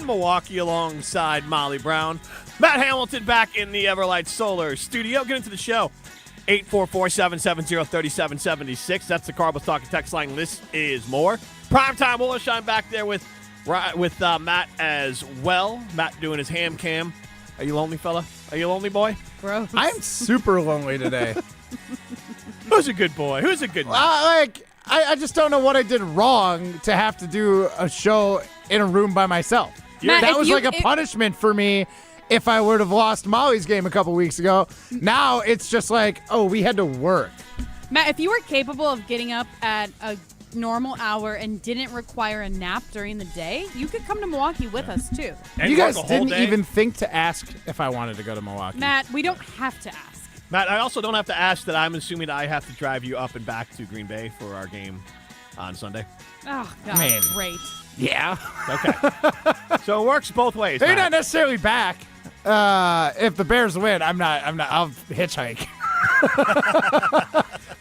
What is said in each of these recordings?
in Milwaukee alongside Molly Brown. Matt Hamilton back in the Everlight Solar studio. Get into the show. 844-770-3776. That's the Cardinals Talking text line. This is more. Primetime Willershine back there with Matt as well. Matt doing his ham cam. Are you lonely, fella? Are you a lonely boy? Gross. I'm super lonely today. Who's a good boy? Who's a good man? I just don't know what I did wrong to have to do a show in a room by myself. Matt, that was like a punishment for me if I would have lost Molly's game a couple weeks ago. Now it's just like, oh, we had to work. Matt, if you were capable of getting up at a normal hour and didn't require a nap during the day, you could come to Milwaukee with us, too. And you guys work a whole didn't day? even think to ask if I wanted to go to Milwaukee. Matt, we don't have to ask. Matt, I also don't have to ask that I'm assuming I have to drive you up and back to Green Bay for our game on Sunday. Oh, God, Man. great. Yeah. Okay. So it works both ways, They're Matt. not necessarily back. If the Bears win, I'm not. I'll hitchhike.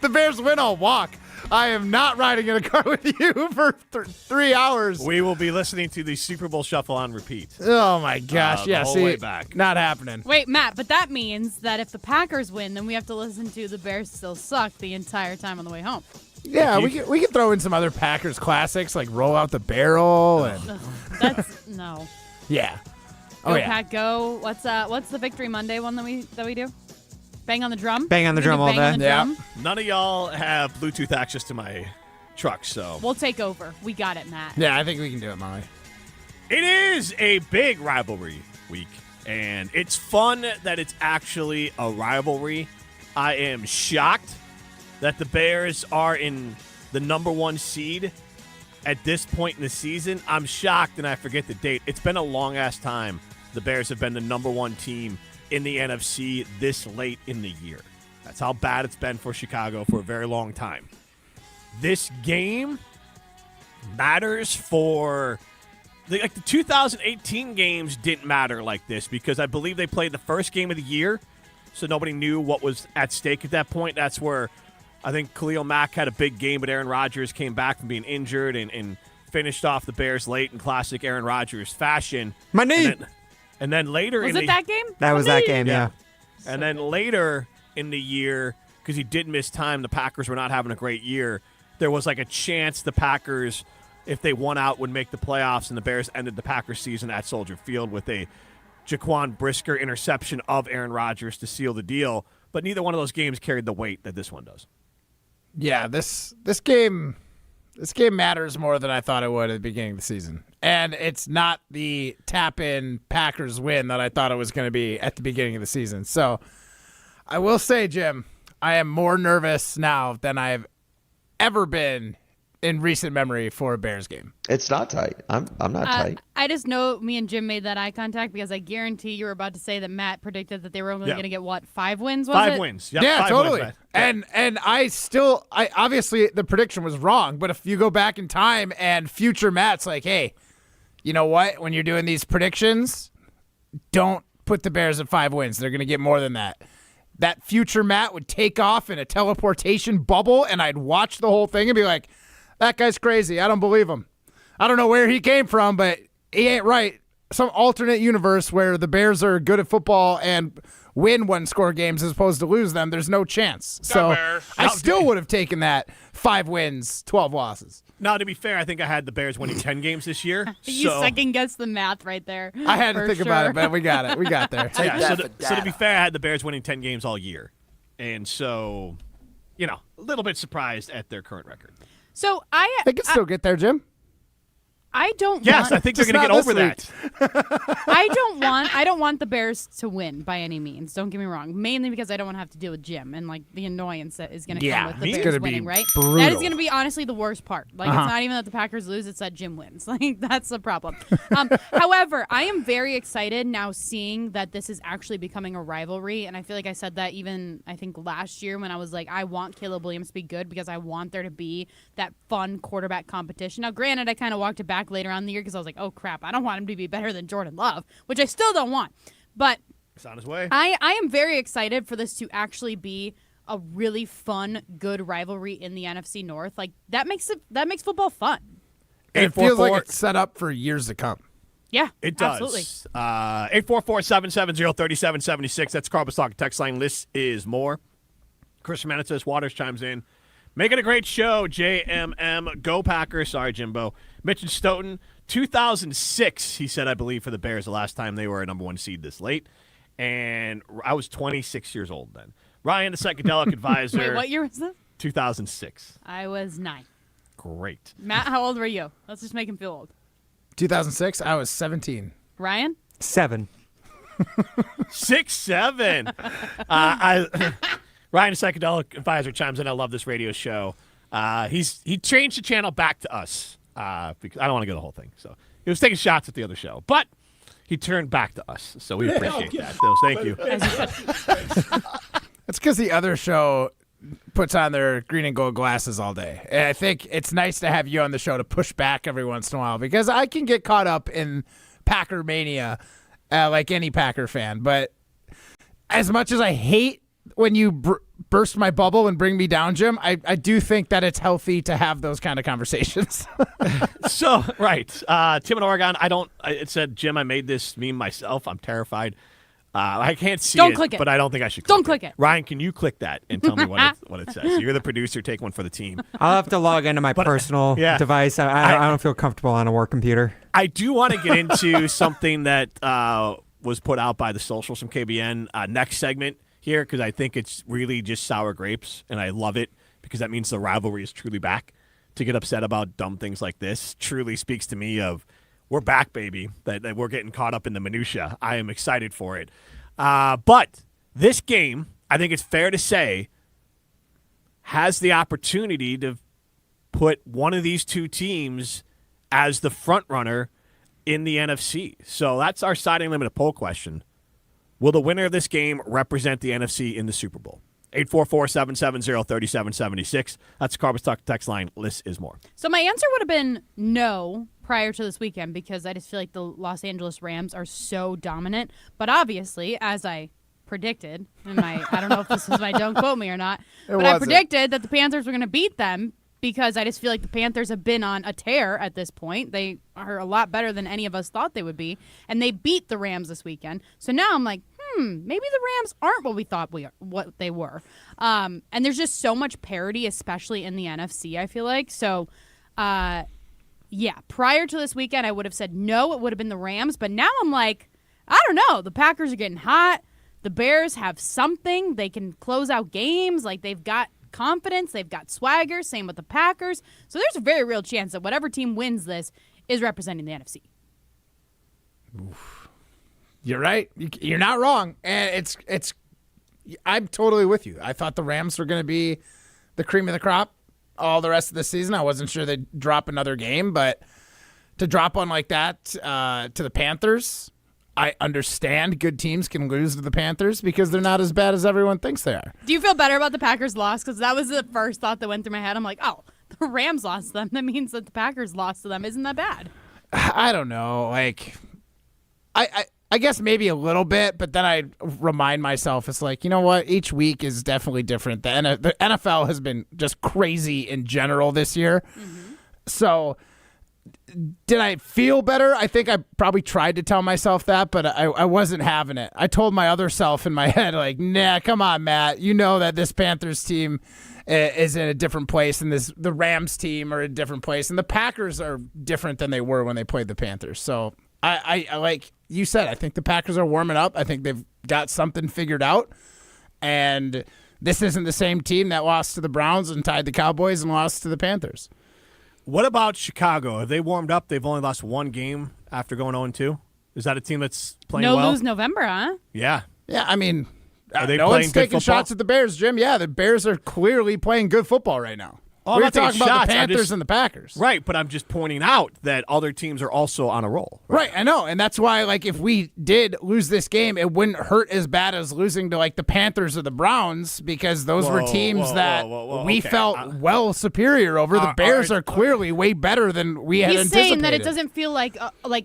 The Bears win, I'll walk. I am not riding in a car with you for 3 hours. We will be listening to the Super Bowl Shuffle on repeat. Oh my gosh! The Yeah, whole see, way back. not happening. Wait, Matt, but that means that if the Packers win, then we have to listen to the Bears still suck the entire time on the way home. Yeah, we can throw in some other Packers classics like Roll Out the Barrel and Ugh, that's no. yeah. Go Oh yeah. Pack, go. What's the Victory Monday one that we do? Bang on the drum. Bang on the We can drum do all bang on day. the Yeah. drum. None of y'all have Bluetooth access to my truck, so We'll take over. We got it, Matt. Yeah, I think we can do it, Molly. it is a big rivalry week, and it's fun that it's actually a rivalry. I am shocked that the Bears are in the number one seed at this point in the season. I'm shocked, and I forget the date. It's been a long-ass time the Bears have been the number one team in the NFC this late in the year. That's how bad it's been for Chicago for a very long time. This game matters for the 2018 games didn't matter like this because I believe they played the first game of the year, so nobody knew what was at stake at that point. That's where I think Khalil Mack had a big game, but Aaron Rodgers came back from being injured and finished off the Bears late in classic Aaron Rodgers fashion. My knee. And then later Was it that game? That was that game, yeah. And then later in the year, because he did miss time, the Packers were not having a great year. There was like a chance the Packers, if they won out, would make the playoffs, and the Bears ended the Packers season at Soldier Field with a Jaquan Brisker interception of Aaron Rodgers to seal the deal. But neither one of those games carried the weight that this one does. Yeah, this game matters more than I thought it would at the beginning of the season. And it's not the tap-in Packers win that I thought it was going to be at the beginning of the season. So I will say, Jim, I am more nervous now than I've ever been in recent memory for a Bears game. It's not tight. I'm not tight. I just know me and Jim made that eye contact because I guarantee you were about to say that Matt predicted that they were only going to get, what, 5 wins, was it? 5 wins. Yep, Yeah, 5 totally. wins, Matt. And I obviously the prediction was wrong, but if you go back in time and future Matt's like, hey, you know what? When you're doing these predictions, don't put the Bears at 5 wins. They're going to get more than that. That future Matt would take off in a teleportation bubble, and I'd watch the whole thing and be like, that guy's crazy. I don't believe him. I don't know where he came from, but he ain't right. Some alternate universe where the Bears are good at football and win one-score games as opposed to lose them, there's no chance. So I still would have taken that 5 wins, 12 losses. Now, to be fair, I think I had the Bears winning 10 games this year. You so, second-guessed the math right there. I had to for think about sure. it, but we got it. We got there. yeah, so to be fair, I had the Bears winning 10 games all year. And so, a little bit surprised at their current record. So They can still get there, Jim. I don't Yes, want, I think they're Just going to get not over this that. I don't want the Bears to win by any means. Don't get me wrong. Mainly because I don't want to have to deal with Jim and like the annoyance that is going to come with the it's Bears gonna be winning, right? brutal. That is going to be honestly the worst part. Like it's not even that the Packers lose, it's that Jim wins. Like that's the problem. However, I am very excited now seeing that this is actually becoming a rivalry, and I feel like I said that even I think last year when I was like, I want Caleb Williams to be good because I want there to be that fun quarterback competition. Now, granted, I kind of walked it back later on in the year because I was like, oh crap, I don't want him to be better than Jordan Love, which I still don't want. But It's on his way. I am very excited for this to actually be a really fun, good rivalry in the NFC North. Like that makes football fun. It feels like 844 it's set up for years to come. Yeah, It does. Absolutely. 844-770-3776. That's Carbus Talk text line. This is more. Chris Menetz Waters chimes in. Making a great show, JMM. Go Packers. Sorry, Jimbo. Mitch and Stoughton. 2006, he said, I believe, for the Bears, the last time they were a number 1 seed this late. And I was 26 years old then. Ryan, the psychedelic advisor. Wait, what year was this? 2006. I was 9. Great. Matt, how old were you? Let's just make him feel old. 2006, I was 17. Ryan? 7. 6, 7. Ryan, the psychedelic advisor, chimes in. I love this radio show. He changed the channel back to us because I don't want to go the whole thing. So he was taking shots at the other show, but he turned back to us. So we appreciate that. So thank you. It's because the other show puts on their green and gold glasses all day. And I think it's nice to have you on the show to push back every once in a while because I can get caught up in Packer mania like any Packer fan. But as much as I hate when you burst my bubble and bring me down, Jim, I do think that it's healthy to have those kind of conversations. So, right. Tim in Oregon, it said, Jim, I made this meme myself. I'm terrified. I can't see Don't click it. but I don't think I should Don't click it. Ryan, can you click that and tell me what it says? You're the producer. Take one for the team. I'll have to log into my personal device. I don't feel comfortable on a work computer. I do want to get into something that was put out by the socials from KBN next segment here because I think it's really just sour grapes, and I love it because that means the rivalry is truly back. To get upset about dumb things like this truly speaks to me of we're back, baby, that we're getting caught up in the minutia. I am excited for it. But this game, I think it's fair to say, has the opportunity to put one of these two teams as the front runner in the NFC. So that's our siding limit poll question. Will the winner of this game represent the NFC in the Super Bowl? 844-770-3776. That's the Carbus Talk text line. Less is more. So my answer would have been no prior to this weekend because I just feel like the Los Angeles Rams are so dominant. But obviously, as I predicted, I don't know if this is my don't quote me or not, I predicted that the Panthers were going to beat them because I just feel like the Panthers have been on a tear at this point. They are a lot better than any of us thought they would be, and they beat the Rams this weekend. So now I'm like, maybe the Rams aren't what we thought what they were. And there's just so much parity, especially in the NFC, I feel like. So, yeah, prior to this weekend, I would have said no, it would have been the Rams. But now I'm like, I don't know. The Packers are getting hot. The Bears have something. They can close out games. Like, they've got confidence. They've got swagger. Same with the Packers. So there's a very real chance that whatever team wins this is representing the NFC. Oof. You're right. You're not wrong. And it's. I'm totally with you. I thought the Rams were going to be the cream of the crop all the rest of the season. I wasn't sure they'd drop another game, but to drop one like that to the Panthers, I understand good teams can lose to the Panthers because they're not as bad as everyone thinks they are. Do you feel better about the Packers' loss? Because that was the first thought that went through my head. I'm like, oh, the Rams lost to them. That means that the Packers lost to them. Isn't that bad? I don't know. Like, I guess maybe a little bit, but then I remind myself, it's like, you know what? Each week is definitely different. The NFL has been just crazy in general this year. Mm-hmm. So did I feel better? I think I probably tried to tell myself that, but I wasn't having it. I told my other self in my head, like, nah, come on, Matt. You know that this Panthers team is in a different place, and the Rams team are in a different place, and the Packers are different than they were when they played the Panthers. So I like you said, I think the Packers are warming up. I think they've got something figured out. And this isn't the same team that lost to the Browns and tied the Cowboys and lost to the Panthers. What about Chicago? Have they warmed up? They've only lost one game after going 0-2. Is that a team that's playing well? No lose November, huh? Yeah. Yeah, I mean, are they no playing one's good taking football? shots at the Bears, Jim. Yeah, the Bears are clearly playing good football right now. Oh, We're I'm not talking taking about shots. the Panthers and the Packers. Right, but I'm just pointing out that other teams are also on a roll. Right, I know. And that's why, like, if we did lose this game, it wouldn't hurt as bad as losing to, like, the Panthers or the Browns because those were teams that we felt well superior over. The Bears are clearly way better than we had anticipated. He's saying that it doesn't feel like,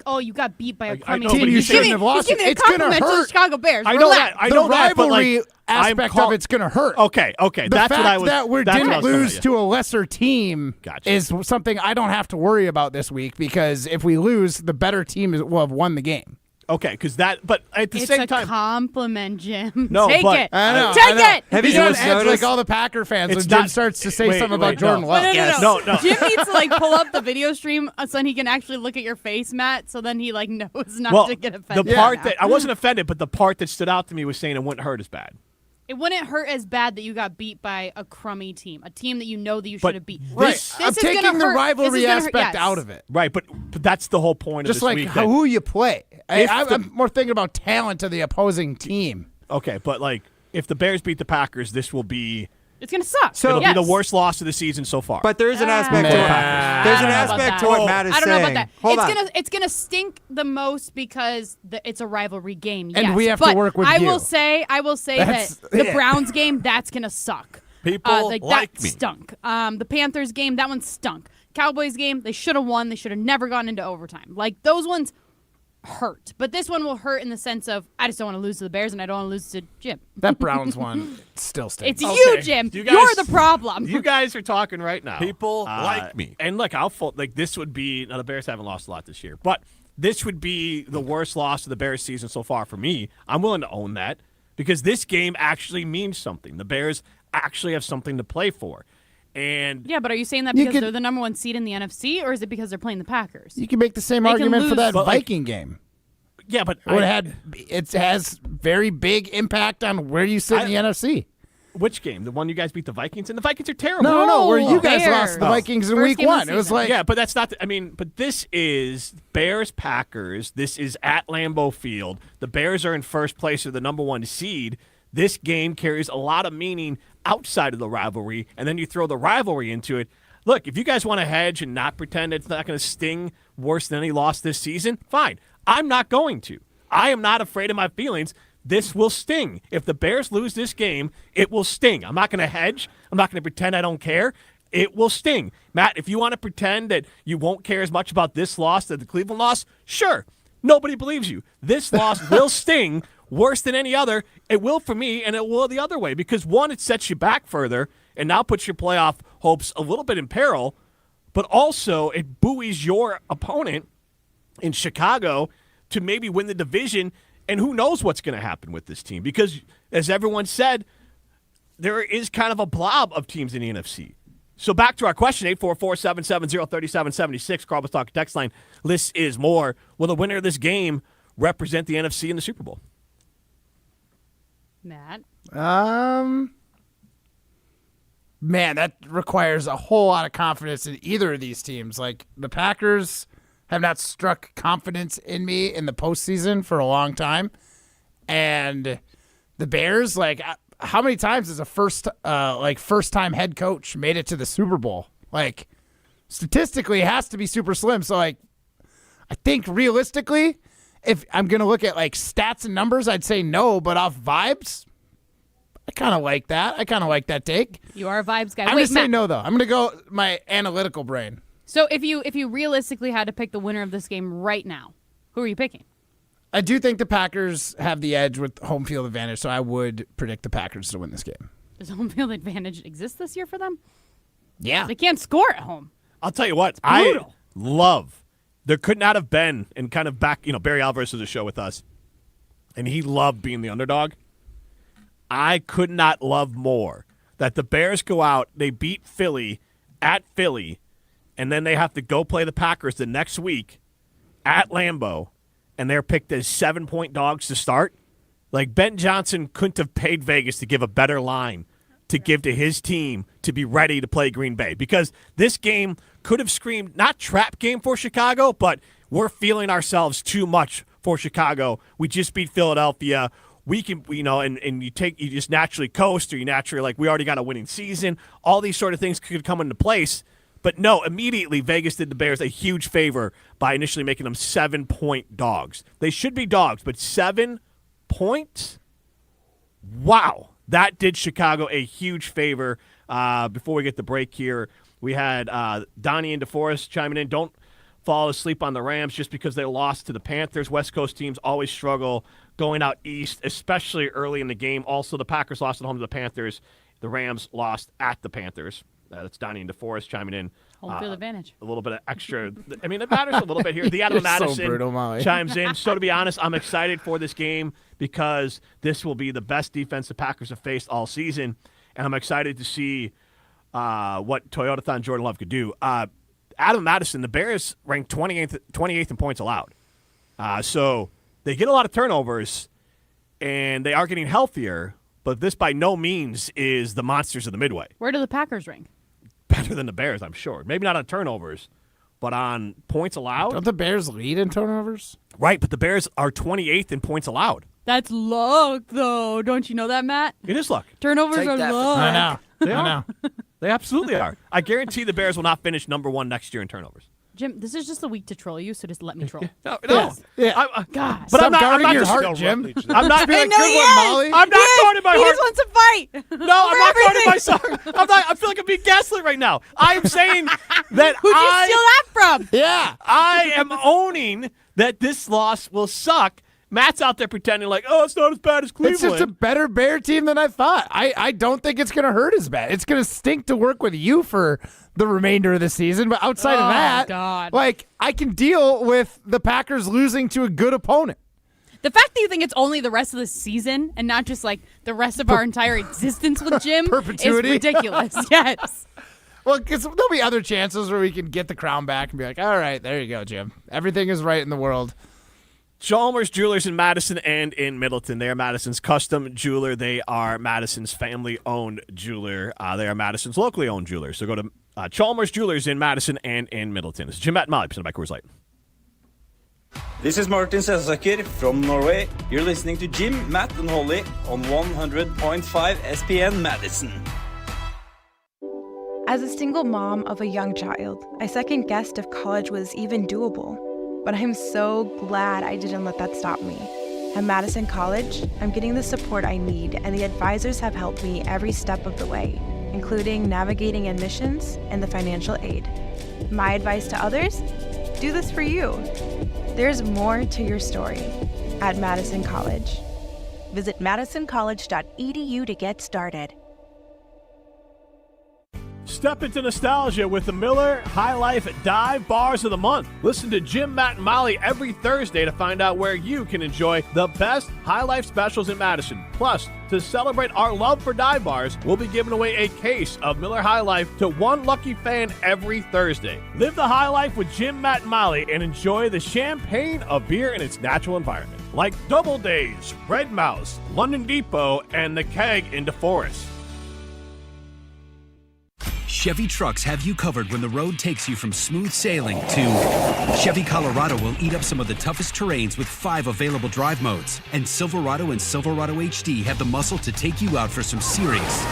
oh, you got beat by a crummy team. You shouldn't have lost it. It's going to hurt the Chicago Bears. I know that. I know that, but, like, aspect of it's going to hurt. Okay. The fact that we didn't lose to a lesser team Gotcha. is something I don't have to worry about this week, because if we lose, the better team will have won the game. Okay, because but at the same time, it's a compliment, Jim. No, Take but it. I know. Take it. Have you noticed like all the Packer fans when Jim starts to say something about Jordan Love? No. Jim needs to pull up the video stream so he can actually look at your face, Matt. So then he knows not to get offended. The part that I wasn't offended, but the part that stood out to me was saying it wouldn't hurt as bad. It wouldn't hurt as bad that you got beat by a crummy team, a team that you know that you should have beat. I'm taking the rivalry aspect out of it. Right, but that's the whole point of this week. Just like who you play. I'm more thinking about talent of the opposing team. Okay, but if the Bears beat the Packers, this will be... It's going to suck. So it'll be the worst loss of the season so far. But there's an aspect to it. There's an aspect to what Matt is saying. I don't know about that. It's gonna stink the most because it's a rivalry game. And yes, we have to work with I you. will say that the Browns game, that's gonna suck. People that stunk. The Panthers game, that one stunk. Cowboys game, they should have won. They should have never gone into overtime. Those ones hurt. But this one will hurt in the sense of I just don't want to lose to the Bears and I don't want to lose to Jim. That Browns one still stinks. It's you, Jim. You're the problem. You guys are talking right now. People like me. And look, this would be – now the Bears haven't lost a lot this year, but this would be the worst loss of the Bears season so far for me. I'm willing to own that because this game actually means something. The Bears actually have something to play for. And yeah, but are you saying that because they're the number one seed in the NFC, or is it because they're playing the Packers? You can make the same argument for that Viking game. Yeah, but it has very big impact on where you sit in the NFC. Which game? The one you guys beat the Vikings in? The Vikings are terrible. No, where you guys lost the Vikings in week 1. It was but that's not. But this is Bears Packers. This is at Lambeau Field. The Bears are in first place of the number 1 seed. This game carries a lot of meaning outside of the rivalry, and then you throw the rivalry into it. Look, if you guys want to hedge and not pretend it's not going to sting worse than any loss this season, fine. I'm not going to. I am not afraid of my feelings. This will sting. If the Bears lose this game, it will sting. I'm not going to hedge. I'm not going to pretend I don't care. It will sting. Matt, if you want to pretend that you won't care as much about this loss than the Cleveland loss, sure. Nobody believes you. This loss will sting worse than any other. It will for me, and it will the other way because, one, it sets you back further and now puts your playoff hopes a little bit in peril, but also it buoys your opponent in Chicago to maybe win the division, and who knows what's going to happen with this team because, as everyone said, there is kind of a blob of teams in the NFC. So back to our question, 844-770-3776, Carl's Talk text line. This is more. Will the winner of this game represent the NFC in the Super Bowl? Matt? Man, that requires a whole lot of confidence in either of these teams. The Packers have not struck confidence in me in the postseason for a long time. And the Bears, how many times has a first-time head coach made it to the Super Bowl? Statistically, it has to be super slim. So, I think realistically, if I'm going to look at, stats and numbers, I'd say no. But off vibes, I kind of like that. I kind of like that take. You are a vibes guy. I'm going to say no, though. I'm going to go my analytical brain. So if you realistically had to pick the winner of this game right now, who are you picking? I do think the Packers have the edge with home field advantage, so I would predict the Packers to win this game. Does home field advantage exist this year for them? Yeah. They can't score at home. I'll tell you what. I love. There could not have been, and kind of back, Barry Alvarez was a show with us, and he loved being the underdog. I could not love more that the Bears go out, they beat Philly at Philly, and then they have to go play the Packers the next week at Lambeau, and they're picked as 7-point dogs to start. Ben Johnson couldn't have paid Vegas to give a better line to give to his team to be ready to play Green Bay because this game could have screamed not trap game for Chicago, but we're feeling ourselves too much for Chicago. We just beat Philadelphia. We can, and you just naturally coast, or you naturally we already got a winning season. All these sort of things could come into place. But no, immediately Vegas did the Bears a huge favor by initially making them 7-point dogs. They should be dogs, but 7 points? Wow. That did Chicago a huge favor. Before we get the break here, we had Donnie and DeForest chiming in. Don't fall asleep on the Rams just because they lost to the Panthers. West Coast teams always struggle going out east, especially early in the game. Also, the Packers lost at home to the Panthers. The Rams lost at the Panthers. That's Donnie and DeForest chiming in. Home field advantage. A little bit of extra. I mean, it matters a little bit here. The Adam Madison so brutal, Molly. chimes in. So, to be honest, I'm excited for this game because this will be the best defense the Packers have faced all season, and I'm excited to see what Toyotathon Jordan Love could do. Adam Madison, the Bears ranked 28th in points allowed. So they get a lot of turnovers, and they are getting healthier, but this by no means is the monsters of the Midway. Where do the Packers rank? Better than the Bears, I'm sure. Maybe not on turnovers, but on points allowed. Don't the Bears lead in turnovers? Right, but the Bears are 28th in points allowed. That's luck, though. Don't you know that, Matt? It is luck. Turnovers are luck. I know. They are. They absolutely are. I guarantee the Bears will not finish number one next year in turnovers. Jim, this is just a week to troll you, so just let me troll. No. Yeah. God. But I'm guarding not your just heart, Jim. I'm not being No, good he one, is. Molly. I'm not He guarding my He heart. just wants to fight. No, I'm not guarding my song. I feel like I'm being gaslit right now. I am saying that Who'd you steal that from? Yeah. I am owning that this loss will suck. Matt's out there pretending like, oh, it's not as bad as Cleveland. It's just a better Bear team than I thought. I don't think it's going to hurt as bad. It's going to stink to work with you for the remainder of the season. But outside of that, God. like, I can deal with the Packers losing to a good opponent. The fact that you think it's only the rest of the season and not just like the rest of our entire existence with Jim Perpetuity. is ridiculous. Yes. Well, because there'll be other chances where we can get the crown back and be like, all right, there you go, Jim. Everything is right in the world. Chalmers Jewelers in Madison and in Middleton. They are Madison's custom jeweler. They are Madison's family-owned jeweler. They are Madison's locally owned jeweler. So go to Chalmers Jewelers in Madison and in Middleton. This is Jim, Matt, and Molly, presented by Coors Light. This is Martin Selsaker from Norway. You're listening to Jim, Matt, and Holly on 100.5 ESPN Madison. As a single mom of a young child, I second-guessed if college was even doable. But I'm so glad I didn't let that stop me. At Madison College, I'm getting the support I need, and the advisors have helped me every step of the way, including navigating admissions and the financial aid. My advice to others? Do this for you. There's more to your story at Madison College. Visit madisoncollege.edu to get started. Step into nostalgia with the Miller High Life Dive Bars of the Month. Listen to Jim, Matt, and Molly every Thursday to find out where you can enjoy the best High Life specials in Madison. Plus, to celebrate our love for dive bars, we'll be giving away a case of Miller High Life to one lucky fan every Thursday. Live the high life with Jim, Matt, and Molly and enjoy the champagne of beer in its natural environment. Like Double Days, Red Mouse, London Depot, and the Keg in DeForest. Chevy trucks have you covered when the road takes you from smooth sailing to Chevy Colorado will eat up some of the toughest terrains with 5 available drive modes. And Silverado and Silverado HD have the muscle to take you out for some serious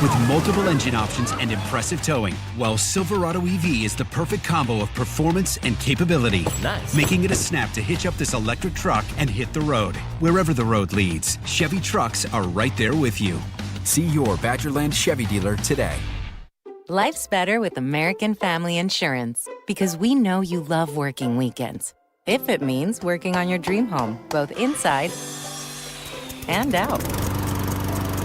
with multiple engine options and impressive towing. While Silverado EV is the perfect combo of performance and capability. Nice. Making it a snap to hitch up this electric truck and hit the road. Wherever the road leads, Chevy trucks are right there with you. See your Badgerland Chevy dealer today. Life's better with American Family Insurance because we know you love working weekends. If it means working on your dream home, both inside and out.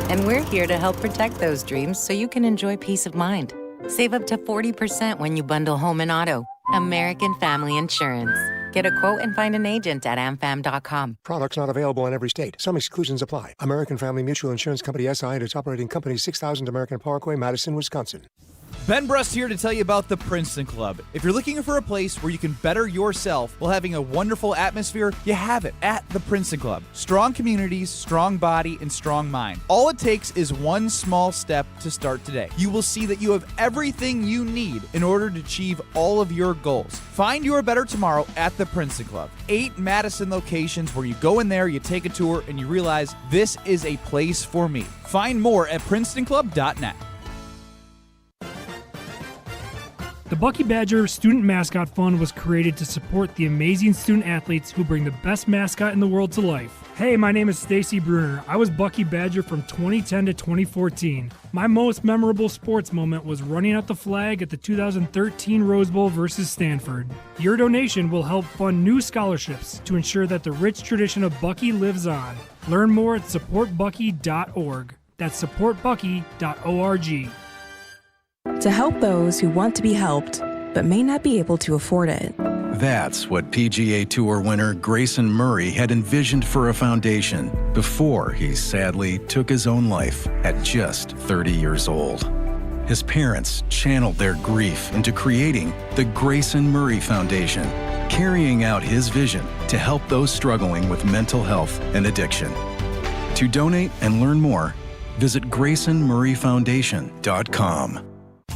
And we're here to help protect those dreams so you can enjoy peace of mind. Save up to 40% when you bundle home and auto. American Family Insurance. Get a quote and find an agent at amfam.com. Products not available in every state. Some exclusions apply. American Family Mutual Insurance Company SI and its operating company 6000 American Parkway, Madison, Wisconsin. Ben Brust here to tell you about the Princeton Club. If you're looking for a place where you can better yourself while having a wonderful atmosphere, you have it at the Princeton Club. Strong communities, strong body, and strong mind. All it takes is one small step to start today. You will see that you have everything you need in order to achieve all of your goals. Find your better tomorrow at the Princeton Club. 8 Madison locations where you go in there, you take a tour, and you realize this is a place for me. Find more at princetonclub.net. The Bucky Badger Student Mascot Fund was created to support the amazing student athletes who bring the best mascot in the world to life. Hey, my name is Stacy Bruner. I was Bucky Badger from 2010 to 2014. My most memorable sports moment was running out the flag at the 2013 Rose Bowl versus Stanford. Your donation will help fund new scholarships to ensure that the rich tradition of Bucky lives on. Learn more at supportbucky.org. That's supportbucky.org. To help those who want to be helped, but may not be able to afford it. That's what PGA Tour winner Grayson Murray had envisioned for a foundation before he sadly took his own life at just 30 years old. His parents channeled their grief into creating the Grayson Murray Foundation, carrying out his vision to help those struggling with mental health and addiction. To donate and learn more, visit GraysonMurrayFoundation.com.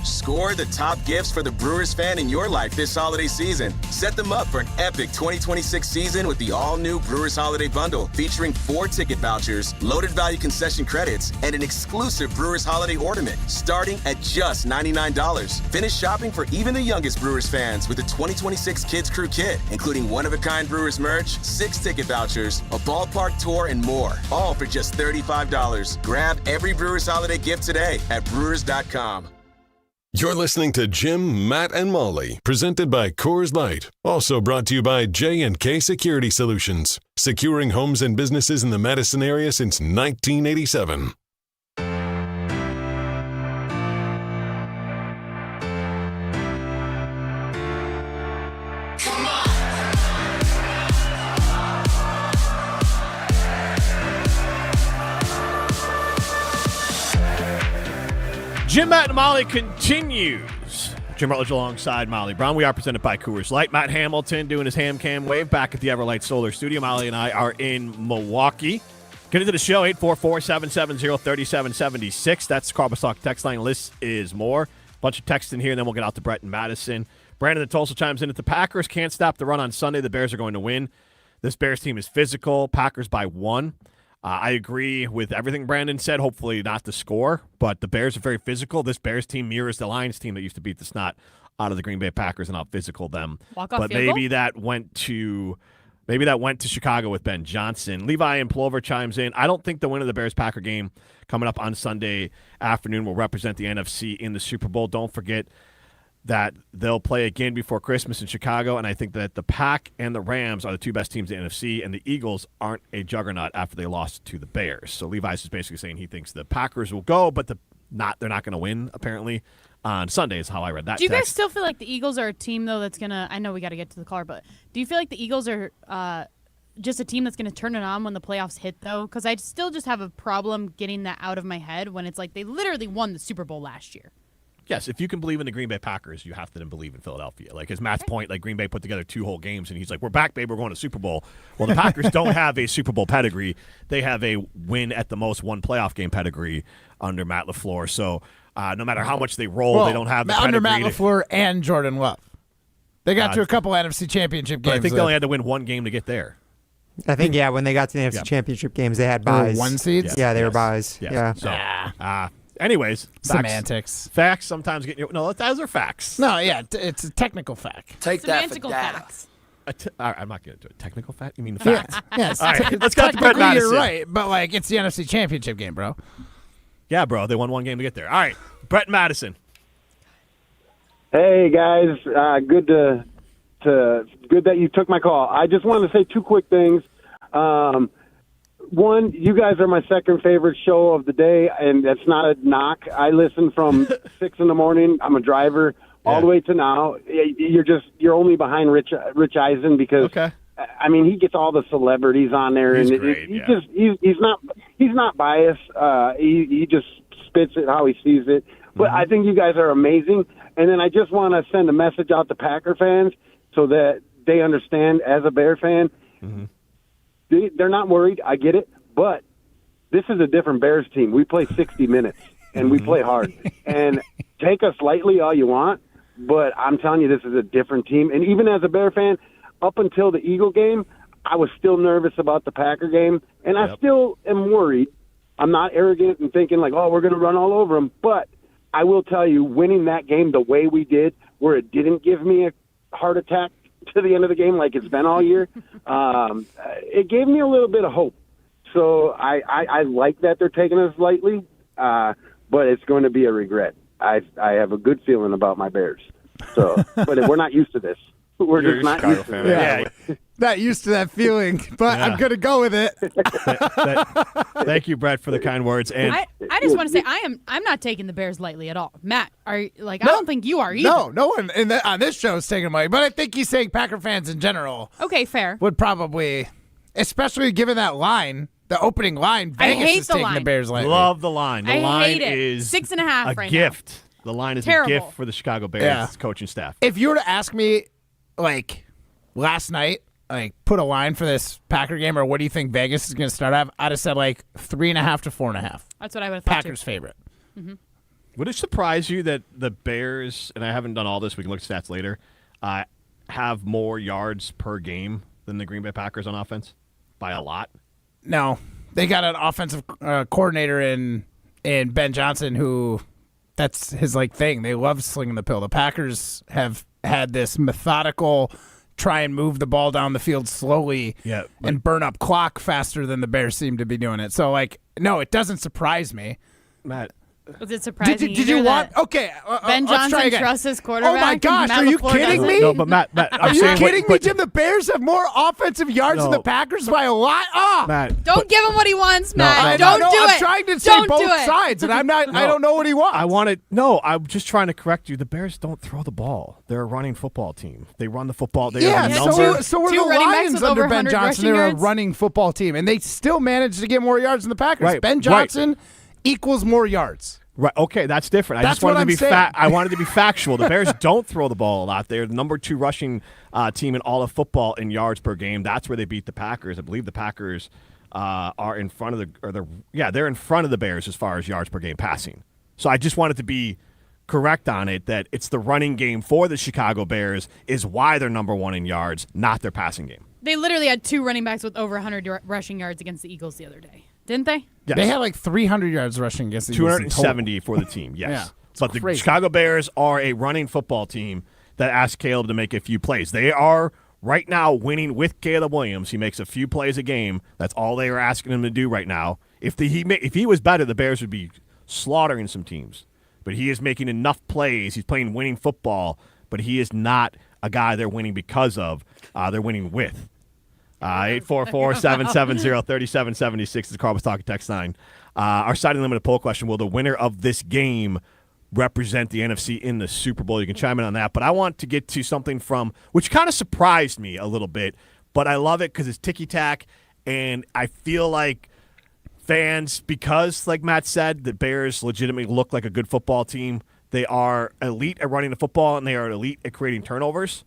Score the top gifts for the Brewers fan in your life this holiday season. Set them up for an epic 2026 season with the all-new Brewers Holiday Bundle, featuring 4 ticket vouchers, loaded value concession credits, and an exclusive Brewers Holiday ornament, starting at just $99. Finish shopping for even the youngest Brewers fans with the 2026 Kids Crew Kit, including one-of-a-kind Brewers merch, 6 ticket vouchers, a ballpark tour, and more, all for just $35. Grab every Brewers Holiday gift today at Brewers.com. You're listening to Jim, Matt, and Molly, presented by Coors Light. Also brought to you by J&K Security Solutions, securing homes and businesses in the Madison area since 1987. Jim, Matt, and Molly continues. Jim Rutledge alongside Molly Brown. We are presented by Coors Light. Matt Hamilton doing his ham cam wave back at the Everlight Solar Studio. Molly and I are in Milwaukee. Get into the show, 844-770-3776. That's the Carbus Talk text line. List is more. Bunch of text in here, and then we'll get out to Brett and Madison. Brandon the Tulsa chimes in that the Packers can't stop the run on Sunday. The Bears are going to win. This Bears team is physical. Packers by 1. I agree with everything Brandon said. Hopefully not the score, but the Bears are very physical. This Bears team mirrors the Lions team that used to beat the snot out of the Green Bay Packers and how physical them. But maybe that went to Chicago with Ben Johnson. Levi and Plover chimes in. I don't think the win of the Bears-Packer game coming up on Sunday afternoon will represent the NFC in the Super Bowl. Don't forget that they'll play again before Christmas in Chicago, and I think that the Pack and the Rams are the 2 best teams in the NFC, and the Eagles aren't a juggernaut after they lost to the Bears. So Levi's is basically saying he thinks the Packers will go, but they're not going to win, apparently, on Sunday is how I read that Do you text. guys still feel like the Eagles are a team, though, that's going to – I know we got to get to the car, but do you feel like the Eagles are just a team that's going to turn it on when the playoffs hit, though? Because I still just have a problem getting that out of my head when it's like they literally won the Super Bowl last year. Yes, if you can believe in the Green Bay Packers, you have to then believe in Philadelphia. Like, as Matt's point, like Green Bay put together 2 whole games, and he's like, we're back, babe, we're going to Super Bowl. Well, the Packers don't have a Super Bowl pedigree. They have a win at the most 1 playoff game pedigree under Matt LaFleur. So no matter how much they roll, they don't have the under pedigree. Matt LaFleur and Jordan Love. They got to a couple NFC championship games. But I think they only had to win 1 game to get there. I think, when they got to the NFC championship games, they had buys. 1 seeds? Yeah, they were buys. Yeah. So, anyways, semantics. Facts sometimes get you. No, those are facts. No, yeah, it's a technical fact. Take that for facts. I'm not going to do it. Technical fact? You mean the facts? Yes. All right, let's go to Brett Madison. You're right, but it's the NFC championship game, bro. Yeah, bro. They won 1 game to get there. All right, Brett Madison. Hey guys, good that you took my call. I just wanted to say 2 quick things. One, you guys are my second favorite show of the day, and that's not a knock. I listen from 6 in the morning. I'm a driver all the way to now. You're only behind Rich Eisen because I mean he gets all the celebrities on there, he's and great, he's not biased. He just spits it how he sees it. But I think you guys are amazing. And then I just want to send a message out to Packer fans so that they understand as a Bear fan. Mm-hmm. They're not worried. I get it. But this is a different Bears team. We play 60 minutes, and we play hard. And take us lightly all you want, but I'm telling you, this is a different team. And even as a Bear fan, up until the Eagle game, I was still nervous about the Packer game, and I still am worried. I'm not arrogant and thinking like, oh, we're going to run all over them. But I will tell you, winning that game the way we did where it didn't give me a heart attack to the end of the game like it's been all year. It gave me a little bit of hope. So I like that they're taking us lightly, but it's going to be a regret. I have a good feeling about my Bears. So, but we're not used to this. We're just not used to it. Yeah. Not used to that feeling, but I'm going to go with it. Thank you, Brett, for the kind words. And I just want to say I'm not taking the Bears lightly at all. Matt, I don't think you are either. No one on this show is taking them lightly, but I think he's saying Packer fans in general. Okay, fair. Would probably, especially given that line, the opening line, Vegas is taking the Bears lightly. Love the line. The line hate it. is 6.5 right gift. Now. The line is Terrible. a gift for the Chicago Bears coaching staff. If you were to ask me, like, last night, like, put a line for this Packer game, or what do you think Vegas is going to start at? I'd have said, like, 3.5 to 4.5. That's what I would have thought, Packers' favorite. Mm-hmm. Would it surprise you that the Bears, and I haven't done all this, we can look at stats later, have more yards per game than the Green Bay Packers on offense? By a lot? No. They got an offensive coordinator in Ben Johnson who that's his, like, thing. They love slinging the pill. The Packers have had this methodical try and move the ball down the field slowly and burn up clock faster than the Bears seem to be doing it. So, like, no, it doesn't surprise me. Matt. Was it surprising? Did you want? Okay, Ben Johnson trusts his quarterback. Oh my gosh, are you kidding me? No, but Matt, are you kidding me, Jim? The Bears have more offensive yards than the Packers by a lot. Matt, don't give him what he wants, Matt. Don't do it. I'm trying to say both sides, and I'm not. I don't know what he wants. I'm just trying to correct you. The Bears don't throw the ball. They're a running football team. They run the football. They yeah, so we're the Lions under Ben Johnson. They're yards. a running football team, and they still managed to get more yards than the Packers. Right, Ben Johnson equals more yards. Right. Okay, that's different. I just wanted to be I wanted to be factual. The Bears don't throw the ball a lot. They're the number 2 rushing team in all of football in yards per game. That's where they beat the Packers. I believe the Packers are in front of they're in front of the Bears as far as yards per game passing. So I just wanted to be correct on it that it's the running game for the Chicago Bears is why they're number 1 in yards, not their passing game. They literally had 2 running backs with over 100 rushing yards against the Eagles the other day. Didn't they? Yes. They had like 300 yards rushing against the Eagles. 270 for the team, yes. Yeah, but the Chicago Bears are a running football team that asks Caleb to make a few plays. They are right now winning with Caleb Williams. He makes a few plays a game. That's all they are asking him to do right now. If he was better, the Bears would be slaughtering some teams. But he is making enough plays. He's playing winning football, but he is not a guy they're winning because of. They're winning with. 844-770-3776 is the Cardinals Talking Text line. Our Signing Limited poll question, will the winner of this game represent the NFC in the Super Bowl? You can chime in on that. But I want to get to something which kind of surprised me a little bit, but I love it because it's ticky-tack, and I feel like fans, because, like Matt said, the Bears legitimately look like a good football team. They are elite at running the football, and they are elite at creating turnovers.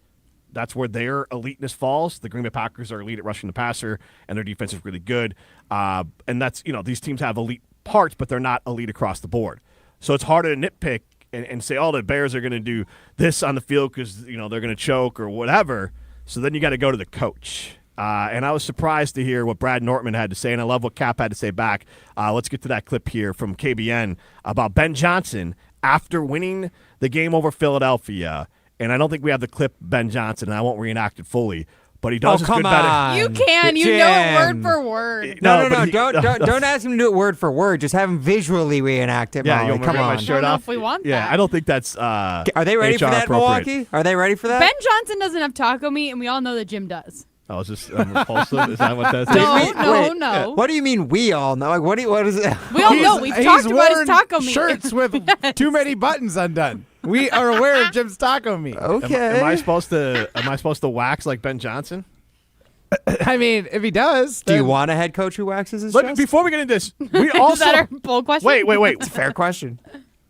That's where their eliteness falls. The Green Bay Packers are elite at rushing the passer, and their defense is really good. And that's, these teams have elite parts, but they're not elite across the board. So it's harder to nitpick and say, the Bears are going to do this on the field because, they're going to choke or whatever. So then you got to go to the coach. And I was surprised to hear what Brad Nortman had to say, and I love what Cap had to say back. Let's get to that clip here from KBN about Ben Johnson after winning the game over Philadelphia. And I don't think we have the clip Ben Johnson, and I won't reenact it fully. But he does his good better. You can. You know it word for word. No. Don't ask him to do it word for word. Just have him visually reenact it. Yeah, Molly. Come on. I don't know if we want that. Yeah, I don't think that's Are they ready for that, Milwaukee? Are they ready for that? Ben Johnson doesn't have taco meat, and we all know that Jim does. Oh, is this repulsive? Is that what that's? No. What do you mean we all know? Like, what is it? We all know. We've talked about his taco meat. Shirts with too many buttons undone. We are aware of Jim's taco meat. Okay. Am I supposed to wax like Ben Johnson? I mean, if he does, do you want a head coach who waxes his chest? Before we get into this, we also is that our poll question? Wait. It's a fair question.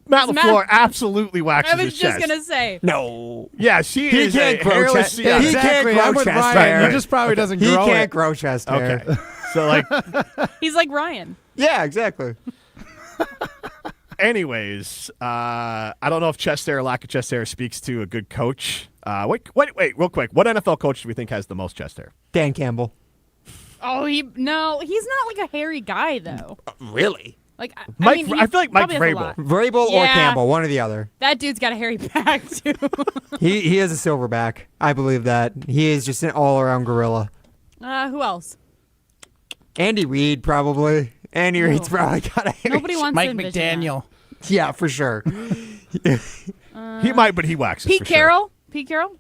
Matt LaFleur absolutely waxes his chest. I was just gonna say. No. Yeah, he is can't grow hairless. chest. Yeah, He can't grow I'm with chest Ryan. hair. He just probably doesn't grow He can't it. grow chest hair. Okay. So like, he's like Ryan. Yeah, exactly. Anyways, I don't know if chest hair or lack of chest hair speaks to a good coach. Wait, real quick. What NFL coach do we think has the most chest hair? Dan Campbell. Oh, he's not like a hairy guy though. Really? Like, I mean, feel like Mike probably has a Vrabel. lot. Vrabel or Yeah. Campbell, one or the other. That dude's got a hairy back, too. He is a silverback. I believe that. He is just an all-around gorilla. Who else? Andy Reid, probably. Andy Reid's probably got a hairy Nobody wants Mike to envision McDaniel. Yeah, for sure. He might, but he waxes. Pete for Carroll? Pete Carroll?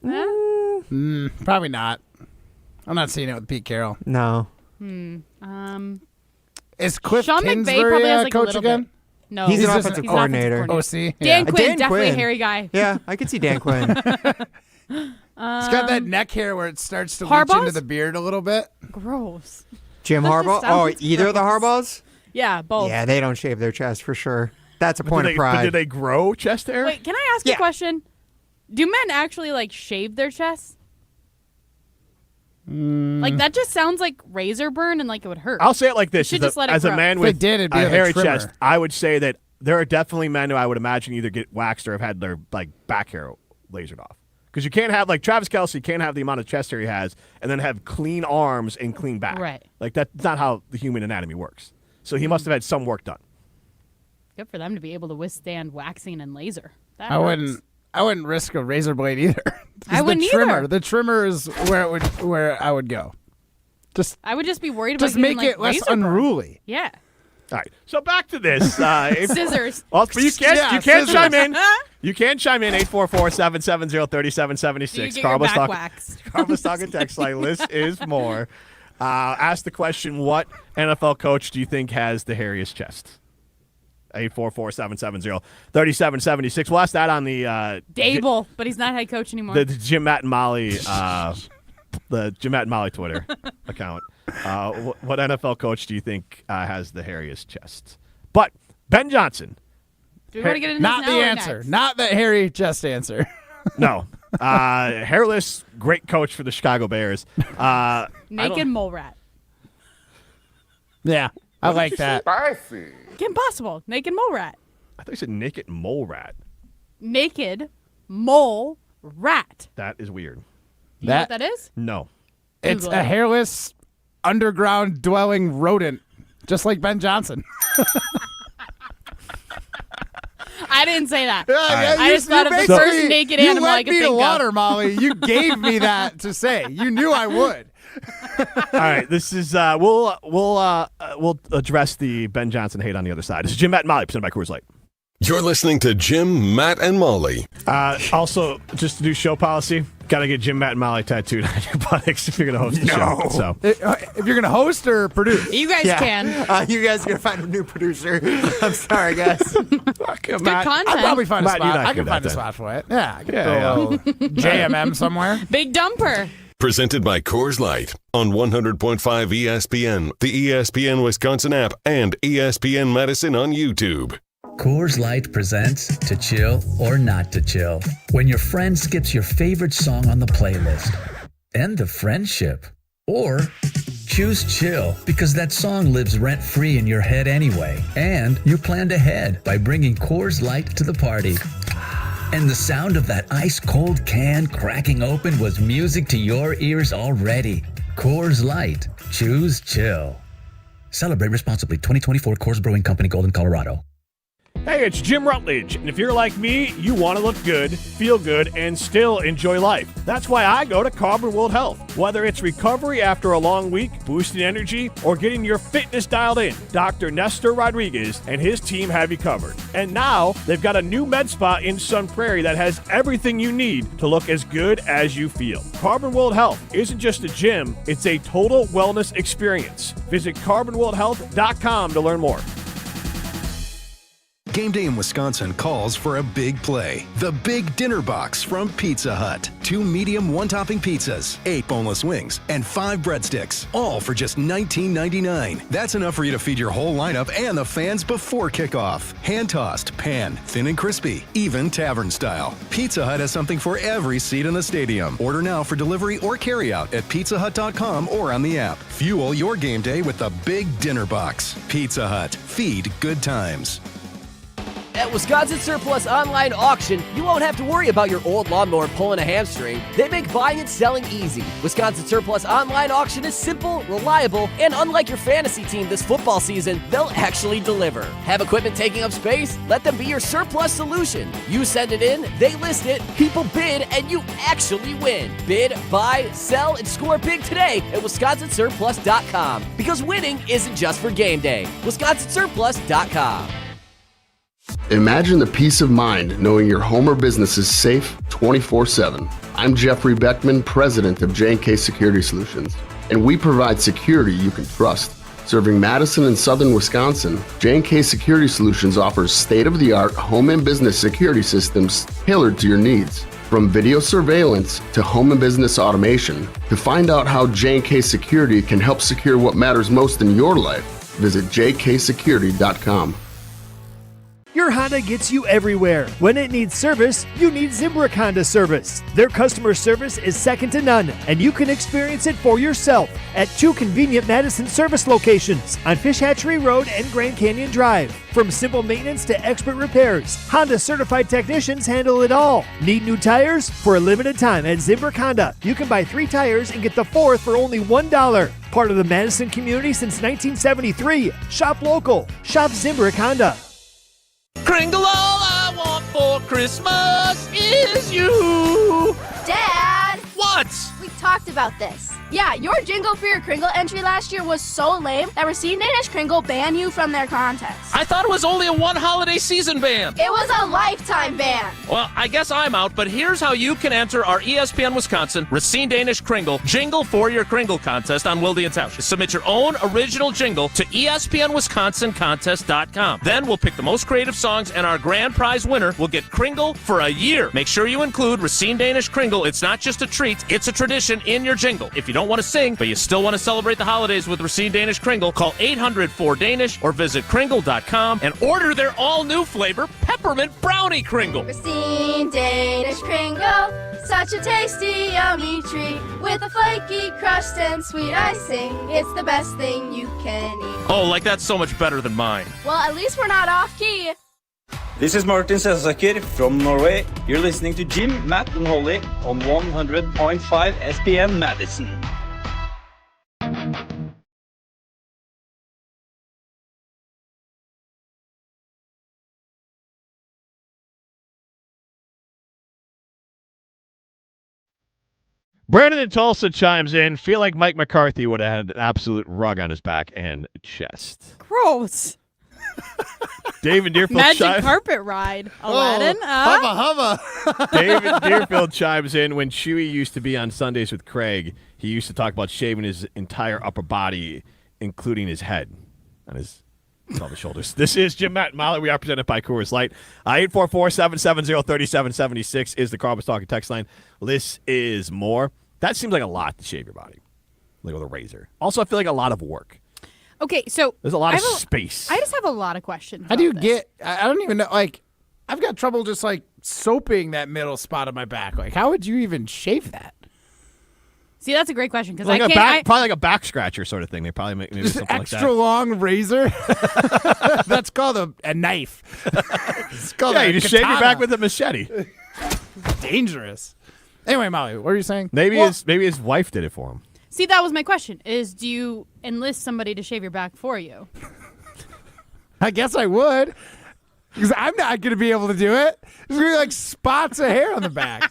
Probably not. I'm not seeing it with Pete Carroll. No. Is Cliff Sean McVay Kingsbury probably has like coach a little again? bit. No, He's an just offensive he's coordinator. OC? Dan Yeah. Quinn, Dan definitely Quinn. a hairy guy. Yeah, I could see Dan Quinn. He's got that neck hair where it starts to reach Harbaugh's? into the beard a little bit. Gross. Jim That just Harbaugh? Oh, sounds either of the gross. Harbaughs? Yeah, both. Yeah, they don't shave their chest for sure. That's a But point do of they, but pride. do they grow chest hair? Wait, can I ask you a question? Do men actually like shave their chests? Like that just sounds like razor burn and like it would hurt. I'll say it like this: You should just let it as a grow. man If with they did, it'd be a like a hairy trimmer. chest, I would say that there are definitely men who I would imagine either get waxed or have had their like back hair lasered off. Because you can't have, like Travis Kelce can't have the amount of chest hair he has and then have clean arms and clean back. Right. Like that's not how the human anatomy works. So he must have had some work done. Good for them to be able to withstand waxing and laser. That I hurts. wouldn't risk a razor blade either. I wouldn't the trimmer. either. The trimmer is where I would go. I would just be worried about Just getting, make it like, less razor burn. unruly. Yeah. All right. So back to this. Scissors. But you can't scissors. chime in. You can chime in 844-770-3776. You get your back waxed. Carlos talking text line. List is more. Ask the question: what NFL coach do you think has the hairiest chest? 844-770-3776. We'll ask that on the Dable, but he's not head coach anymore. the Jim, Matt, and Molly the Jim, Matt, and Molly Twitter account. What NFL coach do you think has the hairiest chest? But Ben Johnson. Do we want to get into Not this the now or answer. next? Not the hairy chest answer. No. Hairless, great coach for the Chicago Bears. Naked mole rat. Yeah, I like that. Impossible. Naked mole rat. I thought you said naked mole rat. Naked mole rat. That is weird. You know what that is? No. It's Google a it. hairless, underground dwelling rodent, just like Ben Johnson. I didn't say that. I just thought of the first naked animal I could You think led me to of. water, Molly. You gave me that to say. You knew I would. All right, this is we'll address the Ben Johnson hate on the other side. This is Jim, Matt, and Molly, presented by Coors Light. You're listening to Jim, Matt, and Molly. Also, just to do show policy, got to get Jim, Matt, and Molly tattooed on your buttocks if you're going to host the show. So. If you're going to host or produce. You guys can. You guys are going to find a new producer. I'm sorry, guys. Good Matt, content. I'll probably find a Matt, you're spot. not I can good find at a that. spot for it. Yeah, I can Yeah, throw a little JMM somewhere. Big dumper. Presented by Coors Light on 100.5 ESPN, the ESPN Wisconsin app, and ESPN Madison on YouTube. Coors Light presents To Chill or Not to Chill. When your friend skips your favorite song on the playlist. End the friendship. Or choose chill because that song lives rent-free in your head anyway. And you planned ahead by bringing Coors Light to the party. And the sound of that ice-cold can cracking open was music to your ears already. Coors Light. Choose chill. Celebrate responsibly. 2024 Coors Brewing Company, Golden, Colorado. Hey, it's Jim Rutledge, and if you're like me, you want to look good, feel good, and still enjoy life. That's why I go to Carbon World Health. Whether it's recovery after a long week, boosting energy, or getting your fitness dialed in, Dr. Nestor Rodriguez and his team have you covered. And now, they've got a new med spa in Sun Prairie that has everything you need to look as good as you feel. Carbon World Health isn't just a gym, it's a total wellness experience. Visit carbonworldhealth.com to learn more. Game day in Wisconsin calls for a big play. The Big Dinner Box from Pizza Hut. 2 medium one-topping pizzas, 8 boneless wings, and 5 breadsticks, all for just $19.99. That's enough for you to feed your whole lineup and the fans before kickoff. Hand-tossed, pan, thin and crispy, even tavern style. Pizza Hut has something for every seat in the stadium. Order now for delivery or carryout at pizzahut.com or on the app. Fuel your game day with the Big Dinner Box. Pizza Hut. Feed good times. At Wisconsin Surplus Online Auction, you won't have to worry about your old lawnmower pulling a hamstring. They make buying and selling easy. Wisconsin Surplus Online Auction is simple, reliable, and unlike your fantasy team this football season, they'll actually deliver. Have equipment taking up space? Let them be your surplus solution. You send it in, they list it, people bid, and you actually win. Bid, buy, sell, and score big today at WisconsinSurplus.com. Because winning isn't just for game day. WisconsinSurplus.com. Imagine the peace of mind knowing your home or business is safe 24/7. I'm Jeffrey Beckman, president of J&K Security Solutions, and we provide security you can trust. Serving Madison and southern Wisconsin, J&K Security Solutions offers state-of-the-art home and business security systems tailored to your needs. From video surveillance to home and business automation, to find out how J&K Security can help secure what matters most in your life, visit jksecurity.com. Your Honda gets you everywhere. When it needs service, you need Zimbrick Honda service. Their customer service is second to none, and you can experience it for yourself at 2 convenient Madison service locations on Fish Hatchery Road and Grand Canyon Drive. From simple maintenance to expert repairs, Honda certified technicians handle it all. Need new tires? For a limited time at Zimbrick Honda, you can buy 3 tires and get the 4th for only $1. Part of the Madison community since 1973. Shop local. Shop Zimbrick Honda. Kringle, all I want for Christmas is you. Dad! What? We talked about this. Yeah, your Jingle for Your Kringle entry last year was so lame that Racine Danish Kringle banned you from their contest. I thought it was only a one holiday season ban. It was a lifetime ban. Well, I guess I'm out, but here's how you can enter our ESPN Wisconsin Racine Danish Kringle Jingle for Your Kringle contest on Wilde and Tausch. Submit your own original jingle to ESPNWisconsinContest.com. Then we'll pick the most creative songs, and our grand prize winner will get Kringle for a year. Make sure you include Racine Danish Kringle. It's not just a treat, it's a tradition in your jingle. If you don't want to sing, but you still want to celebrate the holidays with Racine Danish Kringle, call 800-4DANISH or visit Kringle.com and order their all-new flavor, Peppermint Brownie Kringle. Racine Danish Kringle, such a tasty, yummy treat with a flaky crust and sweet icing. It's the best thing you can eat. Oh, like that's so much better than mine. Well, at least we're not off key. This is Martin Selsaker from Norway. You're listening to Jim, Matt, and Holly on 100.5 ESPN Madison. Brandon in Tulsa chimes in. Feel like Mike McCarthy would have had an absolute rug on his back and chest. Gross. David Deerfield Magic carpet ride. Aladdin. Hubba. David Deerfield chimes in. When Chewy used to be on Sundays with Craig, he used to talk about shaving his entire upper body, including his head on his all the shoulders. This is Jim, Matt, and Molly. We are presented by Coors Light. 844-770-3776 is the Carbus Talking text line. This is more. That seems like a lot to shave your body, like with a razor. Also, I feel like a lot of work. Okay, so there's a lot of space. I just have a lot of questions. How do you get? I don't even know. Like, I've got trouble just like soaping that middle spot of my back. Like, how would you even shave that? See, that's a great question because like I can't. Probably like a back scratcher sort of thing. They probably make maybe Just something extra like that. long razor. That's called a knife. It's called you just shave your back with a machete. Dangerous. Anyway, Molly, what were you saying? Maybe his wife did it for him. See, that was my question: is do you enlist somebody to shave your back for you? I guess I would, because I'm not going to be able to do it. There's going to be like spots of hair on the back.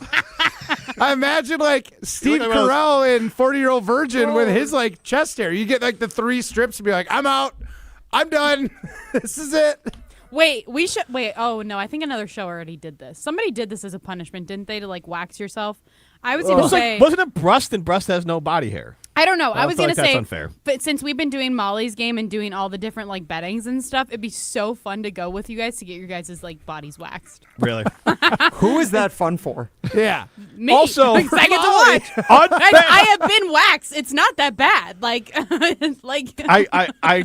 I imagine like Steve Carell in 40-Year-Old Virgin with his like chest hair. You get like the 3 strips and be like, I'm out. I'm done. This is it. Wait, oh no, I think another show already did this. Somebody did this as a punishment, didn't they, to like wax yourself? I was going to say... wasn't it Brust, and Brust has no body hair? I don't know. I was going to say... that's unfair. But since we've been doing Molly's game and doing all the different like bettings and stuff, it'd be so fun to go with you guys to get your guys' like bodies waxed. Really? Who is that fun for? Yeah. Me. Also, I get to watch. I have been waxed. It's not that bad. Like I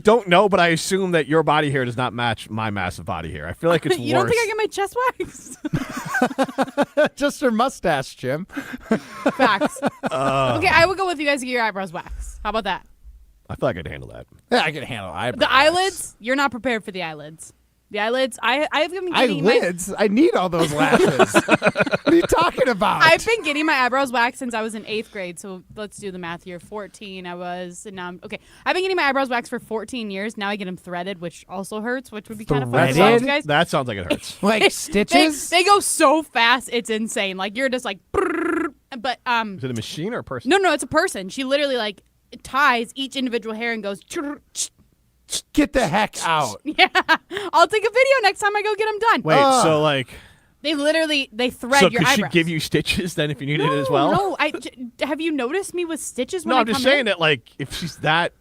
don't know, but I assume that your body hair does not match my massive body hair. I feel like it's you worse. don't think I get my chest waxed? Just her mustache, Jim. Facts. Okay, I would go with you guys to get your eyebrows waxed. How about that? I feel like I could handle that. Yeah, I can handle eyebrows. The eyelids? You're not prepared for the eyelids. The eyelids. I've been getting eyelids. I need all those lashes. What are you talking about? I've been getting my eyebrows waxed since I was in 8th grade. So let's do the math here. 14. I was, and now I'm okay. I've been getting my eyebrows waxed for 14 years. Now I get them threaded, which also hurts, which would be kind of fun to watch, you guys. That sounds like it hurts. Like stitches. They go so fast, it's insane. Like you're just like, but Is it a machine or a person? No, it's a person. She literally like ties each individual hair and goes. Get the heck out. Yeah, I'll take a video next time I go get them done. Wait, so like they literally thread so your could eyebrows. she give you stitches then if you needed it as well? No, have you noticed me with stitches when No, I I'm come just saying in? that like if she's that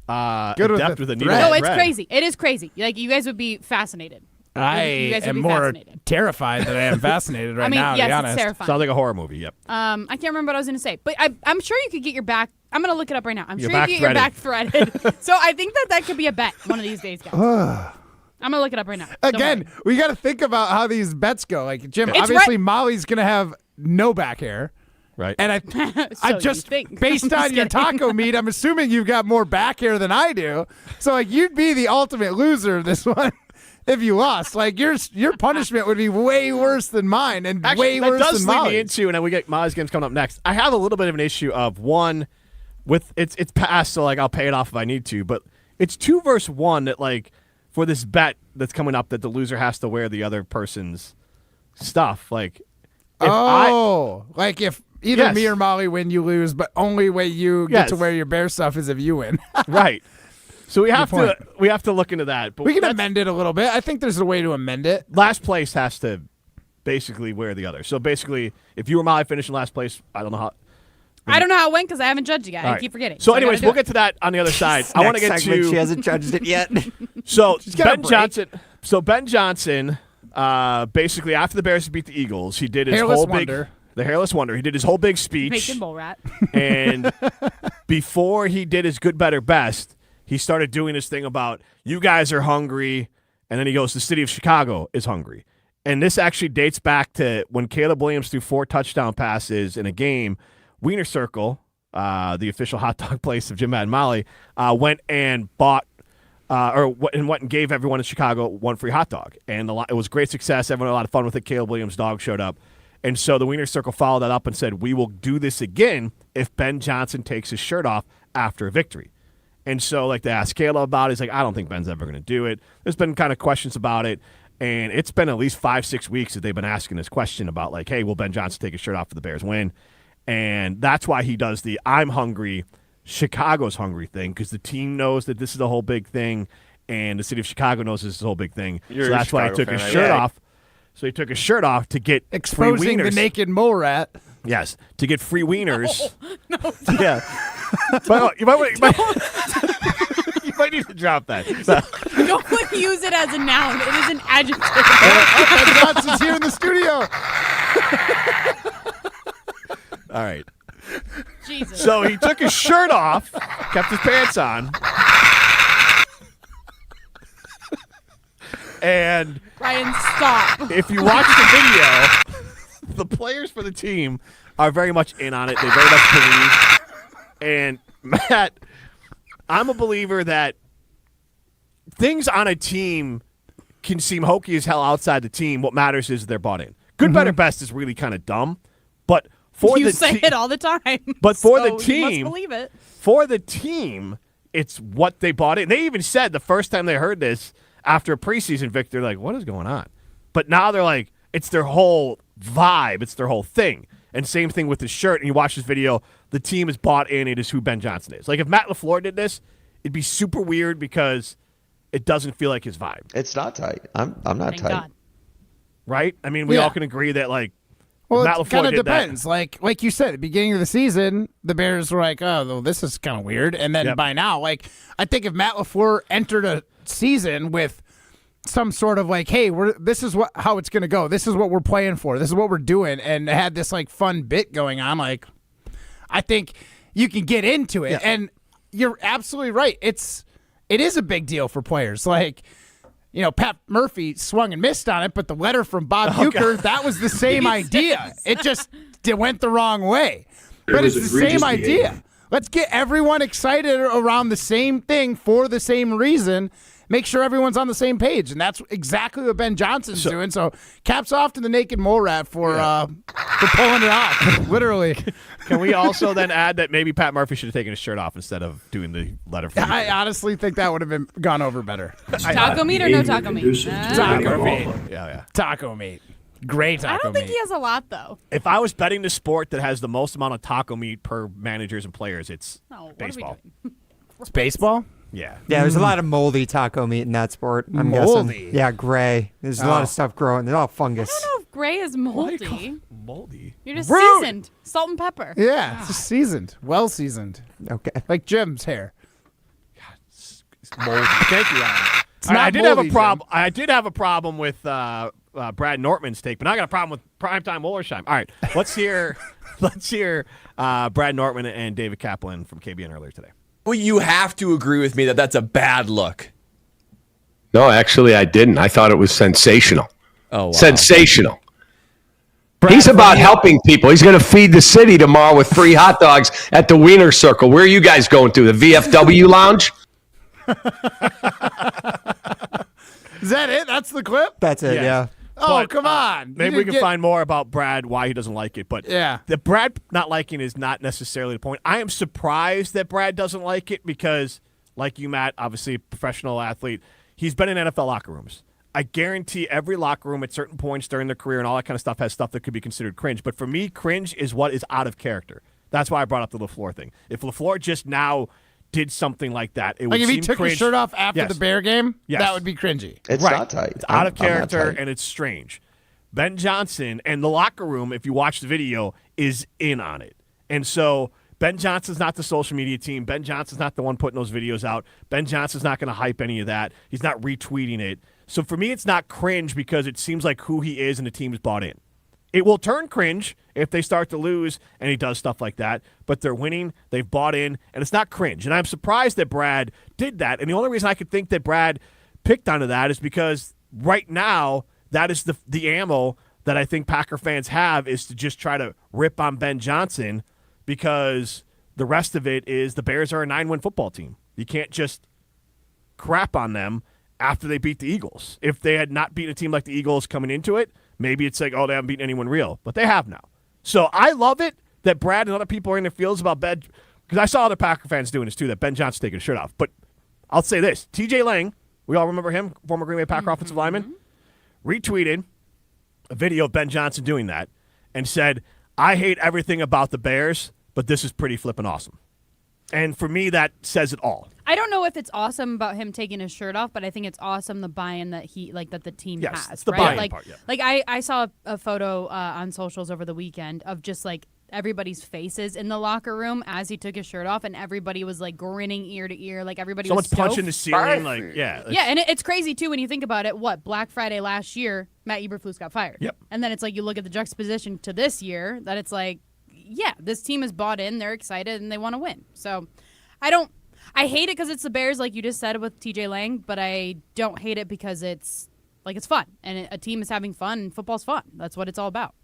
Good with adept the with a needle. thread. No, it's thread. crazy. It is crazy. Like you guys would be fascinated. I You guys would am be more fascinated. terrified than I am fascinated right I mean, now, yes, to be it's honest. terrifying. Sounds like a horror movie. Yep. I can't remember what I was going to say, but I'm sure you could get your back. I'm going to look it up right now. I'm Your sure you back could get your back threaded. So I think that could be a bet one of these days, guys. I'm going to look it up right now. Don't Again, worry. we got to think about how these bets go. Like, Jim, It's obviously Molly's going to have no back hair. Right. And I So just, you think. based I'm on just your kidding. taco meat, I'm assuming you've got more back hair than I do. So, like, you'd be the ultimate loser of this one if you lost. Like, your punishment would be way worse than mine and Actually, way that worse does than lead Molly's. me into, and then we get Molly's games coming up next. I have a little bit of an issue of one with it's past, so like I'll pay it off if I need to, but it's 2 versus 1 that like for this bet that's coming up that the loser has to wear the other person's stuff. Like if either Yes. me or Molly win, you lose, but only way you get Yes. to wear your bear stuff is if you win. Right. So we have point. to look into that. But We can that's- amend it a little bit. I think there's a way to amend it. last place has to basically wear the other. So basically, if you or Molly finish in last place, I don't know how. I don't know how it went because I haven't judged you guys. All I right. keep forgetting. So I gotta anyways, do we'll it. get to that on the other side. I want to get Next segment, to she hasn't judged it yet. So got a Ben break. Johnson. So Ben Johnson, basically after the Bears beat the Eagles, he did his Hairless whole wonder. the hairless wonder. He did his whole big speech, Making bull rat. and before he did his good, better, best, he started doing his thing about you guys are hungry, and then he goes, the city of Chicago is hungry, and this actually dates back to when Caleb Williams threw 4 touchdown passes in a game. Wiener Circle, the official hot dog place of Jim Matt and Molly, went and bought. Went and gave everyone in Chicago 1 free hot dog. And it was great success. Everyone had a lot of fun with it. Caleb Williams' dog showed up. And so the Wiener Circle followed that up and said, we will do this again if Ben Johnson takes his shirt off after a victory. And so like they asked Caleb about it. He's like, I don't think Ben's ever going to do it. There's been kind of questions about it. And it's been at least 5-6 weeks that they've been asking this question about like, hey, will Ben Johnson take his shirt off for the Bears win? And that's why he does the I'm hungry, Chicago's hungry thing, because the team knows that this is a whole big thing, and the city of Chicago knows this is a whole big thing. You're so a that's why he Chicago took his fan, shirt yeah. off. So he took his shirt off to get free Exposing the wieners. naked mole rat. Yes, to get free wieners. No. Yeah. But you might you might need to drop that. So, Don't use it as a noun. It is an adjective. Ben Johnson's here in the studio. all right. Jesus. So he took his shirt off, kept his pants on. And Ryan, stop. if you watch the video, the players for the team are very much in on it. They very much believe. And Matt, I'm a believer that things on a team can seem hokey as hell outside the team. What matters is they're bought in. Good, better, best is really kind of dumb, but for You the say it all the time. But for so the You team, must believe it. for the team, it's what they bought in. They even said the first time they heard this after a preseason victory, they're like, what is going on? But now they're like, it's their whole vibe. It's their whole thing. And same thing with the shirt. And you watch this video, the team is bought in. It is who Ben Johnson is. Like if Matt LaFleur did this, it'd be super weird because it doesn't feel like his vibe. It's not tight. I'm not Thank tight. God. Right? I mean, we Yeah. all can agree that like Well, Matt it LaFleur kind of did that. depends. Like you said, at the beginning of the season, the Bears were like, oh, well, this is kind of weird. And then Yep. by now, like, I think if Matt LaFleur entered a season with some sort of like, hey, this is how it's going to go. This is what we're playing for. This is what we're doing. And had this like fun bit going on, like, I think you can get into it. Yeah. And you're absolutely right. It is a big deal for players. Like, you know, Pat Murphy swung and missed on it, but the letter from Bob Uecker, that was the same idea. It went the wrong way. But it's the same idea. Let's get everyone excited around the same thing for the same reason. make sure everyone's on the same page, and that's exactly what Ben Johnson's doing. So caps off to the naked mole rat for pulling it off, literally. Can we also then add that maybe Pat Murphy should have taken his shirt off instead of doing the letter? I honestly think that would have gone over better. Taco meat or no taco meat? Taco meat. Yeah. Taco meat. Great taco meat. I don't think he has a lot, though. If I was betting the sport that has the most amount of taco meat per managers and players, it's baseball. It's baseball? Yeah. Yeah, there's a lot of moldy taco meat in that sport, I'm Moldy? guessing. Yeah, gray. There's a lot of stuff growing. They're all fungus. I don't know if gray is moldy. Moldy? You're just Rude. seasoned. Salt and pepper. Yeah, it's just seasoned. Well seasoned. Okay. Like Jim's hair. Moldy. Thank you, Ryan. It's not I did have a moldy, problem. I did have a problem with Brad Nortman's take, but now I got a problem with Primetime Wollersheim. All right, let's hear Brad Nortman and David Kaplan from KBN earlier today. Well, you have to agree with me that that's a bad look. No, actually, I didn't. I thought it was sensational. Oh, wow. Sensational. He's about helping people. He's going to feed the city tomorrow with free hot dogs at the Wiener Circle. Where are you guys going to? The VFW Lounge? Is that it? That's the clip? That's it, yeah. Oh, But, come on. Maybe we can find more about Brad, why he doesn't like it. But the Brad not liking is not necessarily the point. I am surprised that Brad doesn't like it because, like you, Matt, obviously a professional athlete, he's been in NFL locker rooms. I guarantee every locker room at certain points during their career and all that kind of stuff has stuff that could be considered cringe. But for me, cringe is what is out of character. That's why I brought up the LaFleur thing. If LaFleur just now did something like that, it would Like if seem he took cringe. his shirt off after the Bear game, Yes. that would be cringy. It's right. not tight. It's out of I'm not character tight. and it's strange. Ben Johnson and the locker room, if you watch the video, is in on it. And so Ben Johnson's not the social media team. Ben Johnson's not the one putting those videos out. Ben Johnson's not going to hype any of that. He's not retweeting it. So for me, it's not cringe because it seems like who he is and the team is bought in. It will turn cringe if they start to lose and he does stuff like that, but they're winning, they've bought in, and it's not cringe. And I'm surprised that Brad did that. And the only reason I could think that Brad picked onto that is because right now that is the ammo that I think Packer fans have is to just try to rip on Ben Johnson because the rest of it is the Bears are a 9-win football team. You can't just crap on them after they beat the Eagles. If they had not beaten a team like the Eagles coming into it, maybe it's like, oh, they haven't beaten anyone real. But they have now. So I love it that Brad and other people are in their fields about Ben, because I saw other Packer fans doing this too, that Ben Johnson's taking his shirt off. But I'll say this. TJ Lang, we all remember him, former Green Bay Packer offensive lineman, retweeted a video of Ben Johnson doing that and said, I hate everything about the Bears, but this is pretty flippin' awesome. And for me, that says it all. I don't know if it's awesome about him taking his shirt off, but I think it's awesome the buy-in that that the team Yes, has. it's the right? buy-in part, yeah. Like I saw a photo on socials over the weekend of just like everybody's faces in the locker room as he took his shirt off, and everybody was like grinning ear to ear, like everybody Someone's was punching the ceiling, like yeah. Yeah, and it's crazy too when you think about it. What, Black Friday last year, Matt Eberflus got fired. Yep. And then it's like you look at the juxtaposition to this year that it's like, yeah, this team is bought in, they're excited, and they want to win. So I hate it because it's the Bears, like you just said with TJ Lang, but I don't hate it because it's fun, and a team is having fun, and football's fun. That's what it's all about.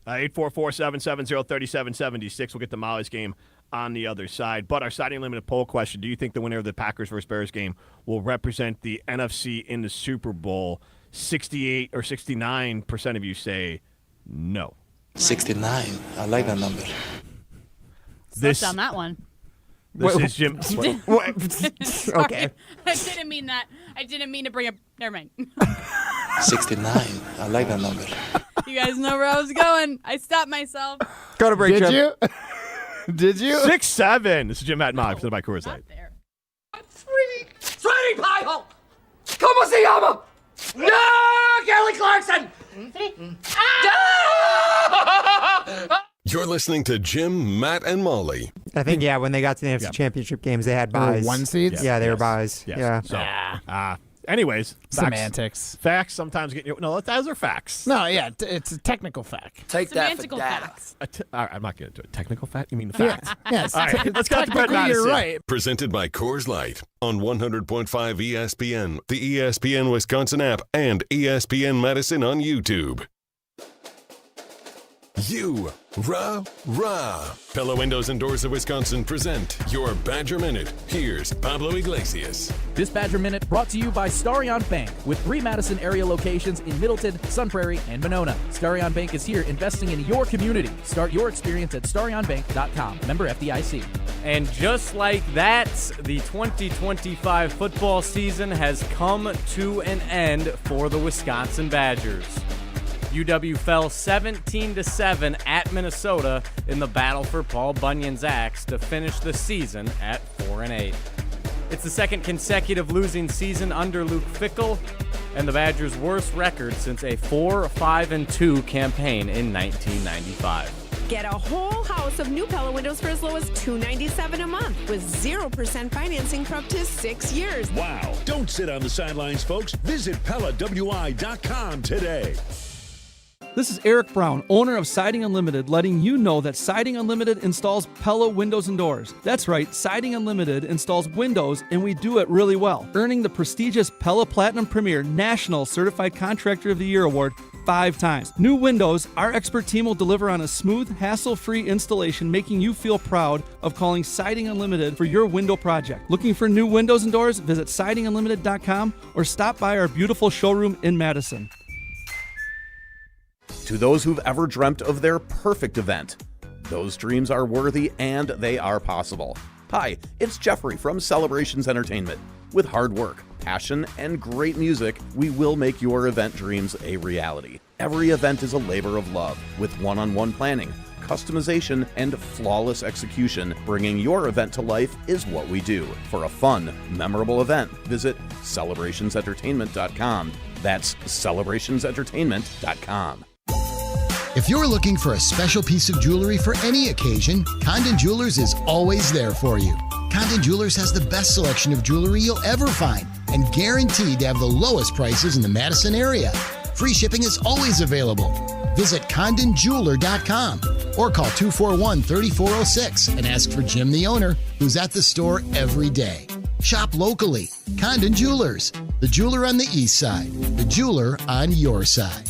844-770-3776. We'll get the Molly's game on the other side. But our Saturday Limited poll question, do you think the winner of the Packers versus Bears game will represent the NFC in the Super Bowl? 68 or 69% of you say no. 69. I like that number. This on that one. This is Jim. Sorry, Okay. I didn't mean that. I didn't mean to bring up. Never mind. 69. I like that number. You guys know where I was going. I stopped myself. Go to break, Did Jim. you? Did you? 6-7. This is Jim, Matt, and Molly, presented by Coors Light. Trading pie hole! Como se llama? No, Kelly Clarkson! You're listening to Jim, Matt, and Molly. I think, when they got to the NFC Championship games, they had They were buys. 1 seeds? Yeah, they were buys. Yes. Yeah. So, anyways, Semantics. Facts sometimes get you. No, those are facts. No, yeah, it's a technical fact. Take that for Semantical that. facts. All right, I'm not getting into it. Technical fact? You mean the facts? Yes. All right, let's go to Brett Technically, you're Madison. right. Presented by Coors Light on 100.5 ESPN, the ESPN Wisconsin app, and ESPN Madison on YouTube. You Rah! Pella Windows and Doors of Wisconsin present your Badger Minute. Here's Pablo Iglesias. This Badger Minute brought to you by Starion Bank with 3 Madison area locations in Middleton, Sun Prairie, and Monona. Starion Bank is here investing in your community. Start your experience at starionbank.com. Member FDIC. And just like that, the 2025 football season has come to an end for the Wisconsin Badgers. UW fell 17-7 at Minnesota in the battle for Paul Bunyan's axe to finish the season at 4-8. It's the second consecutive losing season under Luke Fickell and the Badgers' worst record since a 4-5-2 campaign in 1995. Get a whole house of new Pella windows for as low as $297 a month with 0% financing for up to 6 years. Wow. Don't sit on the sidelines, folks. Visit PellaWI.com today. This is Eric Brown, owner of Siding Unlimited, letting you know that Siding Unlimited installs Pella windows and doors. That's right, Siding Unlimited installs windows, and we do it really well, earning the prestigious Pella Platinum Premier National Certified Contractor of the Year award 5 times. New windows, our expert team will deliver on a smooth, hassle-free installation, making you feel proud of calling Siding Unlimited for your window project. Looking for new windows and doors? Visit sidingunlimited.com or stop by our beautiful showroom in Madison. To those who've ever dreamt of their perfect event, those dreams are worthy and they are possible. Hi, it's Jeffrey from Celebrations Entertainment. With hard work, passion, and great music, we will make your event dreams a reality. Every event is a labor of love, with one-on-one planning, customization, and flawless execution. Bringing your event to life is what we do. For a fun, memorable event, visit celebrationsentertainment.com. That's celebrationsentertainment.com. If you're looking for a special piece of jewelry for any occasion, Condon Jewelers is always there for you. Condon Jewelers has the best selection of jewelry you'll ever find and guaranteed to have the lowest prices in the Madison area. Free shipping is always available. Visit CondonJeweler.com or call 241-3406 and ask for Jim, the owner, who's at the store every day. Shop locally. Condon Jewelers, the jeweler on the east side, the jeweler on your side.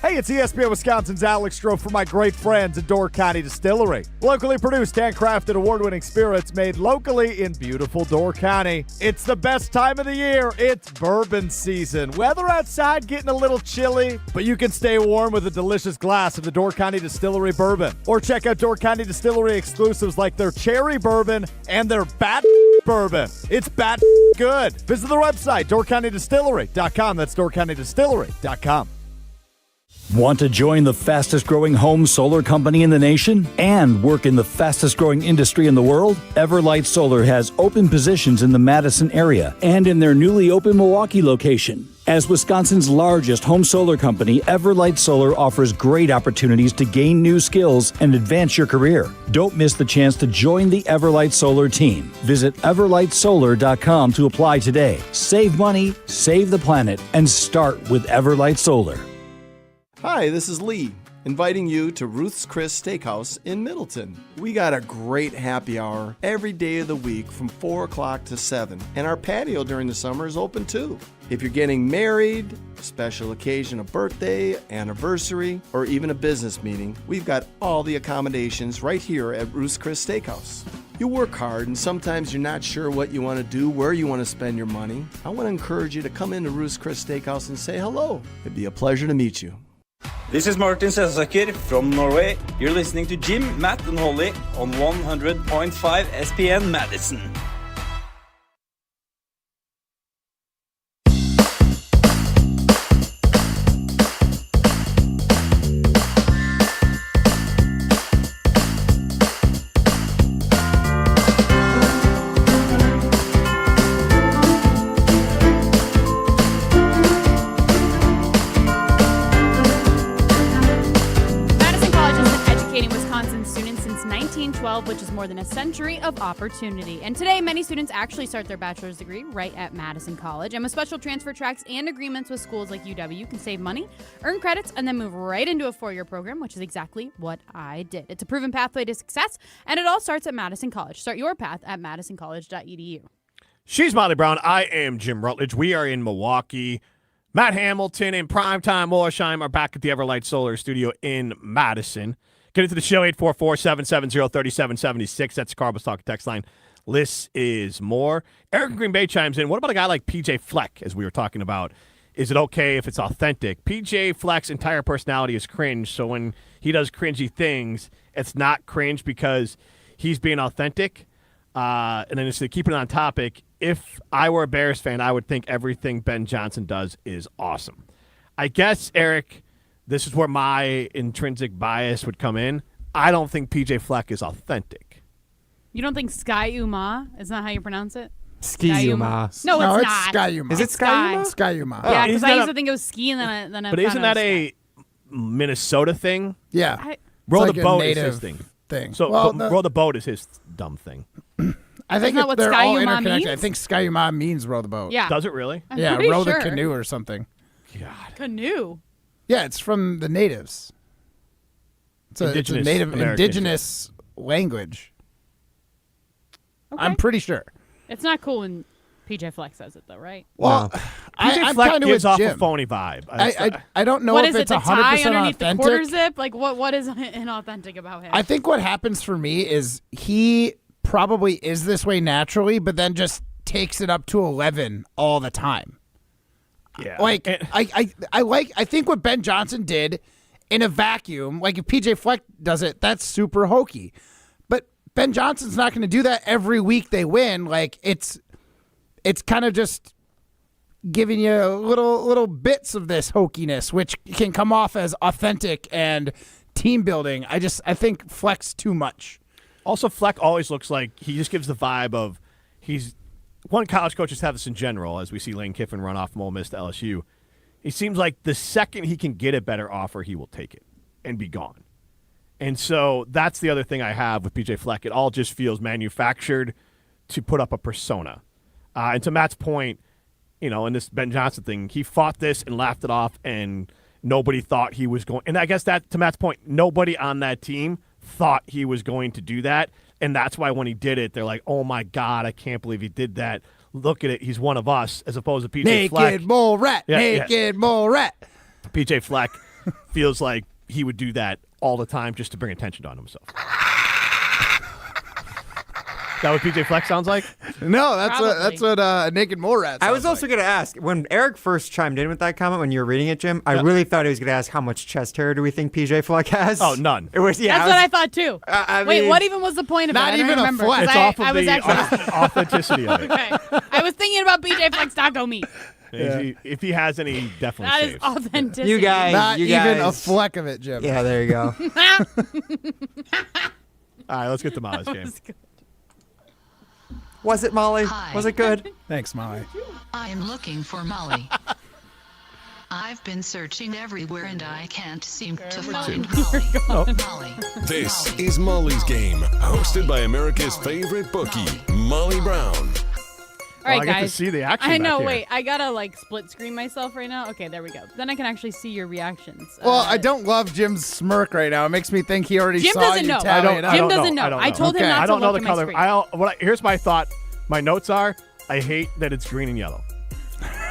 Hey, it's ESPN Wisconsin's Alex Stroh for my great friends at Door County Distillery. Locally produced, handcrafted, award-winning spirits made locally in beautiful Door County. It's the best time of the year. It's bourbon season. Weather outside getting a little chilly, but you can stay warm with a delicious glass of the Door County Distillery bourbon. Or check out Door County Distillery exclusives like their cherry bourbon and their bat bourbon. It's bat good. Visit their website, doorcountydistillery.com. That's doorcountydistillery.com. Want to join the fastest-growing home solar company in the nation and work in the fastest-growing industry in the world? Everlight Solar has open positions in the Madison area and in their newly opened Milwaukee location. As Wisconsin's largest home solar company, Everlight Solar offers great opportunities to gain new skills and advance your career. Don't miss the chance to join the Everlight Solar team. Visit everlightsolar.com to apply today. Save money, save the planet, and start with Everlight Solar. Hi, this is Lee, inviting you to Ruth's Chris Steakhouse in Middleton. We got a great happy hour every day of the week from 4 o'clock to 7, and our patio during the summer is open too. If you're getting married, a special occasion, a birthday, anniversary, or even a business meeting, we've got all the accommodations right here at Ruth's Chris Steakhouse. You work hard and sometimes you're not sure what you want to do, where you want to spend your money. I want to encourage you to come into Ruth's Chris Steakhouse and say hello. It'd be a pleasure to meet you. This is Martin Sesaker from Norway. You're listening to Jim, Matt, and Holly on 100.5 ESPN Madison. Which is more than a century of opportunity. And today, many students actually start their bachelor's degree right at Madison College. And with special transfer tracks and agreements with schools like UW, you can save money, earn credits, and then move right into a 4-year program, which is exactly what I did. It's a proven pathway to success, and it all starts at Madison College. Start your path at madisoncollege.edu. She's Molly Brown. I am Jim Rutledge. We are in Milwaukee. Matt Hamilton and Primetime Wollersheim are back at the Everlight Solar Studio in Madison. Get into the show, 844-770-3776. That's the Carbos Talk text line. Less is more. Eric Green Bay chimes in. What about a guy like PJ Fleck, as we were talking about? Is it okay if it's authentic? PJ Fleck's entire personality is cringe, so when he does cringy things, it's not cringe because he's being authentic. And then just to keep it on topic, if I were a Bears fan, I would think everything Ben Johnson does is awesome. I guess, Eric, this is where my intrinsic bias would come in. I don't think PJ Fleck is authentic. You don't think Sky Uma? Is that how you pronounce it? Ski-Uma. No, it's not. Sky-Uma. Is it Sky-Uma? Sky-Uma. Yeah, because I used to think it was ski and then I But isn't that a Minnesota thing? Yeah. Row It's the like a boat is native his thing. thing. So Well, row the boat is his dumb thing. I think Isn't that what they're all Sky-Uma interconnected. means? I think Sky-Uma means row the boat. Yeah. Does it really? I'm Yeah, pretty row the sure. canoe or something. Canoe. Yeah, it's from the natives. It's a Indigenous native American. indigenous language. I'm pretty sure. It's not cool when PJ Fleck says it, though, right? Well, PJ I'm Fleck kind of gives with off Jim. a phony vibe. I don't know What if is it, it's the 100% tie underneath the authentic. quarter zip? Like, what is inauthentic about him? I think what happens for me is he probably is this way naturally, but then just takes it up to 11 all the time. Yeah. Like I think what Ben Johnson did in a vacuum, like if PJ Fleck does it, that's super hokey. But Ben Johnson's not going to do that every week they win. Like it's kind of just giving you little bits of this hokiness, which can come off as authentic and team building. I think Fleck's too much. Also, Fleck always looks like he just gives the vibe of college coaches have this in general, as we see Lane Kiffin run off from Ole Miss to LSU. He seems like the second he can get a better offer, he will take it and be gone. And so that's the other thing I have with PJ Fleck. It all just feels manufactured to put up a persona. And to Matt's point, in this Ben Johnson thing, he fought this and laughed it off, and nobody thought he was going. And I guess that, to Matt's point, nobody on that team thought he was going to do that. And that's why when he did it, they're like, oh, my God, I can't believe he did that. Look at it. He's one of us, as opposed to PJ Fleck. Naked mole rat. Naked mole rat. PJ Fleck feels like he would do that all the time just to bring attention on himself. Is that what PJ Fleck sounds like? No, that's what naked mole rat sounds I was also going to ask, when Eric first chimed in with that comment when you were reading it, Jim, I really thought he was going to ask how much chest hair do we think PJ Fleck has? Oh, none. It was, That's what I thought, too. Wait, mean, what even was the point of it? not I don't even a remember. Fleck. 'cause It's off of I was the actually authenticity of it. okay. I was thinking about PJ Fleck's taco meat. If he has any, definitely That is saves. authenticity. You guys. Not even a fleck of it, Jim. Yeah, there you go. All right, let's get to Molly's game. Was it, Molly? Hi. Was it good? Thanks, Molly. I am looking for Molly. I've been searching everywhere and I can't seem to find Molly. Molly. This is Molly's Game, hosted by America's favorite bookie, Molly Brown. All right, I get to guys. see the action I back know. here. Wait, I gotta split screen myself right now. Okay, there we go. Then I can actually see your reactions. Well, I don't love Jim's smirk right now. It makes me think he already Jim saw doesn't you know. tally it up. Jim doesn't know. I told him not I don't to know look the at color. my screen. Here's my thought. My notes are: I hate that it's green and yellow.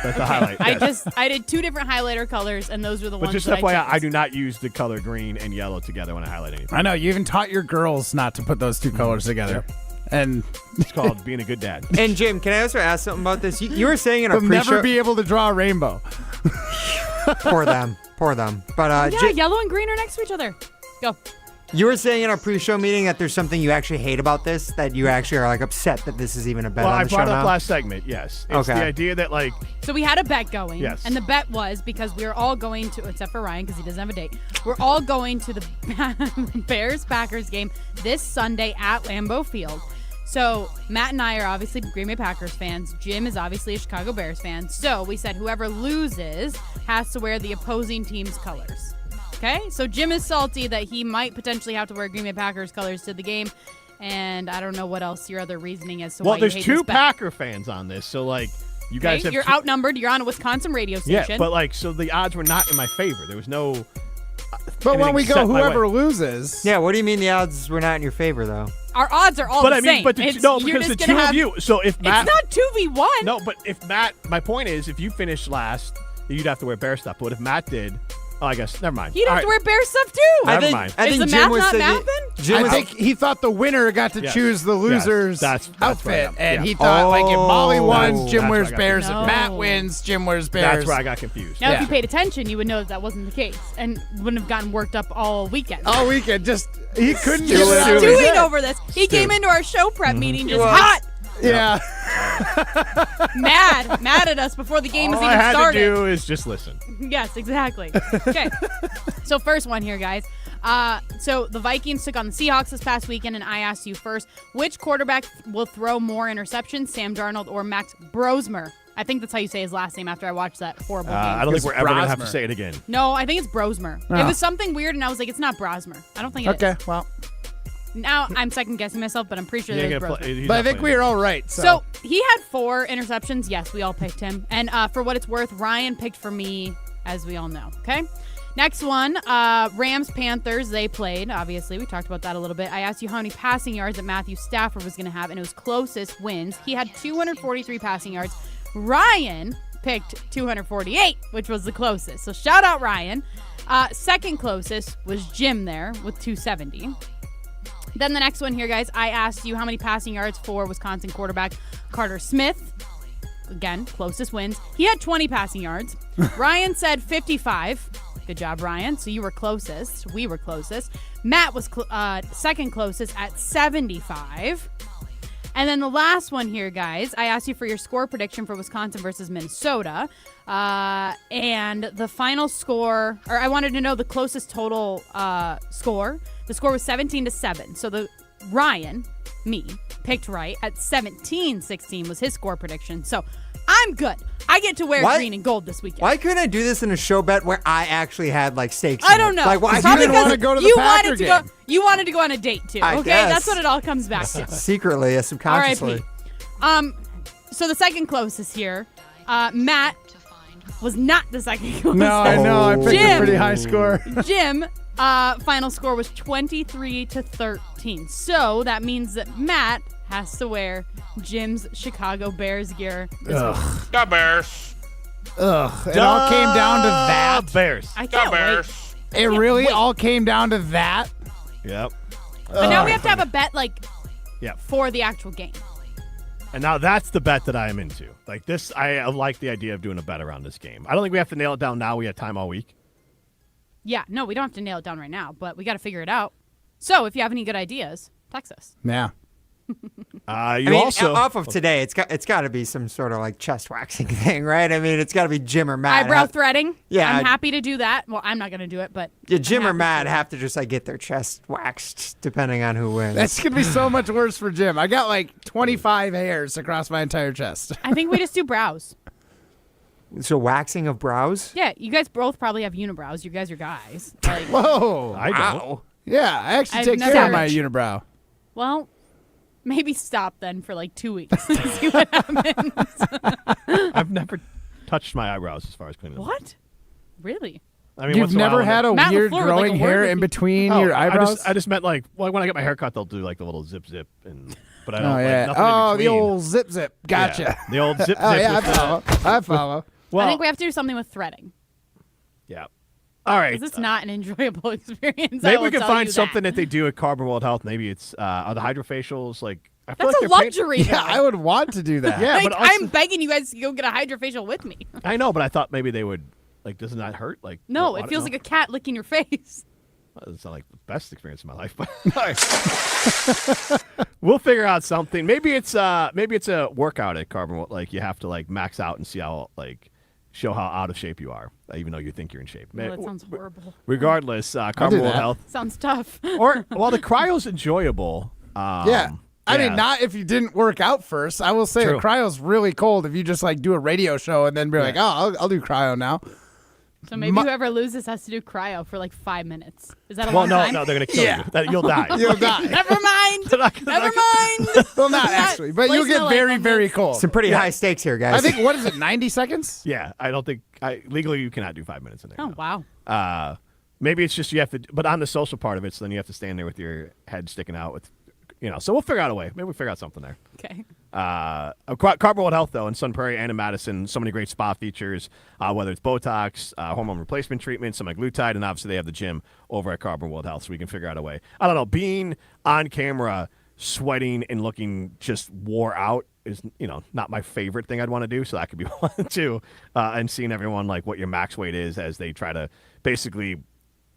That's the highlight. Yes. I did two different highlighter colors, and those were the But ones. just that FYI, I I do not use the color green and yellow together when I highlight anything. I know. You even taught your girls not to put those two colors together. And it's called being a good dad. And Jim, can I also ask something about this? You were saying in our they'll pre-show, never be able to draw a rainbow. Poor them. But yeah, yellow and green are next to each other. Go. You were saying in our pre-show meeting that there's something you actually hate about this, that you actually are upset that this is even a bet Well, on I the show brought it up now? last segment. Yes, it's Okay. the idea that So we had a bet going. Yes. And the bet was because we were all going to, except for Ryan because he doesn't have a date, we're all going to the Bears-Packers game this Sunday at Lambeau Field. So Matt and I are obviously Green Bay Packers fans. Jim is obviously a Chicago Bears fan. So we said whoever loses has to wear the opposing team's colors. Okay? So Jim is salty that he might potentially have to wear Green Bay Packers colors to the game. And I don't know what else your other reasoning is. So well, why there's you hate two this bet. Packer fans on this, so you guys have. You're outnumbered. You're on a Wisconsin radio station. Yeah, but so the odds were not in my favor. There was no. But when we go, set my whoever way. loses. Yeah, what do you mean the odds were not in your favor, though? Our odds are all But the I mean, same. but It's- no, you're because the just two gonna of have- you. So if Matt, it's not 2v1. No, but if Matt, my point is, if you finish last you'd have to wear bear stuff. But what if Matt did? Oh, I guess never mind. He'd have to wear bear stuff too. Never mind. I Is think the Jim math was not thinking. mathing? I think he thought the winner got to choose the loser's That's outfit, right. and Yeah. he thought like if Molly wins, Jim That's wears where I got bears. confused. If Matt No. wins, Jim wears bears. That's where I got confused. Now, if you paid attention, you would know that wasn't the case, and wouldn't have gotten worked up all weekend. All weekend, just he couldn't He get was it out of his stewing head. over this. He came into our show prep meeting just was. hot, Yeah. mad at us before the game All has I even had started. to do is just listen. Yes, exactly. Okay. So first one here, guys. So the Vikings took on the Seahawks this past weekend, and I asked you first, which quarterback will throw more interceptions, Sam Darnold or Max Brosmer? I think that's how you say his last name after I watched that horrible game. I don't think we're ever going to have to say it again. No, I think it's Brosmer. Oh. It was something weird, and I was like, it's not Brosmer. I don't think it is. Okay, well. Now I'm second guessing myself, but I'm pretty sure He ain't it is gonna Brosmer. play- he's But I not think playing. we are all right. So he had 4 interceptions. Yes, we all picked him. And for what it's worth, Ryan picked for me, as we all know. Okay. Next one, Rams-Panthers. They played, obviously. We talked about that a little bit. I asked you how many passing yards that Matthew Stafford was going to have, and it was closest wins. He had 243 passing yards. Ryan picked 248, which was the closest. So shout out Ryan. Second closest was Jim there with 270. Then the next one here, guys, I asked you how many passing yards for Wisconsin quarterback Carter Smith. Again, closest wins. He had 20 passing yards. Ryan said 55. Good job, Ryan. So you were closest. We were closest. Matt was second closest at 75. And then the last one here, guys, I asked you for your score prediction for Wisconsin versus Minnesota. And the final score, or I wanted to know the closest total score. The score was 17-7. So Ryan, me, picked right at 17-16 was his score prediction. So I'm good. I get to wear green and gold this weekend. Why couldn't I do this in a show bet where I actually had like stakes? I in don't it? know. Like, why Probably didn't want to go to the you Packer wanted to game. go. You wanted to go on a date too. I Okay, guess. that's what it all comes back to. Secretly, subconsciously. R.I.P. So the second closest here, Matt was not the second closest. No, I know. I picked Jim. a pretty high score. Jim, final score was 23-13. So that means that Matt has to wear Jim's Chicago Bears gear this week. The Bears. Ugh. It all came down to that. Bears. I can't wait. It really all came down to that. Yep. But now we have to have a bet Yep. for the actual game. And now that's the bet that I am into. Like this, I like the idea of doing a bet around this game. I don't think we have to nail it down now. We have time all week. Yeah, no, we don't have to nail it down right now, but we got to figure it out. So if you have any good ideas, text us. Yeah. I mean, off of today, it's got to be some sort of like chest waxing thing, right? I mean, it's got to be Jim or Matt. Eyebrow threading. Yeah, I'm happy to do that. Well, I'm not going to do it, but Yeah, Jim or Matt have to just like get their chest waxed, depending on who wins. That's going to be so much worse for Jim. I got like 25 hairs across my entire chest. I think we just do brows. So waxing of brows? Yeah, you guys both probably have unibrows. You guys are guys. Like, Whoa. I don't. Yeah, I actually I've take never- care of my unibrow. well, maybe stop then for like 2 weeks to see what happens. I've never touched my eyebrows as far as cleaning them. What? Really? I mean, You've once in a while never when had they- a Matt weird LaFleur would like growing a word hair with in you. between Oh, your eyebrows? I just meant like, well, when I get my hair cut, they'll do like the little zip, and but I don't. Oh, like, yeah. nothing in Oh, the between. old zip. Gotcha. Yeah, the old zip. Oh, zip yeah, I with the- follow. I follow. Well, I think we have to do something with threading. yeah. All right. 'Cause it's not an enjoyable experience. Maybe I we will can tell find you something that they do at Carbon World Health. Maybe it's are the hydrofacials like. I feel That's like a they're luxury. Yeah, though. I would want to do that. Yeah, Like, but also, I'm begging you guys to go get a hydrofacial with me. I know, but I thought maybe they would. Like, doesn't that hurt? Like, No, it feels like a cat licking your face. It's not like the best experience of my life, but all right. We'll figure out something. Maybe it's a workout at Carbon. Like you have to like max out and see how show how out of shape you are, even though you think you're in shape. Well, that sounds horrible. Regardless, Carbon World Health. Sounds tough. Or well, the cryo's enjoyable. Yeah. I mean, not if you didn't work out first. I will say True. the cryo's really cold if you just like do a radio show and then be like, oh, I'll do cryo now. So maybe whoever loses has to do cryo for like 5 minutes. Is that a Well, long no, time? no, they're gonna kill you. You'll die. You'll die. Never mind. Never mind. Well, not actually, but you'll get very, very cold. Some pretty high stakes here, guys. I think, what is it, 90 seconds? Yeah, I don't think legally you cannot do 5 minutes in there. Oh, wow. Maybe it's just you have to, but on the social part of it, so then you have to stand there with your head sticking out with So we'll figure out a way. Maybe we'll figure out something there. Okay. Carbon World Health, though, in Sun Prairie and in Madison, so many great spa features, whether it's Botox, hormone replacement treatment, semaglutide, and obviously they have the gym over at Carbon World Health, so we can figure out a way. I don't know, being on camera, sweating and looking just wore out is, not my favorite thing I'd want to do, so that could be one, too. And seeing everyone, like, what your max weight is as they try to basically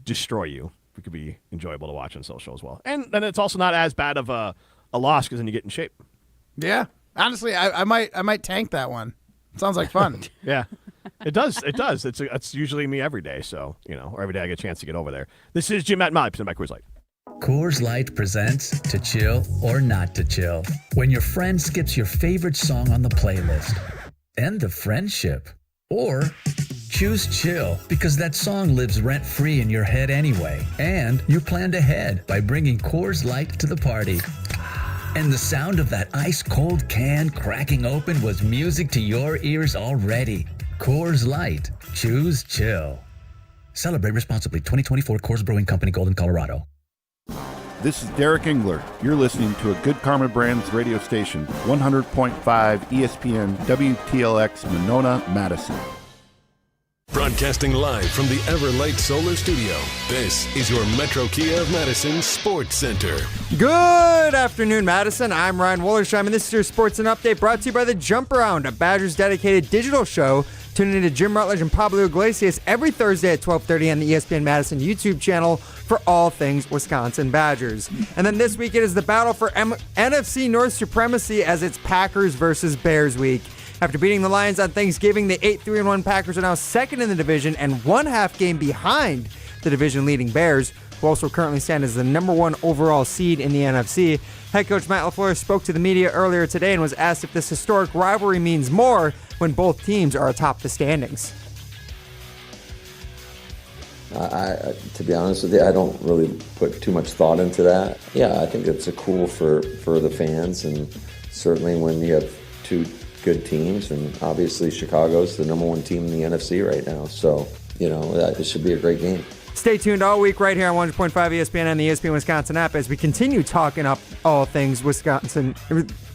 destroy you. It could be enjoyable to watch on social as well. And then it's also not as bad of a loss because then you get in shape. Yeah. Honestly, I might tank that one. Sounds like fun. Yeah. It does. It's usually me every day, so, or every day I get a chance to get over there. This is Jim, Matt, and Molly, presented by Coors Light. Coors Light presents To Chill or Not to Chill. When your friend skips your favorite song on the playlist. End the friendship. Or choose chill because that song lives rent-free in your head anyway. And you planned ahead by bringing Coors Light to the party. And the sound of that ice-cold can cracking open was music to your ears already. Coors Light. Choose chill. Celebrate responsibly. 2024 Coors Brewing Company, Golden, Colorado. This is Derek Engler. You're listening to a Good Karma Brands radio station, 100.5 ESPN WTLX Monona, Madison. Broadcasting live from the Everlight Solar Studio, this is your Metro Kia of Madison Sports Center. Good afternoon, Madison. I'm Ryan Wollersheim, and this is your Sports and Update brought to you by the Jump Around, a Badgers-dedicated digital show. Tune in to Jim Rutledge and Pablo Iglesias every Thursday at 12:30 on the ESPN Madison YouTube channel for all things Wisconsin Badgers. And then this week it is the battle for NFC North supremacy as it's Packers versus Bears week. After beating the Lions on Thanksgiving, the 8-3-1 Packers are now second in the division and 1/2 game behind the division-leading Bears, who also currently stand as the number 1 overall seed in the NFC. Head coach Matt LaFleur spoke to the media earlier today and was asked if this historic rivalry means more when both teams are atop the standings. To be honest with you, I don't really put too much thought into that. Yeah, I think it's cool for the fans, and certainly when you have two good teams, and obviously Chicago's the number 1 team in the NFC right now. So, it should be a great game. Stay tuned all week right here on 100.5 ESPN and the ESPN Wisconsin app as we continue talking up all things Wisconsin,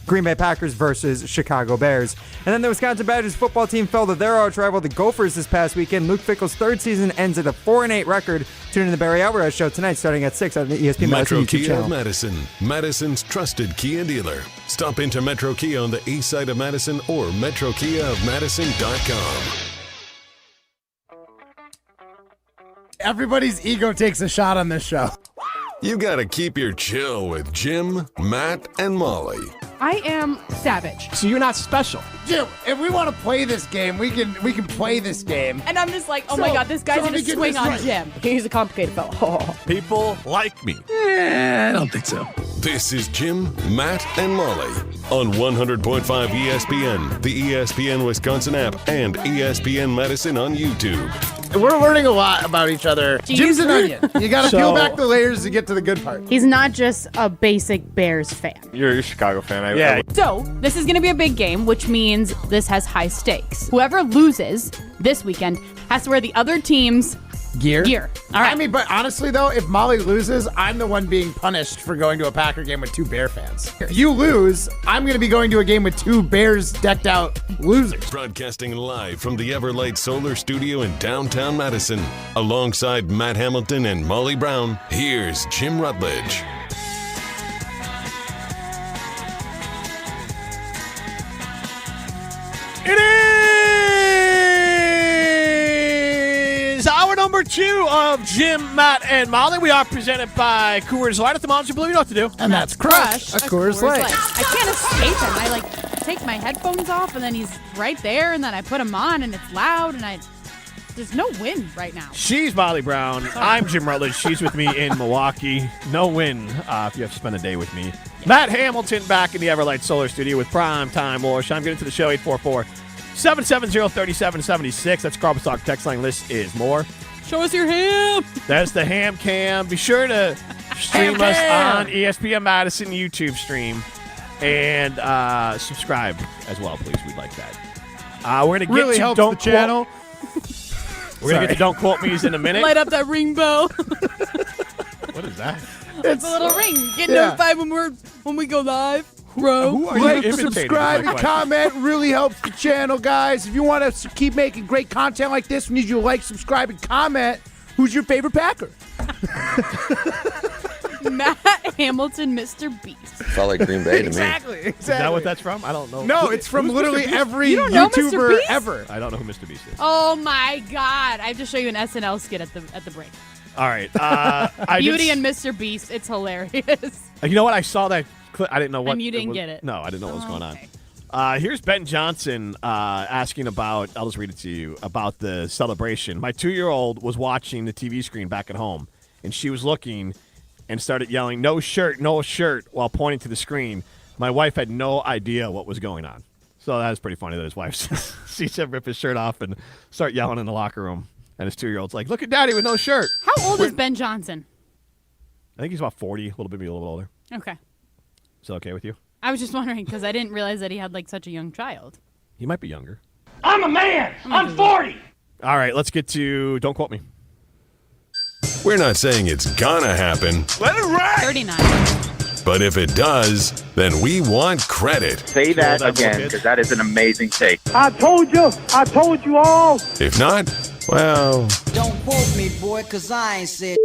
Green Bay Packers versus Chicago Bears. And then the Wisconsin Badgers football team fell to their arch rival, the Gophers, this past weekend. Luke Fickell's third season ends at a 4-8 record. Tune in to the Barry Alvarez Show tonight starting at 6 on the ESPN Madison YouTube channel. Metro Kia of Madison, Madison's trusted Kia dealer. Stop into Metro Kia on the east side of Madison or metrokiaofmadison.com. Everybody's ego takes a shot on this show. You gotta keep your chill with Jim, Matt, and Molly. I am savage. So you're not special. Jim, if we want to play this game, we can play this game. And I'm just like, oh my God, this guy's going to swing on Jim. He's a complicated fellow. Oh. People like me. I don't think so. This is Jim, Matt, and Molly on 100.5 ESPN, the ESPN Wisconsin app, and ESPN Madison on YouTube. We're learning a lot about each other. Jim's an onion. You got to peel back the layers to get to the good part. He's not just a basic Bears fan. You're a Chicago fan. So, this is going to be a big game, which means this has high stakes. Whoever loses this weekend has to wear the other team's gear. All right. I mean, but honestly, though, if Molly loses, I'm the one being punished for going to a Packer game with 2 Bear fans. If you lose, I'm going to be going to a game with 2 Bears decked out losers. Broadcasting live from the Everlight Solar Studio in downtown Madison. Alongside Matt Hamilton and Molly Brown, here's Jim Rutledge. It is hour number 2 of Jim, Matt, and Molly. We are presented by Coors Light. At the moment, you believe you know what to do. And that's Crush, a Coors Light. I can't escape him. I take my headphones off, and then he's right there, and then I put him on, and it's loud, and there's no win right now. She's Molly Brown. I'm Jim Rutledge. She's with me in Milwaukee. No win if you have to spend a day with me. Yeah. Matt Hamilton back in the Everlight Solar Studio with Prime Time Walsh. I'm getting to the show, 844-770-3776. That's Carpet Talk text line. List is more. Show us your ham. That's the ham cam. Be sure to stream us on ESPN Madison YouTube stream. And subscribe as well, please. We'd like that. We're going to get really to helps Don't the channel. We're going to get to Don't Quote Me's in a minute. Light up that ring bell. What is that? It's a little ring. Get notified when when we go live, bro. Who are you Like, imitating? subscribe, is my and question. comment. Really helps the channel, guys. If you want us to keep making great content like this, we need you to like, subscribe, and comment. Who's your favorite Packer? Matt Hamilton, Mr. Beast. Felt like Green Bay to me. Exactly. Is that what that's from? I don't know. No, it's from who's literally Mr. Beast? every You don't know Mr. YouTuber Beast? ever. I don't know who Mr. Beast is. Oh my God! I have to show you an SNL skit at the break. All right. Beauty and Mr. Beast. It's hilarious. You know what? I saw that clip. I didn't know what. And you didn't was. get it. No, I didn't know what was going okay. on. Here's Ben Johnson asking about, I'll just read it to you, about the celebration. My 2-year-old was watching the TV screen back at home, and she was looking and started yelling, "No shirt, no shirt," while pointing to the screen. My wife had no idea what was going on. So that was pretty funny that his wife sees him rip his shirt off and start yelling in the locker room. And his 2-year-old's like, "Look at Daddy with no shirt." How old is Ben Johnson? I think he's about 40, a little bit older. Okay. Is that okay with you? I was just wondering because I didn't realize that he had like such a young child. He might be younger. I'm a man. I'm 40. All right, let's get to Don't Quote Me. We're not saying it's gonna happen, Let it ride. 39. but if it does, then we want credit. Say that again, because that is an amazing take. I told you all. If not, well, Don't quote me, boy, because I ain't said.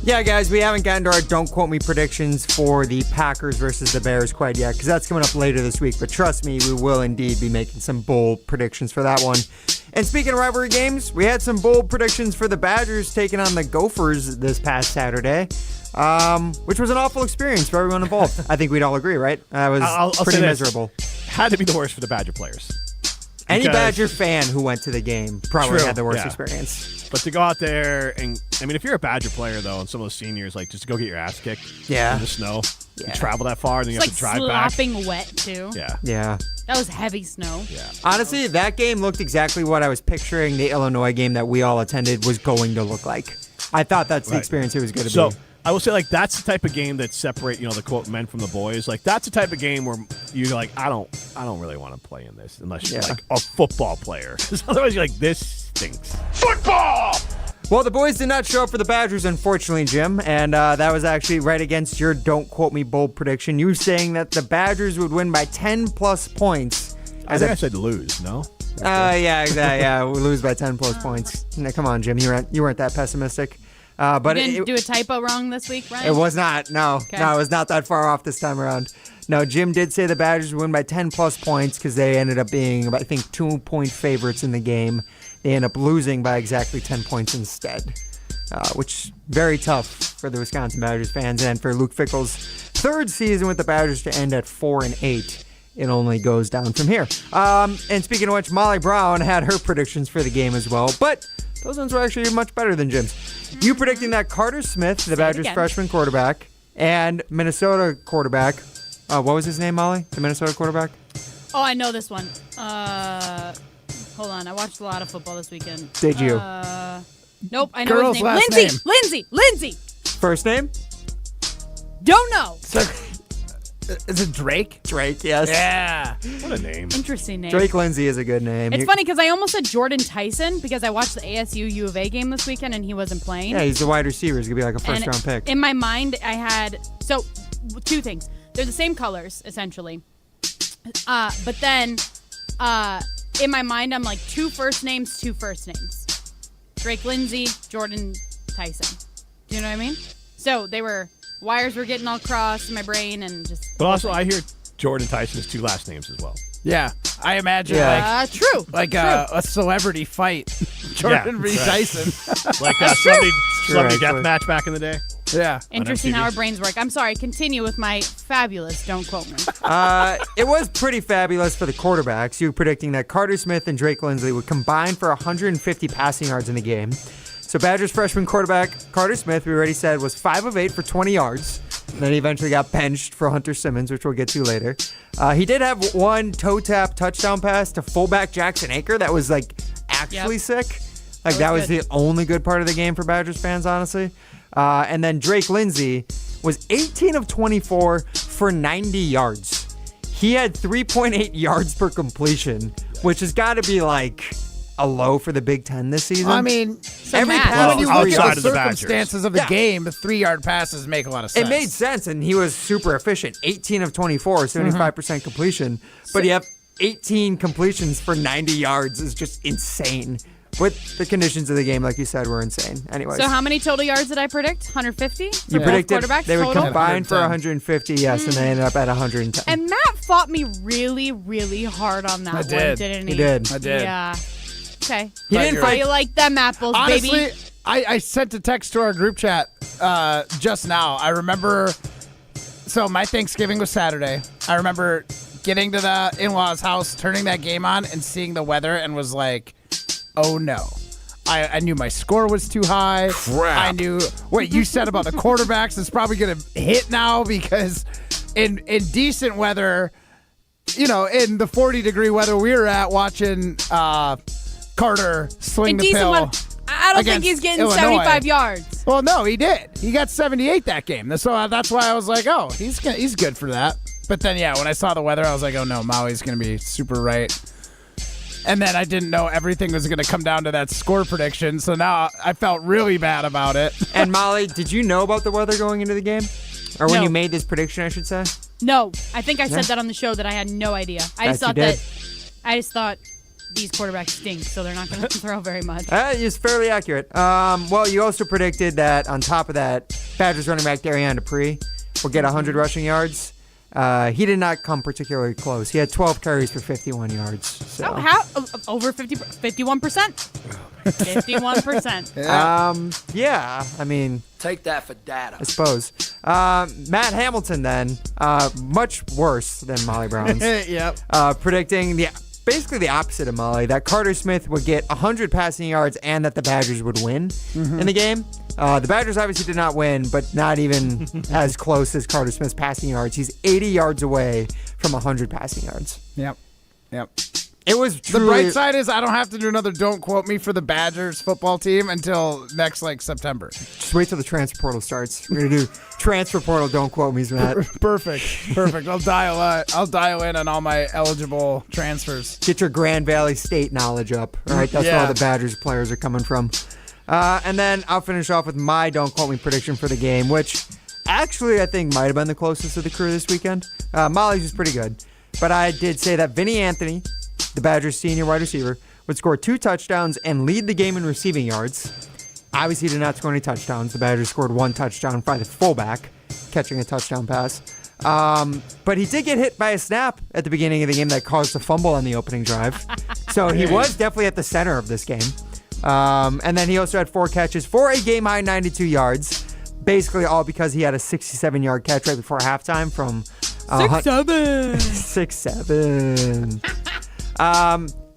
Yeah, guys, we haven't gotten to our Don't Quote Me predictions for the Packers versus the Bears quite yet, because that's coming up later this week. But trust me, we will indeed be making some bold predictions for that one. And speaking of rivalry games, we had some bold predictions for the Badgers taking on the Gophers this past Saturday, which was an awful experience for everyone involved. I think we'd all agree, right? That was I'll pretty say this. miserable. Had to be the worst for the Badger players. Any Because- Badger fan who went to the game probably True, had the worst yeah. experience. But to go out there and, I mean, if you're a Badger player, though, and some of those seniors, like, just to go get your ass kicked Yeah. in the snow, Yeah. you travel that far, and then you It's have like to drive back. slopping wet too. Yeah. Yeah. That was heavy snow. Yeah. Honestly, that game looked exactly what I was picturing the Illinois game that we all attended was going to look like. I thought that's the Right. experience it was going to So be. I will say, like, that's the type of game that separate, the quote men from the boys. Like, that's the type of game where you're like, I don't really want to play in this unless you're like a football player. 'Cause otherwise, you're like, this stinks. Football. Well, the boys did not show up for the Badgers, unfortunately, Jim, and that was actually right against your Don't Quote Me bold prediction. You were saying that the Badgers would win by 10-plus points. I think I said lose, no? Yeah, exactly. Yeah, we lose by 10-plus points. Now, come on, Jim, you weren't that pessimistic. But You didn't do a typo wrong this week, right? It was not. No, Okay. no, it was not that far off this time around. No, Jim did say the Badgers would win by 10-plus points because they ended up being, I think, 2-point favorites in the game. They ended up losing by exactly 10 points instead, which very tough for the Wisconsin Badgers fans and for Luke Fickell's third season with the Badgers to end at 4-8. It only goes down from here. And speaking of which, Molly Brown had her predictions for the game as well, but those ones were actually much better than Jim's. You predicting that Carter Smith, the Badgers freshman quarterback, and Minnesota quarterback, what was his name, Molly? The Minnesota quarterback? Oh, I know this one. Hold on. I watched a lot of football this weekend. Did you? Nope. I know Girl's his name. last Lindsay. First name? Don't know. Is it Drake? Drake, yes. Yeah. What a name. Interesting name. Drake Lindsay is a good name. It's funny because I almost said Jordan Tyson because I watched the ASU U of A game this weekend and he wasn't playing. Yeah, he's a wide receiver. He's going to be like a And first-round pick. In my mind, I had two things. They're the same colors essentially, but then in my mind, I'm like two first names. Drake Lindsay, Jordan Tyson. Do you know what I mean? So wires were getting all crossed in my brain and just. But also, I hear Jordan Tyson's two last names as well. Yeah, I imagine true. like a celebrity fight. Jordan v. Tyson. Like Celebrity Death Match back in the day. Yeah. Interesting how our brains work. I'm sorry. Continue with my fabulous. Don't quote me. It was pretty fabulous for the quarterbacks. You were predicting that Carter Smith and Drake Lindsay would combine for 150 passing yards in the game. So Badgers freshman quarterback Carter Smith, we already said, was 5 of 8 for 20 yards. And then he eventually got benched for Hunter Simmons, which we'll get to later. He did have one toe-tap touchdown pass to fullback Jackson Aker that was actually sick. That was the only good part of the game for Badgers fans, honestly. And then Drake Lindsay was 18 of 24 for 90 yards. He had 3.8 yards per completion, which has got to be a low for the Big Ten this season. I mean, every Matt, pass when you was look outside at of the the Badgers. circumstances of the game, the 3-yard passes make a lot of sense. It made sense, and he was super efficient. 18 of 24, 75% completion. But you have 18 completions for 90 yards is just insane. But the conditions of the game, like you said, were insane. Anyways. So how many total yards did I predict? 150? You predicted quarterbacks they would total? combine for 150, yes, and they ended up at 110. And Matt fought me really, really hard on that I one, did. didn't he? He did. I did. Yeah. Okay. He didn't you're How fight. you like them apples, Honestly, baby? I sent a text to our group chat just now. I remember, so my Thanksgiving was Saturday. I remember getting to the in-laws' house, turning that game on, and seeing the weather, and was like, oh no. I knew my score was too high. Crap. I knew what you said about the quarterbacks is probably going to hit now because in decent weather, in the 40-degree weather we were at watching Carter swing In the decent pill. weather, I don't think against he's getting Illinois. 75 yards. Well, no, he did. He got 78 that game. So that's why I was like, oh, he's good for that. But then, yeah, when I saw the weather, I was like, oh, no, Maui's going to be super right. And then I didn't know everything was going to come down to that score prediction. So now I felt really bad about it. And Molly, did you know about the weather going into the game? Or when No. you made this prediction, I should say? No, I think I said that on the show that I had no idea. I just thought these quarterbacks stink, so they're not going to throw very much. It's fairly accurate. Well, you also predicted that on top of that, Badgers running back Darian Dupree will get 100 rushing yards. He did not come particularly close. He had 12 carries for 51 yards. So. Oh, how? Over 51%? 51%. Yeah, I mean, Take that for data. I suppose. Matt Hamilton then, much worse than Molly Brown's. Yep. Predicting basically the opposite of Molly, that Carter Smith would get 100 passing yards and that the Badgers would win in the game. The Badgers obviously did not win, but not even as close as Carter Smith's passing yards. He's 80 yards away from 100 passing yards. Yep. It was The truly, bright side is I don't have to do another don't quote me for the Badgers football team until next September. Just wait till the transfer portal starts. We're going to do transfer portal don't quote me's, Matt. Perfect. I'll dial in on all my eligible transfers. Get your Grand Valley State knowledge up. All right, that's where all the Badgers players are coming from. And then I'll finish off with my don't quote me prediction for the game, which actually I think might have been the closest of the crew this weekend. Molly's was pretty good. But I did say that Vinny Anthony, the Badgers' senior wide receiver, would score 2 touchdowns and lead the game in receiving yards. Obviously, he did not score any touchdowns. The Badgers scored 1 touchdown by the fullback, catching a touchdown pass. But he did get hit by a snap at the beginning of the game that caused a fumble on the opening drive. So he was definitely at the center of this game. And then he also had 4 catches for a game-high 92 yards, basically all because he had a 67-yard catch right before halftime from 6'7".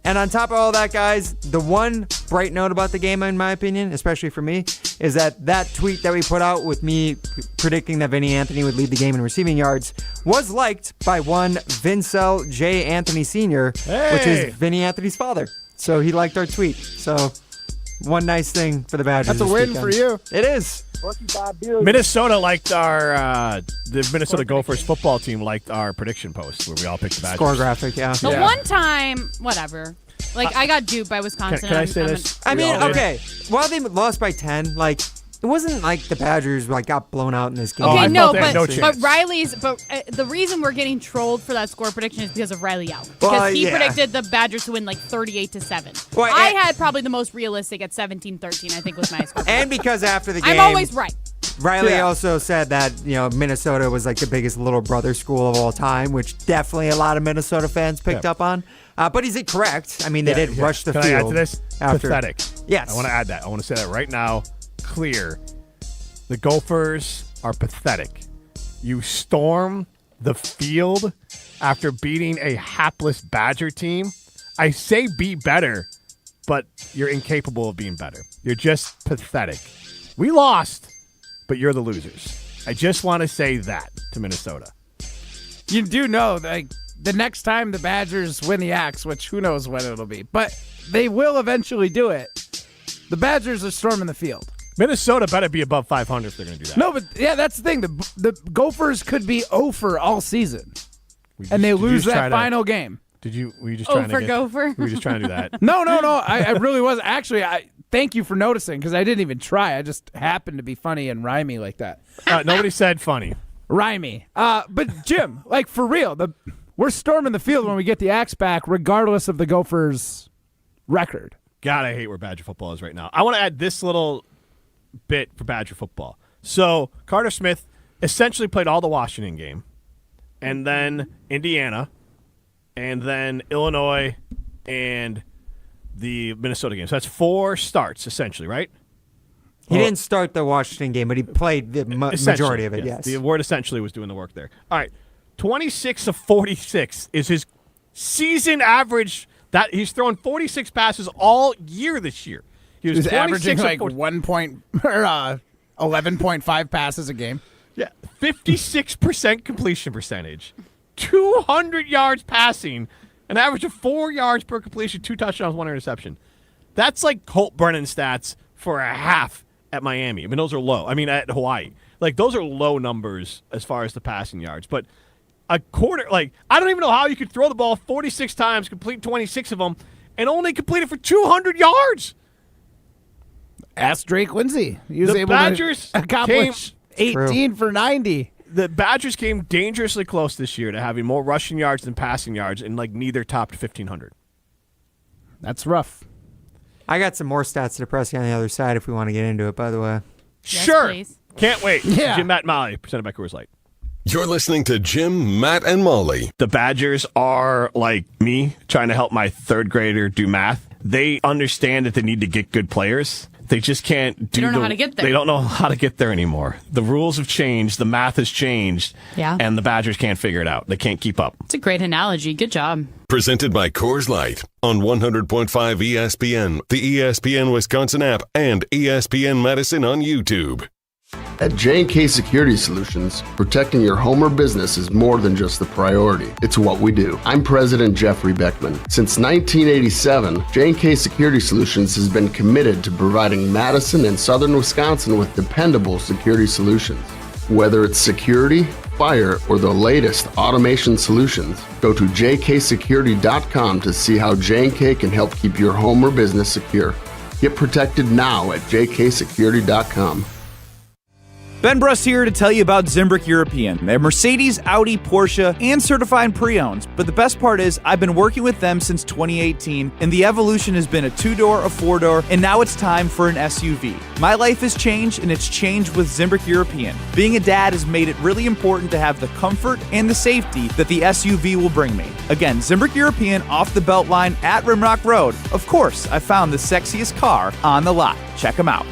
And on top of all that, guys, the one bright note about the game, in my opinion, especially for me, is that tweet that we put out with me predicting that Vinny Anthony would lead the game in receiving yards was liked by one Vincel J. Anthony Sr., which is Vinny Anthony's father. So he liked our tweet. So one nice thing for the Badgers. That's a win for you. It is. Minnesota liked the Minnesota Gophers football team liked our prediction post where we all picked the Badgers. Score graphic, yeah. The one time, whatever. I got duped by Wisconsin. Can I say this? I mean, okay. While they lost by 10, it wasn't like the Badgers got blown out in this game. Okay, but Riley's. But the reason we're getting trolled for that score prediction is because of Riley Alk. Because he predicted the Badgers to win 38-7. Well, I had probably the most realistic at 17-13. I think was my score. And because after the game, I'm always right. Riley also said that Minnesota was the biggest little brother school of all time, which definitely a lot of Minnesota fans picked up on. But is it correct? I mean, they did rush the Can field. I add to this? After. Pathetic. Yes. I want to add that. I want to say that right now. Clear. The Gophers are pathetic. You storm the field after beating a hapless Badger team. I say be better, but you're incapable of being better. You're just pathetic. We lost, but you're the losers. I just want to say that to Minnesota. You do know the next time the Badgers win the Axe, which who knows when it'll be, but they will eventually do it. The Badgers are storming the field. Minnesota better be above 500 if they're going to do that. No, but that's the thing. The Gophers could be 0 for all season, and they lose that final game. Were you just trying to gopher? Were you just trying to do that? No. I really wasn't. Actually, thank you for noticing because I didn't even try. I just happened to be funny and rhymey like that. Nobody said funny. Rhymey. But Jim, like for real, we're storming the field when we get the axe back, regardless of the Gophers' record. God, I hate where Badger football is right now. I want to add this little bit for Badger football. So Carter Smith essentially played all the Washington game, and then Indiana, and then Illinois, and the Minnesota game. So that's 4 starts, essentially, right? He didn't start the Washington game, but he played the majority of it, yes. The word essentially was doing the work there. All right, 26 of 46 is his season average. That he's thrown 46 passes all year this year. He was averaging like 11.5 passes a game. Yeah, 56% completion percentage, 200 yards passing, an average of 4 yards per completion, 2 touchdowns, 1 interception. That's like Colt Brennan stats for a half at Miami. I mean, those are low. I mean, at Hawaii. Like, those are low numbers as far as the passing yards. But a quarter, like, I don't even know how you could throw the ball 46 times, complete 26 of them, and only complete it for 200 yards. Ask Drake Lindsay. He was able Badgers to accomplish 18 for 90. The Badgers came dangerously close this year to having more rushing yards than passing yards, and like neither topped 1,500. That's rough. I got some more stats to press you on the other side if we want to get into it, by the way. Yes, sure. Please. Can't wait. Yeah. Jim, Matt, and Molly, presented by Coors Light. You're listening to Jim, Matt, and Molly. The Badgers are like me trying to help my third grader do math. They understand that they need to get good players. They just can't do. They don't know how to get there. They don't know how to get there anymore. The rules have changed. The math has changed. Yeah. And the Badgers can't figure it out. They can't keep up. It's a great analogy. Good job. Presented by Coors Light on 100.5 ESPN, the ESPN Wisconsin app, and ESPN Madison on YouTube. At J&K Security Solutions, protecting your home or business is more than just the priority. It's what we do. I'm President Jeffrey Beckman. Since 1987, J&K Security Solutions has been committed to providing Madison and Southern Wisconsin with dependable security solutions. Whether it's security, fire, or the latest automation solutions, go to jksecurity.com to see how J&K can help keep your home or business secure. Get protected now at jksecurity.com. Ben Brust here to tell you about Zimbrick European. They're Mercedes, Audi, Porsche, and certified pre-owned. But the best part is I've been working with them since 2018, and the evolution has been a 2-door, a 4-door, and now it's time for an SUV. My life has changed, and it's changed with Zimbrick European. Being a dad has made it really important to have the comfort and the safety that the SUV will bring me. Again, Zimbrick European off the Beltline at Rimrock Road. Of course, I found the sexiest car on the lot. Check them out.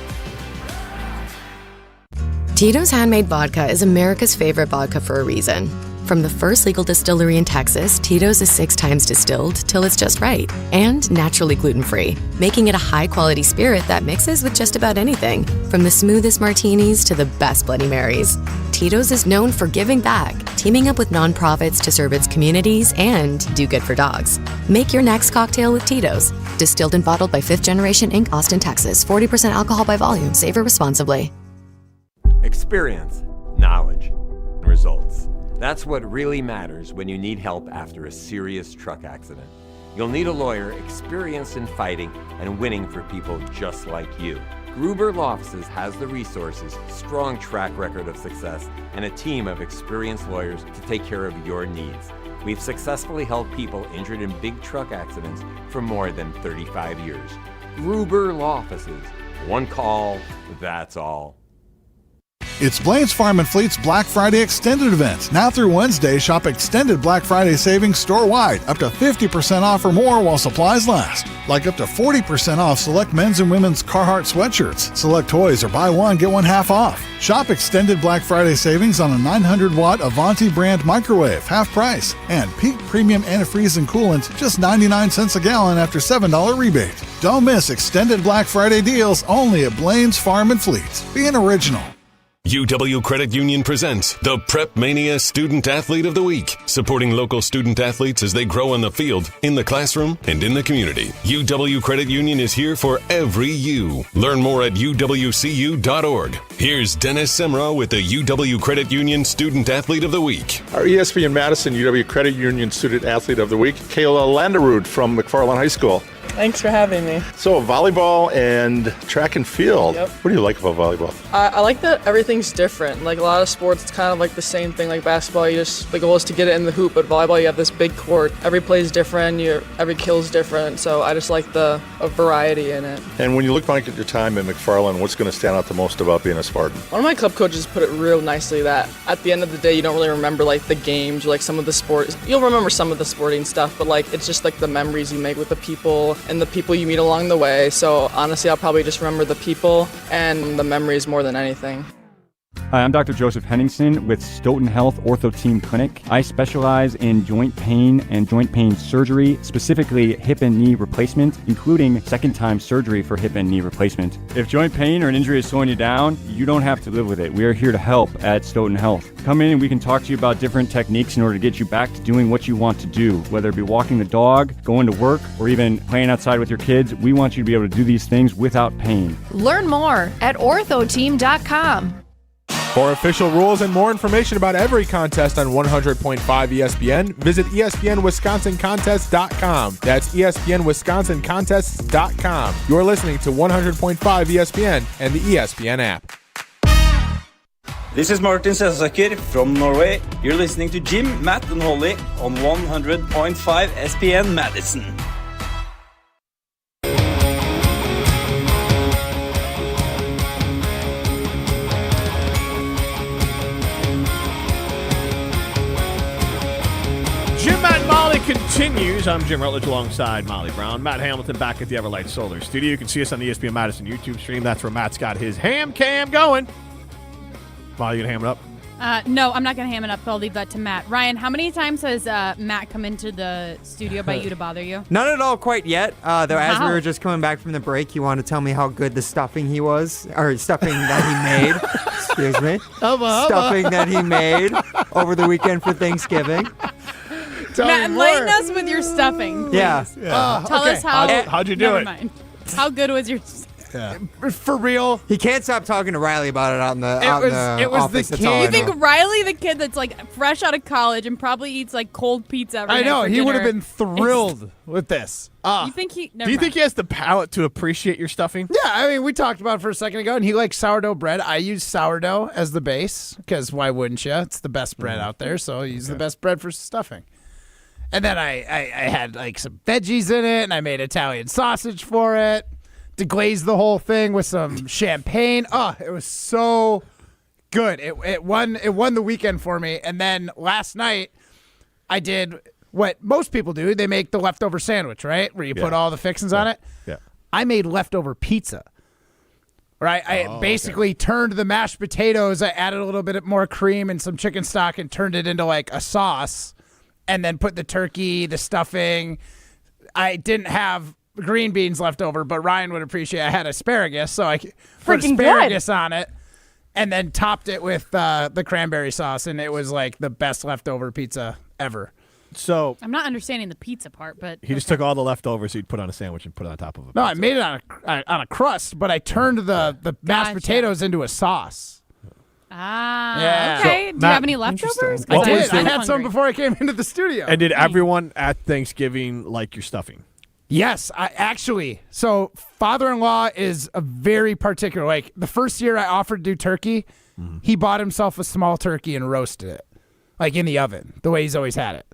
Tito's Handmade Vodka is America's favorite vodka for a reason. From the first legal distillery in Texas, Tito's is 6 times distilled till it's just right. And naturally gluten-free, making it a high-quality spirit that mixes with just about anything. From the smoothest martinis to the best Bloody Marys. Tito's is known for giving back, teaming up with nonprofits to serve its communities and do good for dogs. Make your next cocktail with Tito's. Distilled and bottled by 5th Generation Inc., Austin, Texas. 40% alcohol by volume. Savor responsibly. Experience, knowledge, results. That's what really matters when you need help after a serious truck accident. You'll need a lawyer experienced in fighting and winning for people just like you. Gruber Law Offices has the resources, strong track record of success, and a team of experienced lawyers to take care of your needs. We've successfully helped people injured in big truck accidents for more than 35 years. Gruber Law Offices. One call, that's all. It's Blaine's Farm and Fleet's Black Friday Extended event. Now through Wednesday, shop extended Black Friday savings store-wide, up to 50% off or more while supplies last. Like up to 40% off select men's and women's Carhartt sweatshirts, select toys, or buy one, get one half off. Shop extended Black Friday savings on a 900-watt Avanti brand microwave, half price, and Peak Premium Antifreeze and Coolant, just 99 cents a gallon after $7 rebate. Don't miss extended Black Friday deals only at Blaine's Farm and Fleet. Be an original. UW Credit Union presents the Prep Mania Student Athlete of the Week, supporting local student athletes as they grow on the field, in the classroom, and in the community. UW Credit Union is here for every U. Learn more at uwcu.org. Here's Dennis Semrau with the UW Credit Union Student Athlete of the Week. Our ESPN Madison UW Credit Union Student Athlete of the Week, Kayla Landerud from McFarland High School. Thanks for having me. So volleyball and track and field. Yep. What do you like about volleyball? I like that everything's different. Like a lot of sports, it's kind of like the same thing. Like basketball, the goal is to get it in the hoop, but volleyball, you have this big court. Every play is different. Every kill is different. So I just like the variety in it. And when you look back at your time at McFarland, what's going to stand out the most about being a Spartan? One of my club coaches put it real nicely that at the end of the day, you don't really remember like the games or like some of the sports. You'll remember some of the sporting stuff, but like it's just like the memories you make with the people and the people you meet along the way. So honestly, I'll probably just remember the people and the memories more than anything. Hi, I'm Dr. Joseph Henningsen with Stoughton Health Ortho Team Clinic. I specialize in joint pain and joint pain surgery, specifically hip and knee replacement, including second-time surgery for hip and knee replacement. If joint pain or an injury is slowing you down, you don't have to live with it. We are here to help at Stoughton Health. Come in and we can talk to you about different techniques in order to get you back to doing what you want to do, whether it be walking the dog, going to work, or even playing outside with your kids. We want you to be able to do these things without pain. Learn more at orthoteam.com. For official rules and more information about every contest on 100.5 ESPN, visit ESPNWisconsinContests.com. That's ESPNWisconsinContests.com. You're listening to 100.5 ESPN and the ESPN app. This is Martin Selsaker from Norway. You're listening to Jim, Matt, and Holly on 100.5 ESPN Madison. Continues. I'm Jim Rutledge alongside Molly Brown. Matt Hamilton back at the Everlight Solar Studio. You can see us on the ESPN Madison YouTube stream. That's where Matt's got his ham cam going. Molly, you gonna ham it up? No, I'm not going to ham it up. I'll leave that to Matt. Ryan, how many times has Matt come into the studio by you to bother you? None at all quite yet. Though as we were just coming back from the break, he wanted to tell me how good the stuffing that he made. Excuse me. Stuffing that he made over the weekend for Thanksgiving. Matt, enlighten us with your stuffing. Please. Yeah. Tell us how. How'd you do never it? Mind. How good was your? For real. He can't stop talking to Riley about it out in the office. The That's all I You know. think Riley, the kid that's like fresh out of college and probably eats like cold pizza every I night know. for He would have dinner, been thrilled with this. You think he? Do you think he has the palate to appreciate your stuffing? Yeah, I mean, we talked about it for a second ago, and he likes sourdough bread. I use sourdough as the base because why wouldn't you? It's the best bread out there, so I use the best bread for stuffing. And then I had like some veggies in it, and I made Italian sausage for it. Deglaze the whole thing with some champagne. Oh, it was so good. It won the weekend for me. And then last night I did what most people do. They make the leftover sandwich, right? Where you put all the fixings on it. Yeah. I made leftover pizza. Right? I basically turned the mashed potatoes. I added a little bit more cream and some chicken stock and turned it into like a sauce. And then put the turkey, the stuffing. I didn't have green beans left over, but Ryan would appreciate I had asparagus, so I put asparagus on it and then topped it with the cranberry sauce, and it was like the best leftover pizza ever. So I'm not understanding the pizza part, but he just took all the leftovers he'd put on a sandwich and put it on top of it. No, I made it on a crust, but I turned the mashed potatoes into a sauce. Yeah. Okay. So, Do Matt, you have any leftovers? I did. I had some before I came into the studio. And did everyone at Thanksgiving like your stuffing? Yes, so father-in-law is a very particular, like the first year I offered to do turkey, he bought himself a small turkey and roasted it, like in the oven, the way he's always had it.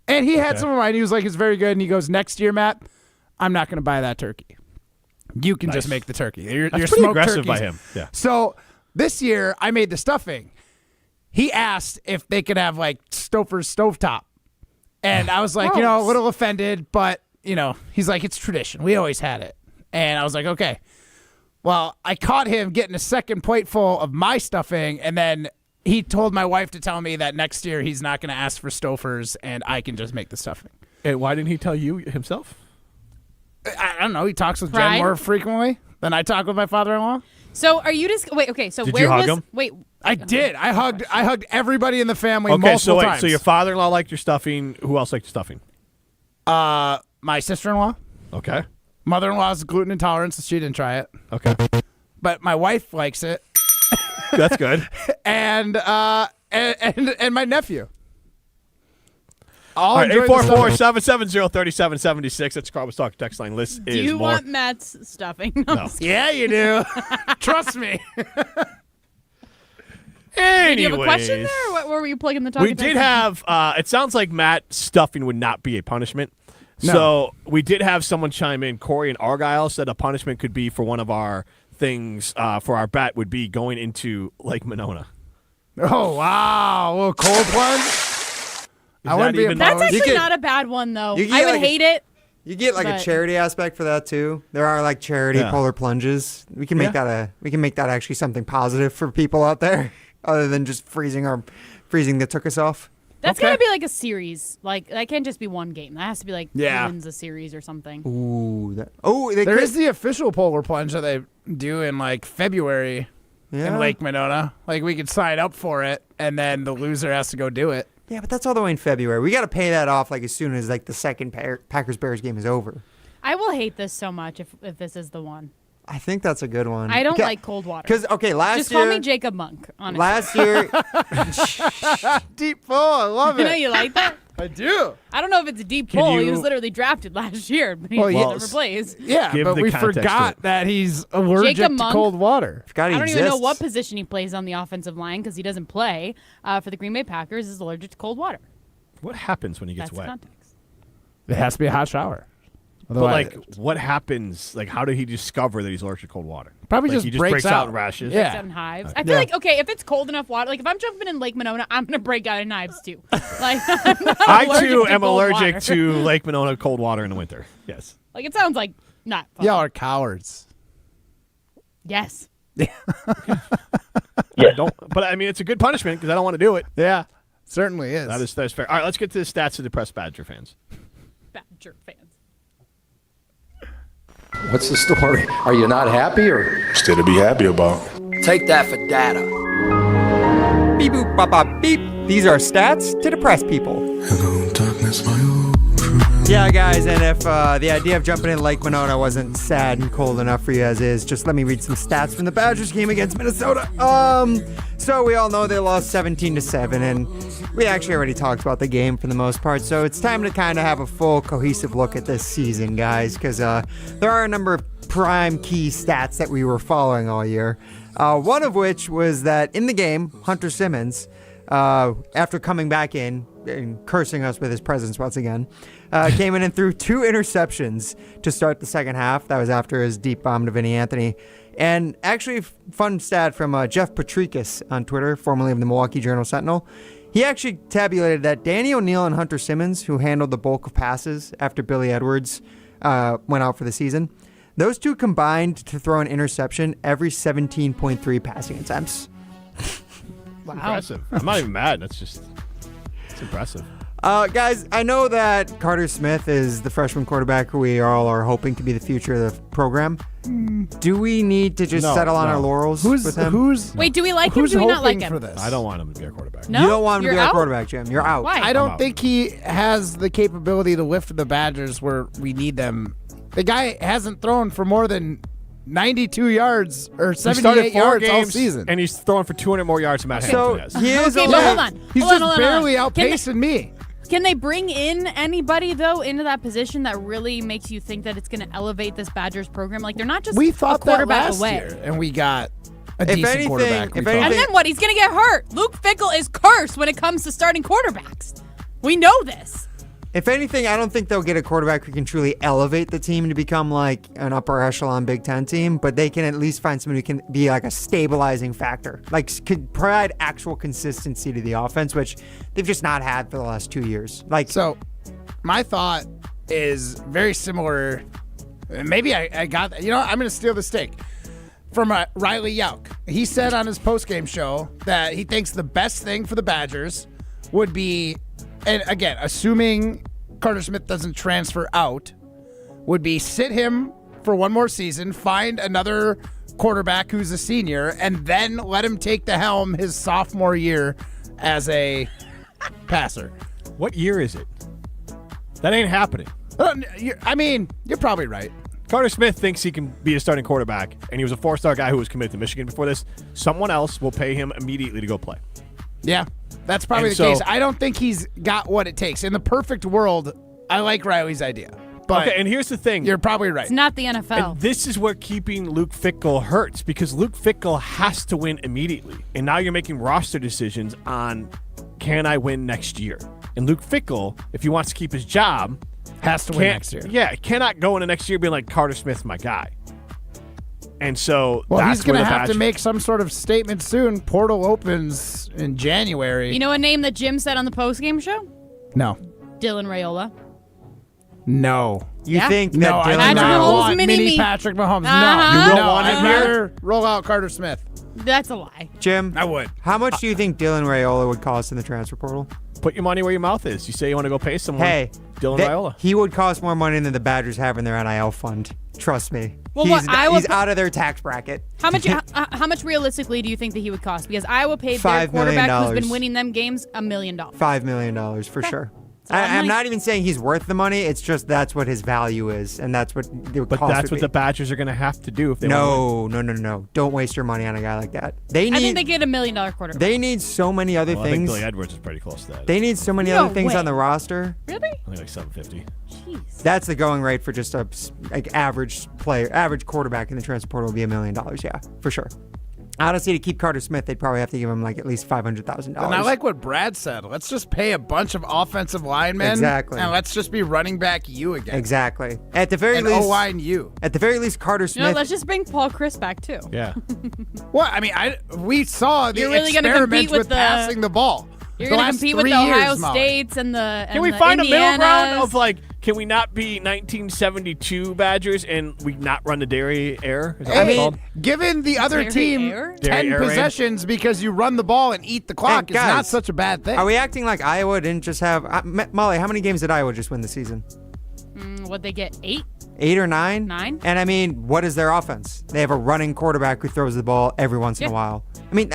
And he had some of mine. He was like, it's very good. And he goes, next year, Matt, I'm not going to buy that turkey. You can just make the turkey. You're pretty smoked aggressive turkeys. by him. Yeah. So this year I made the stuffing. He asked if they could have like Stouffer's stovetop. And I was like, a little offended, but he's like, it's tradition. We always had it. And I was like, okay. Well, I caught him getting a second plate full of my stuffing, and then he told my wife to tell me that next year he's not going to ask for Stouffer's, and I can just make the stuffing. And why didn't he tell you himself? I don't know. He talks with Jen more frequently than I talk with my father-in-law. So are you just wait? Okay, so Did where you hug was him? wait? I did. I hugged everybody in the family multiple times. So your father-in-law liked your stuffing. Who else liked your stuffing? My sister-in-law. Okay. Mother-in-law has gluten intolerance, so she didn't try it. Okay. But my wife likes it. That's good. and my nephew. All right, 844-770-3776. That's Carl's Talk text line. List Do is you more. want Matt's stuffing? No. Yeah, you do. Trust me. Anyways, Do you have a question there? Or what were you plugging the talk? we did have, it sounds like Matt stuffing would not be a punishment. No. So we did have someone chime in. Corey and Argyle said a punishment could be for one of our things for our bet would be going into Lake Monona. Oh, wow. A little cold plunge? I wouldn't be opposed. That's actually not a bad one, though. I would hate it. You get like a charity aspect for that too. There are like charity polar plunges. We can make that actually something positive for people out there, other than just freezing that took us off. That's gotta be like a series. Like that can't just be one game. That has to be like who wins a series or something. Ooh, there is the official polar plunge that they do in like February in Lake Monona. Like we could sign up for it, and then the loser has to go do it. Yeah, but that's all the way in February. We got to pay that off like as soon as like the second Packers-Bears game is over. I will hate this so much if this is the one. I think that's a good one. I don't like cold water. Because just call me Jacob Monk. Honestly. Last year, deep pull. I love it. You know you like that. I do. I don't know if it's a deep pull. He was literally drafted last year, but he never plays. Yeah, but we forgot that he's allergic to cold water. I don't even know what position he plays on the offensive line because he doesn't play for the Green Bay Packers. Is allergic to cold water. What happens when he gets That's wet? the context. It has to be a hot shower. But like, what happens? Like, how did he discover that he's allergic to cold water? Probably like, just he just breaks breaks out in rashes. Breaks out in hives. I feel like if it's cold enough water, like if I'm jumping in Lake Monona, I'm gonna break out in hives too. Like I too am allergic to Lake Monona cold water in the winter. Yes. Like it sounds like not fun. Y'all are cowards. Yes. But I mean, it's a good punishment because I don't want to do it. Yeah, certainly is. That's fair. All right, let's get to the stats of depressed Badger fans. Badger fans. What's the story? Are you not happy or? Still to be happy about. Take that for data. Beep boop bop bop beep. These are stats to depress people. Hello, darkness, my old Yeah, guys, and if the idea of jumping in Lake Monona wasn't sad and cold enough for you as is, just let me read some stats from the Badgers game against Minnesota. So we all know they lost 17-7, and we actually already talked about the game for the most part, so it's time to kind of have a full, cohesive look at this season, guys, because there are a number of prime key stats that we were following all year. One of which was that in the game, Hunter Simmons, after coming back in and cursing us with his presence once again, came in and threw 2 interceptions to start the second half. That was after his deep bomb to Vinny Anthony. And actually, fun stat from Jeff Patrikas on Twitter, formerly of the Milwaukee Journal-Sentinel. He actually tabulated that Danny O'Neal and Hunter Simmons, who handled the bulk of passes after Billy Edwards went out for the season, those two combined to throw an interception every 17.3 passing attempts. Wow. Impressive. I'm not even mad. It's impressive. Guys, I know that Carter Smith is the freshman quarterback who we all are hoping to be the future of the program. Do we need to just settle on our laurels with him? Wait, do we like him or do we not like him? For this? I don't want him to be our quarterback. No? You don't want him to be You're our out? quarterback, Jim. You're out. Why? I don't think he has the capability to lift the Badgers where we need them. The guy hasn't thrown for more than 92 yards or 78 yards all season. And he's throwing for 200 more yards than Matt Hamilton has. He is Okay, but hold on. He's Hold on, just hold on, barely hold on. outpacing me. Can they bring in anybody, though, into that position that really makes you think that it's going to elevate this Badgers program? Like, they're not just We a thought that quarterback last away. year, and we got a If decent anything- quarterback. if we And thought. then what? He's going to get hurt. Luke Fickell is cursed when it comes to starting quarterbacks. We know this. If anything, I don't think they'll get a quarterback who can truly elevate the team to become like an upper echelon Big Ten team, but they can at least find somebody who can be like a stabilizing factor, like could provide actual consistency to the offense, which they've just not had for the last 2 years. Like, So, my thought is very similar. Maybe I got, I'm going to steal the stick from Riley Yauk. He said on his postgame show that he thinks the best thing for the Badgers would be, and again, assuming Carter Smith doesn't transfer out, would be sit him for one more season, find another quarterback who's a senior, and then let him take the helm his sophomore year as a passer. What year is it? That ain't happening. You're probably right. Carter Smith thinks he can be a starting quarterback, and he was a 4-star guy who was committed to Michigan before this. Someone else will pay him immediately to go play. Yeah, that's probably the case. I don't think he's got what it takes. In the perfect world, I like Riley's idea. But okay, and here's the thing. You're probably right. It's not the NFL. And this is where keeping Luke Fickell hurts, because Luke Fickell has to win immediately. And now you're making roster decisions on, can I win next year? And Luke Fickell, if he wants to keep his job, has to win next year. Yeah, cannot go into next year being like, Carter Smith's my guy. And so he's going to have to make some sort of statement soon. Portal opens in January. You know a name that Jim said on the postgame show? No. Dylan Raiola. No. You think that No, I Dylan do not Mahomes want mini-me. mini Patrick Mahomes. Uh-huh. No. You don't want him I'd rather roll out Carter Smith. That's a lie. Jim, I would. how much do you think Dylan Raiola would cost in the transfer portal? Put your money where your mouth is. You say you want to go pay someone. Hey, Dylan Raiola. He would cost more money than the Badgers have in their NIL fund. Trust me. Well, he's out of their tax bracket. How much realistically do you think that he would cost? Because Iowa paid $5 their quarterback million. who's been winning them games $1 million. $5 million for sure. a lot of I'm money. not even saying he's worth the money. It's just that's what his value is, and that's what the But cost that's would what be. the Badgers are going to have to do if they want to win. No. Don't waste your money on a guy like that. I think they get $1 million quarterback. They need so many other Well, I think things. Billy Edwards is pretty close to that. They need so many other things on the roster. Really? I think like 750. Jeez. That's the going rate for just a average quarterback in the transfer portal would be $1 million. Yeah, for sure. Honestly, to keep Carter Smith, they'd probably have to give him like at least $500,000. And I like what Brad said. Let's just pay a bunch of offensive linemen. Exactly. And let's just be running back you again. Exactly. At the very and least, O-line you. At the very least, Carter Smith. Let's just bring Paul Chris back too. Yeah. Well, I mean, we saw the You're really gonna experiment compete with with passing the ball. You're the going to last compete with 3 the Ohio years, Molly. States and the Can we find a middle ground of like, can we not be 1972 Badgers and we not run the dairy air? Is that what it's called? Given the other Dairy team air? 10 Dairy air raid? possessions because you run the ball and eat the clock, Hey, it's not guys, such a bad thing. Are we acting like Iowa didn't just have Molly? How many games did Iowa just win this season? What they get 8? 8 or 9? 9. And I mean, what is their offense? They have a running quarterback who throws the ball every once in a while. I mean,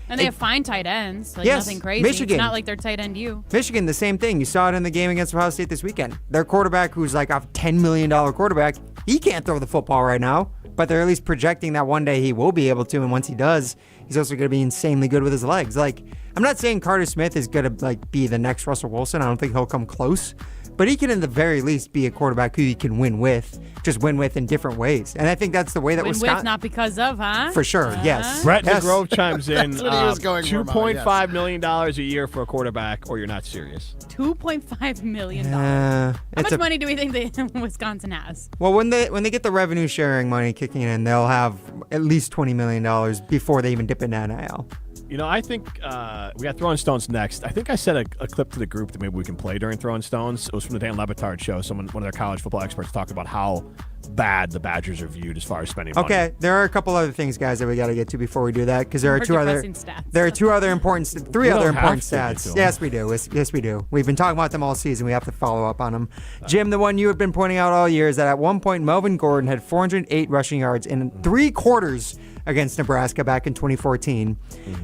And they have fine tight ends. Like Yes, nothing crazy. Michigan. It's not like they're tight end you. Michigan, the same thing. You saw it in the game against Ohio State this weekend. Their quarterback, who's like a $10 million quarterback, he can't throw the football right now, but they're at least projecting that one day he will be able to, and once he does, he's also going to be insanely good with his legs. Like, I'm not saying Carter Smith is going to like be the next Russell Wilson. I don't think he'll come close, but he can in the very least be a quarterback who you can win with, just win with in different ways. And I think that's the way that Win Wisconsin... with, not because of, huh? For sure, yes. Brett Yes. Grove chimes in That's what he was going for, Molly, yes. $2.5 million a year for a quarterback, or you're not serious. $2.5 million. How it's much money do we think Wisconsin has? Well, when they get the revenue sharing money kicking in, they'll have at least $20 million before they even dip into NIL. You know, I think we got Throwing Stones next. I think I sent a clip to the group that maybe we can play during Throwing Stones. It was from the Dan Lebitard show. One of their college football experts talked about how bad the Badgers are viewed as far as spending money. Okay, there are a couple other things, guys, that we got to get to before we do that, because there are More three other important stats. Yes, we do. Yes, we do. We've been talking about them all season. We have to follow up on them. Jim, the one you have been pointing out all year is that at one point Melvin Gordon had 408 rushing yards in 3 quarters against Nebraska back in 2014.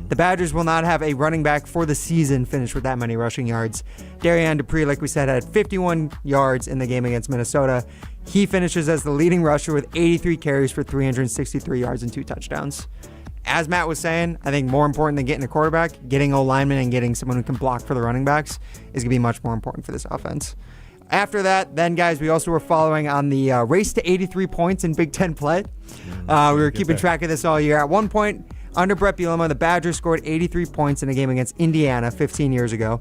The Badgers will not have a running back for the season finish with that many rushing yards. Darian Dupree, like we said, had 51 yards in the game against Minnesota. He finishes as the leading rusher with 83 carries for 363 yards and 2 touchdowns. As Matt was saying, I think more important than getting a quarterback, getting O-linemen and getting someone who can block for the running backs is going to be much more important for this offense. After that, then, guys, we also were following on the race to 83 points in Big Ten play. We were keeping track of this all year. At one point, under Brett Bielema, the Badgers scored 83 points in a game against Indiana 15 years ago.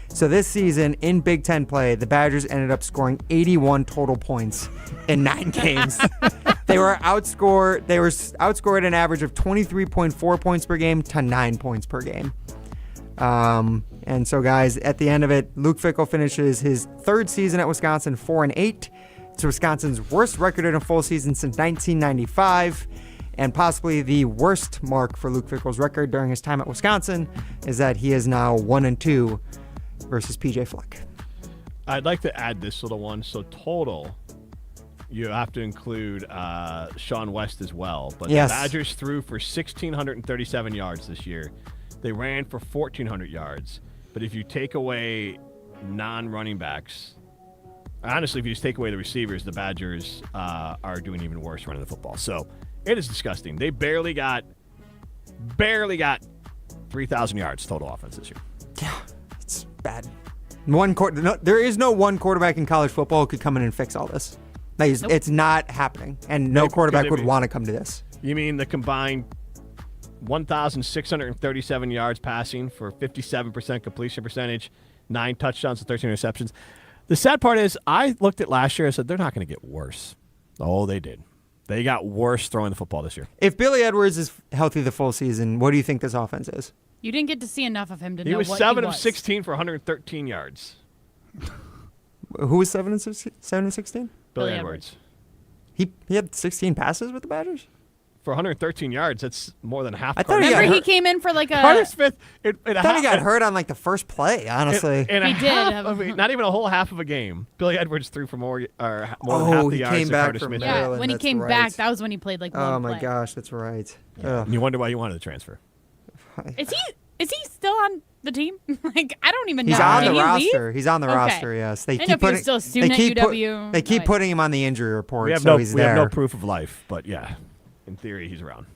So this season, in Big Ten play, the Badgers ended up scoring 81 total points in 9 games. They were outscored an average of 23.4 points per game to 9 points per game. And so, guys, at the end of it, Luke Fickell finishes his 3rd season at Wisconsin 4-8. It's Wisconsin's worst record in a full season since 1995. And possibly the worst mark for Luke Fickell's record during his time at Wisconsin is that he is now 1-2 versus PJ Fleck. I'd like to add this little one. So total, you have to include Sean West as well. But Yes. the Badgers threw for 1,637 yards this year. They ran for 1,400 yards. But if you take away non-running backs, honestly, if you just take away the receivers, the Badgers are doing even worse running the football. So it is disgusting. They barely got 3,000 yards total offense this year. Yeah, it's bad. There is no one quarterback in college football who could come in and fix all this. It's not happening, and no quarterback would want to come to this. You mean the combined 1,637 yards passing for 57% completion percentage, 9 touchdowns and 13 interceptions. The sad part is I looked at last year and said they're not going to get worse. Oh, they did. They got worse throwing the football this year. If Billy Edwards is healthy the full season, what do you think this offense is? You didn't get to see enough of him to He know was what 7 he of 16 for 113 yards. Who was 7 of 16? Billy Edwards. He had 16 passes with the Badgers? For 113 yards, that's more than half. Remember he came in for like a... Carter Smith... I thought he got hurt on like the first play, honestly. He did. Not even a whole half of a game. Billy Edwards threw for more than half the yards came than back Carter from Smith. Yeah, when he came back, that was when he played like one Oh my play. gosh, that's right. Yeah. And you wonder why you wanted to transfer. Is he still on the team? Like, I don't even know. He's on Did the he roster. leave? He's on the Okay. roster, yes. I didn't know if he was still a student at UW. They keep putting him on the injury report, We have he's there. have no proof of life, but yeah, in theory, he's around.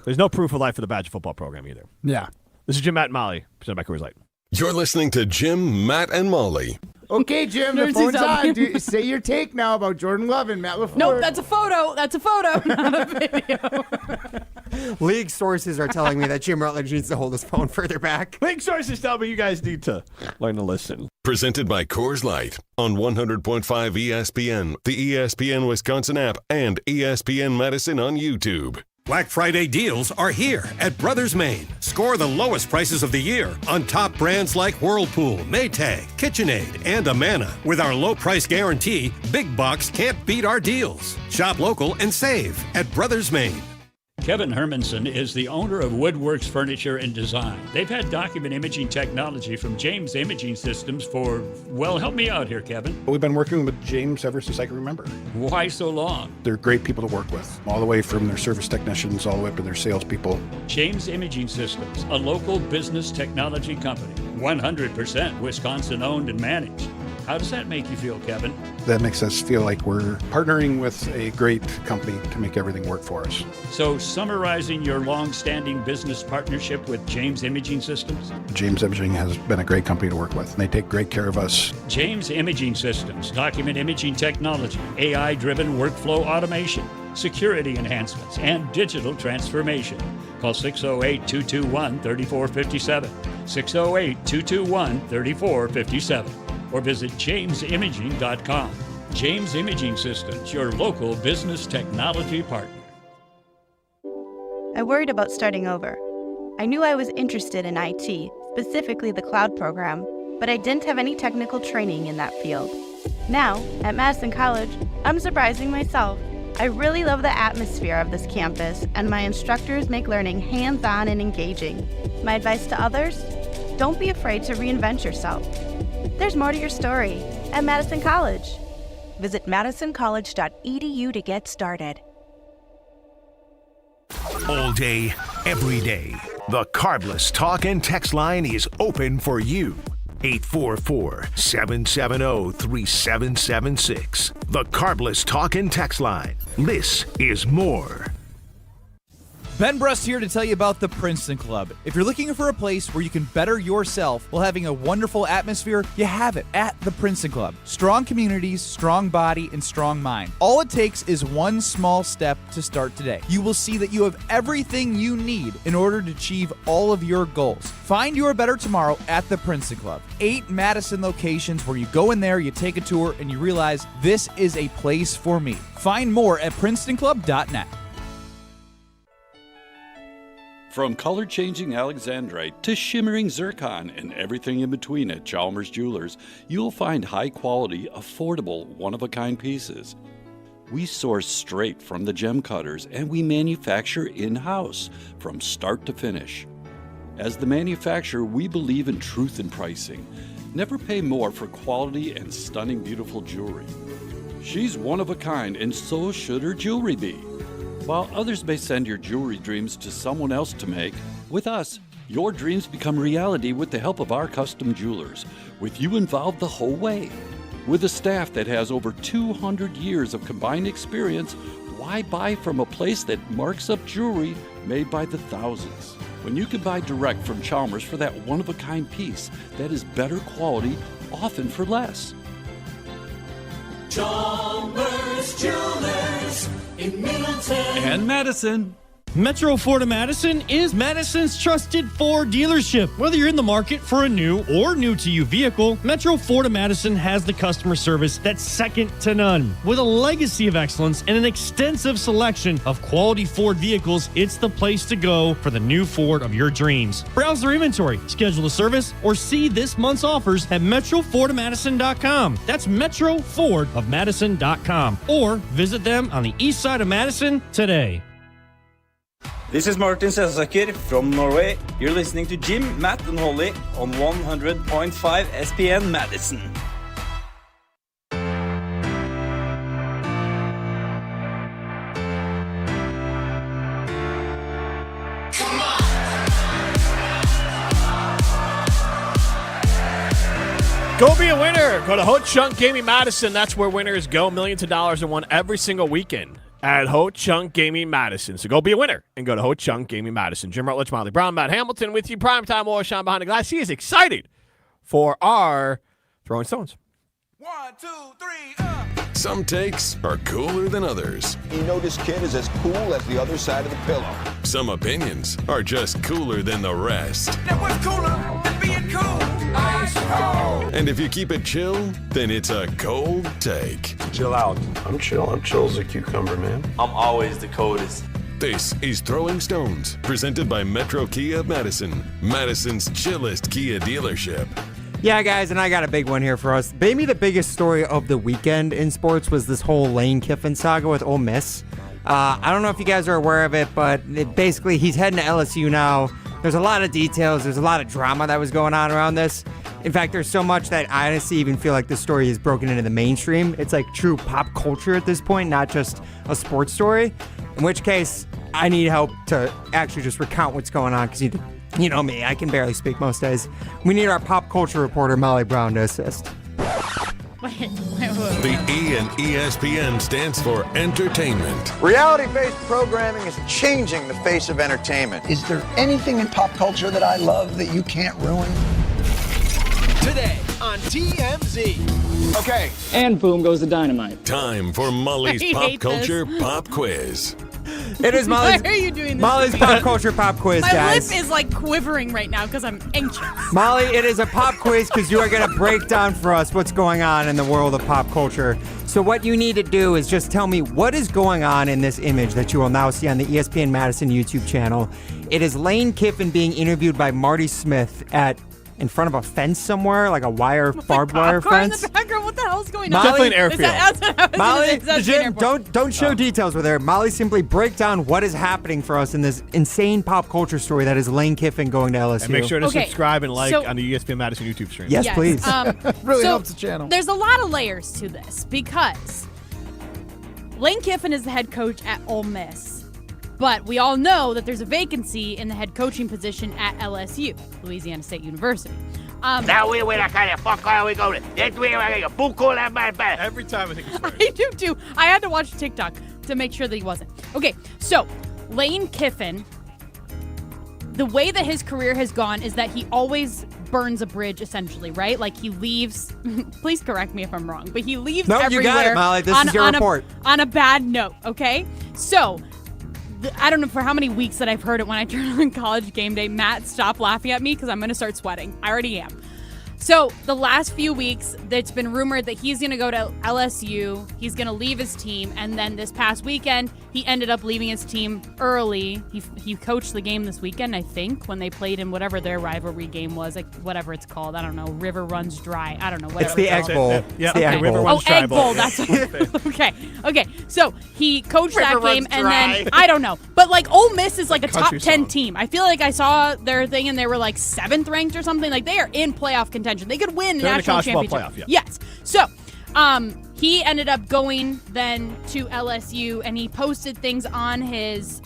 There's no proof of life for the Badger football program either. Yeah. This is Jim, Matt, and Molly, presented by Coors Light. You're listening to Jim, Matt, and Molly. Okay, Jim, the phone's on. Say your take now about Jordan Love and Matt LaFleur. Nope, that's a photo. That's a photo, not a video. League sources are telling me that Jim Rutledge needs to hold his phone further back. League sources tell me you guys need to learn to listen. Presented by Coors Light on 100.5 ESPN, the ESPN Wisconsin App, and ESPN Madison on YouTube. Black Friday deals are here at Brothers Maine. Score the lowest prices of the year on top brands like Whirlpool, Maytag, KitchenAid, and Amana. With our low price guarantee, Big Box can't beat our deals. Shop local and save at Brothers Maine. Kevin Hermanson is the owner of Woodworks Furniture and Design. They've had document imaging technology from James Imaging Systems for, well, help me out here, Kevin. We've been working with James ever since I can remember. Why so long? They're great people to work with, all the way from their service technicians all the way up to their salespeople. James Imaging Systems, a local business technology company, 100% Wisconsin-owned and managed. How does that make you feel, Kevin? That makes us feel like we're partnering with a great company to make everything work for us. So, summarizing your long-standing business partnership with James Imaging Systems? James Imaging has been a great company to work with, and they take great care of us. James Imaging Systems, document imaging technology, AI-driven workflow automation, security enhancements, and digital transformation. Call 608-221-3457, 608-221-3457, or visit jamesimaging.com. James Imaging Systems, your local business technology partner. I worried about starting over. I knew I was interested in IT, specifically the cloud program, but I didn't have any technical training in that field. Now, at Madison College, I'm surprising myself. I really love the atmosphere of this campus, and my instructors make learning hands-on and engaging. My advice to others? Don't be afraid to reinvent yourself. There's more to your story at Madison College. Visit madisoncollege.edu to get started. All day, every day, the Carbless Talk and Text line is open for you. 844-770-3776. The Carbless Talk and Text line. This is more. Ben Brust here to tell you about the Princeton Club. If you're looking for a place where you can better yourself while having a wonderful atmosphere, you have it at the Princeton Club. Strong communities, strong body, and strong mind. All it takes is one small step to start today. You will see that you have everything you need in order to achieve all of your goals. Find your better tomorrow at the Princeton Club. 8 Madison locations where you go in there, you take a tour, and you realize this is a place for me. Find more at PrincetonClub.net. From color-changing alexandrite to shimmering zircon and everything in between at Chalmers Jewelers, you'll find high-quality, affordable, one-of-a-kind pieces. We source straight from the gem cutters, and we manufacture in-house from start to finish. As the manufacturer, we believe in truth in pricing. Never pay more for quality and stunning, beautiful jewelry. She's one of a kind, and so should her jewelry be. While others may send your jewelry dreams to someone else to make, with us, your dreams become reality with the help of our custom jewelers, with you involved the whole way. With a staff that has over 200 years of combined experience, why buy from a place that marks up jewelry made by the thousands? When you can buy direct from Chalmers for that one-of-a-kind piece that is better quality, often for less. Chalmers Jewelers in Middleton And Madison. Metro Ford of Madison is Madison's trusted Ford dealership. Whether you're in the market for a new or new-to-you vehicle, Metro Ford of Madison has the customer service that's second to none. With a legacy of excellence and an extensive selection of quality Ford vehicles, it's the place to go for the new Ford of your dreams. Browse their inventory, schedule a service, or see this month's offers at metrofordofmadison.com. That's metrofordofmadison.com. Or visit them on the east side of Madison today. This is Martin Selsaker from Norway. You're listening to Jim, Matt, and Holly on 100.5 ESPN Madison. Go be a winner. Go to Ho Chunk Gaming Madison. That's where winners go. Millions of dollars are won every single weekend at Ho Chunk Gaming Madison. So go be a winner and go to Ho Chunk Gaming Madison. Jim Rutledge, Molly Brown, Matt Hamilton with you. Primetime War, Sean behind the glass. He is excited for our Throwing Stones. 1, 2, 3, Some takes are cooler than others. You know this kid is as cool as the other side of the pillow. Some opinions are just cooler than the rest. Now what's cooler than being cool? Ice cold. And if you keep it chill, then it's a cold take. Chill out. I'm chill. I'm chill as a cucumber, man. I'm always the coldest. This is Throwing Stones, presented by Metro Kia of Madison, Madison's chillest Kia dealership. Yeah, guys, and I got a big one here for us. Maybe the biggest story of the weekend in sports was this whole Lane Kiffin saga with Ole Miss. I don't know if you guys are aware of it, but basically he's heading to LSU now. There's a lot of details. There's a lot of drama that was going on around this. In fact, there's so much that I honestly even feel like the story is broken into the mainstream. It's like true pop culture at this point, not just a sports story. In which case, I need help to actually just recount what's going on because you know me, I can barely speak most days. We need our pop culture reporter, Molly Brown, to assist. The E in ESPN stands for entertainment. Reality-based programming is changing the face of entertainment. Is there anything in pop culture that I love that you can't ruin? Today on TMZ. Okay. And boom goes the dynamite. Time for Molly's I Pop hate Culture this. Pop Quiz. It is Molly's, Why are you doing this? Molly's to me? pop culture pop quiz, My guys. lip is like quivering right now because I'm anxious. Molly, it is a pop quiz because you are going to break down for us what's going on in the world of pop culture. So what you need to do is just tell me what is going on in this image that you will now see on the ESPN Madison YouTube channel. It is Lane Kiffin being interviewed by Marty Smith in front of a fence somewhere, like a barbed wire fence. In the background, what the hell's going on? Definitely an airfield. That's what I was Molly, gonna say. That's an Jim, airport. don't show details with her. Molly, simply break down what is happening for us in this insane pop culture story that is Lane Kiffin going to LSU. And make sure to Okay, subscribe and like so- on the ESPN Madison YouTube stream. Yes, please. Really so helps the channel. There's a lot of layers to this because Lane Kiffin is the head coach at Ole Miss. But we all know that there's a vacancy in the head coaching position at LSU, Louisiana State University. Now we win a kind of fuck all we go to. Every time I think it's I do too. I had to watch TikTok to make sure that he wasn't. Okay, so Lane Kiffin, the way that his career has gone is that he always burns a bridge, essentially, right? Like he leaves, please correct me if I'm wrong, but he leaves No, everywhere you got it, Molly. This is your report. on a bad note, okay? So, I don't know for how many weeks that I've heard it when I turn on College Game Day. Matt, stop laughing at me because I'm going to start sweating. I already am. So the last few weeks, it's been rumored that he's going to go to LSU. He's going to leave his team. And then this past weekend, he ended up leaving his team early. He coached the game this weekend, I think, when they played in whatever their rivalry game was, like whatever it's called. I don't know. River Runs Dry. I don't know. Whatever It's the Egg Bowl. Yeah, It's the Egg Bowl. Oh, Egg Bowl. That's okay. Okay. So he coached that game, and then I don't know, but like Ole Miss is like a top Country 10 song. team. I feel like I saw their thing, and they were like 7th ranked or something. Like they are in playoff contention. They could win a They're in the national college football championship. playoff, yeah. Yes. So, he ended up going then to LSU, and he posted things on his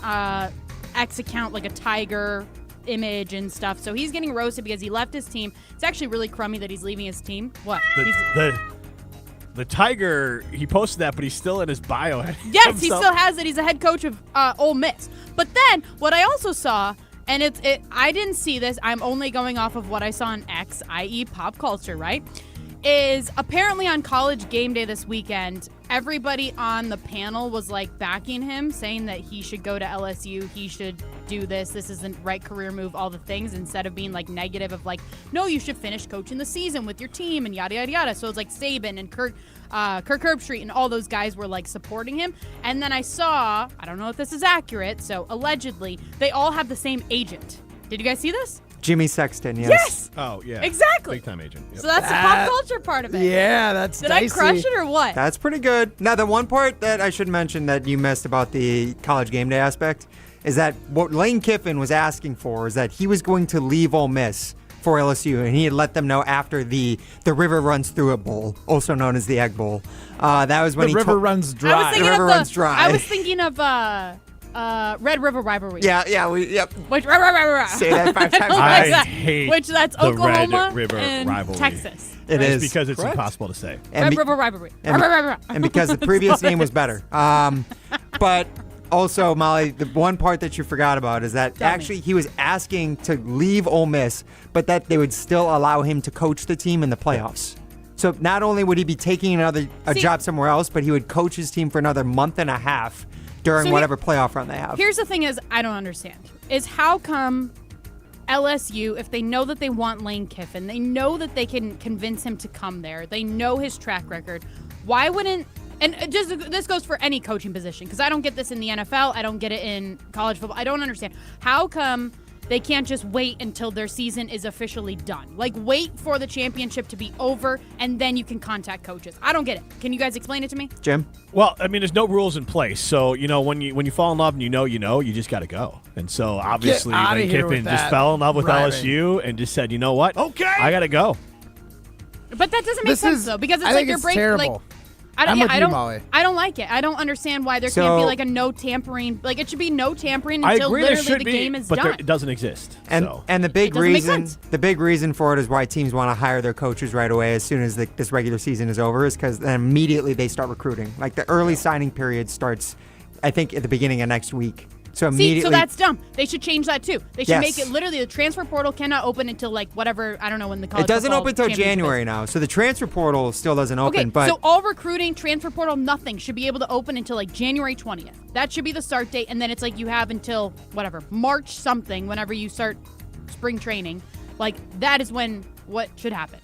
X account, like a tiger image and stuff. So he's getting roasted because he left his team. It's actually really crummy that he's leaving his team. What? The Tiger, he posted that, but he's still in his bio. Yes, he still has it. He's a head coach of Ole Miss. But then what I also saw, and I didn't see this, I'm only going off of what I saw on X, i.e. pop culture, right? Is apparently on College Game Day this weekend, everybody on the panel was like backing him, saying that he should go to LSU, he should do this is the right career move, all the things, instead of being like negative of like, no, you should finish coaching the season with your team and yada yada yada. So it's like Saban and Kirk Herbstreit and all those guys were like supporting him. And then I saw, I don't know if this is accurate, so allegedly they all have the same agent. Did you guys see this? Jimmy Sexton, yes. Yes! Oh, yeah. Exactly. Big time agent. Yep. So that's the pop culture part of it. Yeah, that's Did dicey. I crush it or what? That's pretty good. Now, the one part that I should mention that you missed about the College Game Day aspect is that what Lane Kiffin was asking for is that he was going to leave Ole Miss for LSU, and he had let them know after the River Runs Through It Bowl, also known as the Egg Bowl. That was when the river runs dry. The river runs dry. I was thinking of Red River Rivalry. Yep. Which Say that 5 times. I hate which that's the Oklahoma Red River and Rivalry. Texas. It is because it's correct. impossible to say. Red River Rivalry. And because the previous name was better. But also, Molly, the one part that you forgot about is that actually he was asking to leave Ole Miss, but that they would still allow him to coach the team in the playoffs. So not only would he be taking a job somewhere else, but he would coach his team for another month and a half during whatever playoff run they have. Here's the thing is I don't understand. Is how come LSU, if they know that they want Lane Kiffin, they know that they can convince him to come there, they know his track record, why wouldn't, and just this goes for any coaching position, because I don't get this in the NFL, I don't get it in college football, I don't understand. How come they can't just wait until their season is officially done? Like, wait for the championship to be over, and then you can contact coaches. I don't get it. Can you guys explain it to me? Jim? Well, I mean, there's no rules in place. So, when you fall in love and you just got to go. And so, obviously, Lane Kiffin just fell in love with LSU and just said, you know what? Okay. I got to go. But that doesn't make sense, though, because it's like you're breaking. Terrible. Like, I don't like it. I don't understand why there can't be like a no tampering. Like, it should be no tampering until literally the game is done. But it doesn't exist. And the big reason for it is why teams want to hire their coaches right away as soon as this regular season is over is because then immediately they start recruiting. Like the early signing period starts, I think, at the beginning of next week. So immediately. So that's dumb. They should change that too. They should make it literally the transfer portal cannot open until like whatever, I don't know when the college. It doesn't open until January now. So the transfer portal still doesn't open. Okay, but so all recruiting, transfer portal, nothing should be able to open until like January 20th. That should be the start date, and then it's like you have until whatever March something whenever you start spring training. Like that is when what should happen.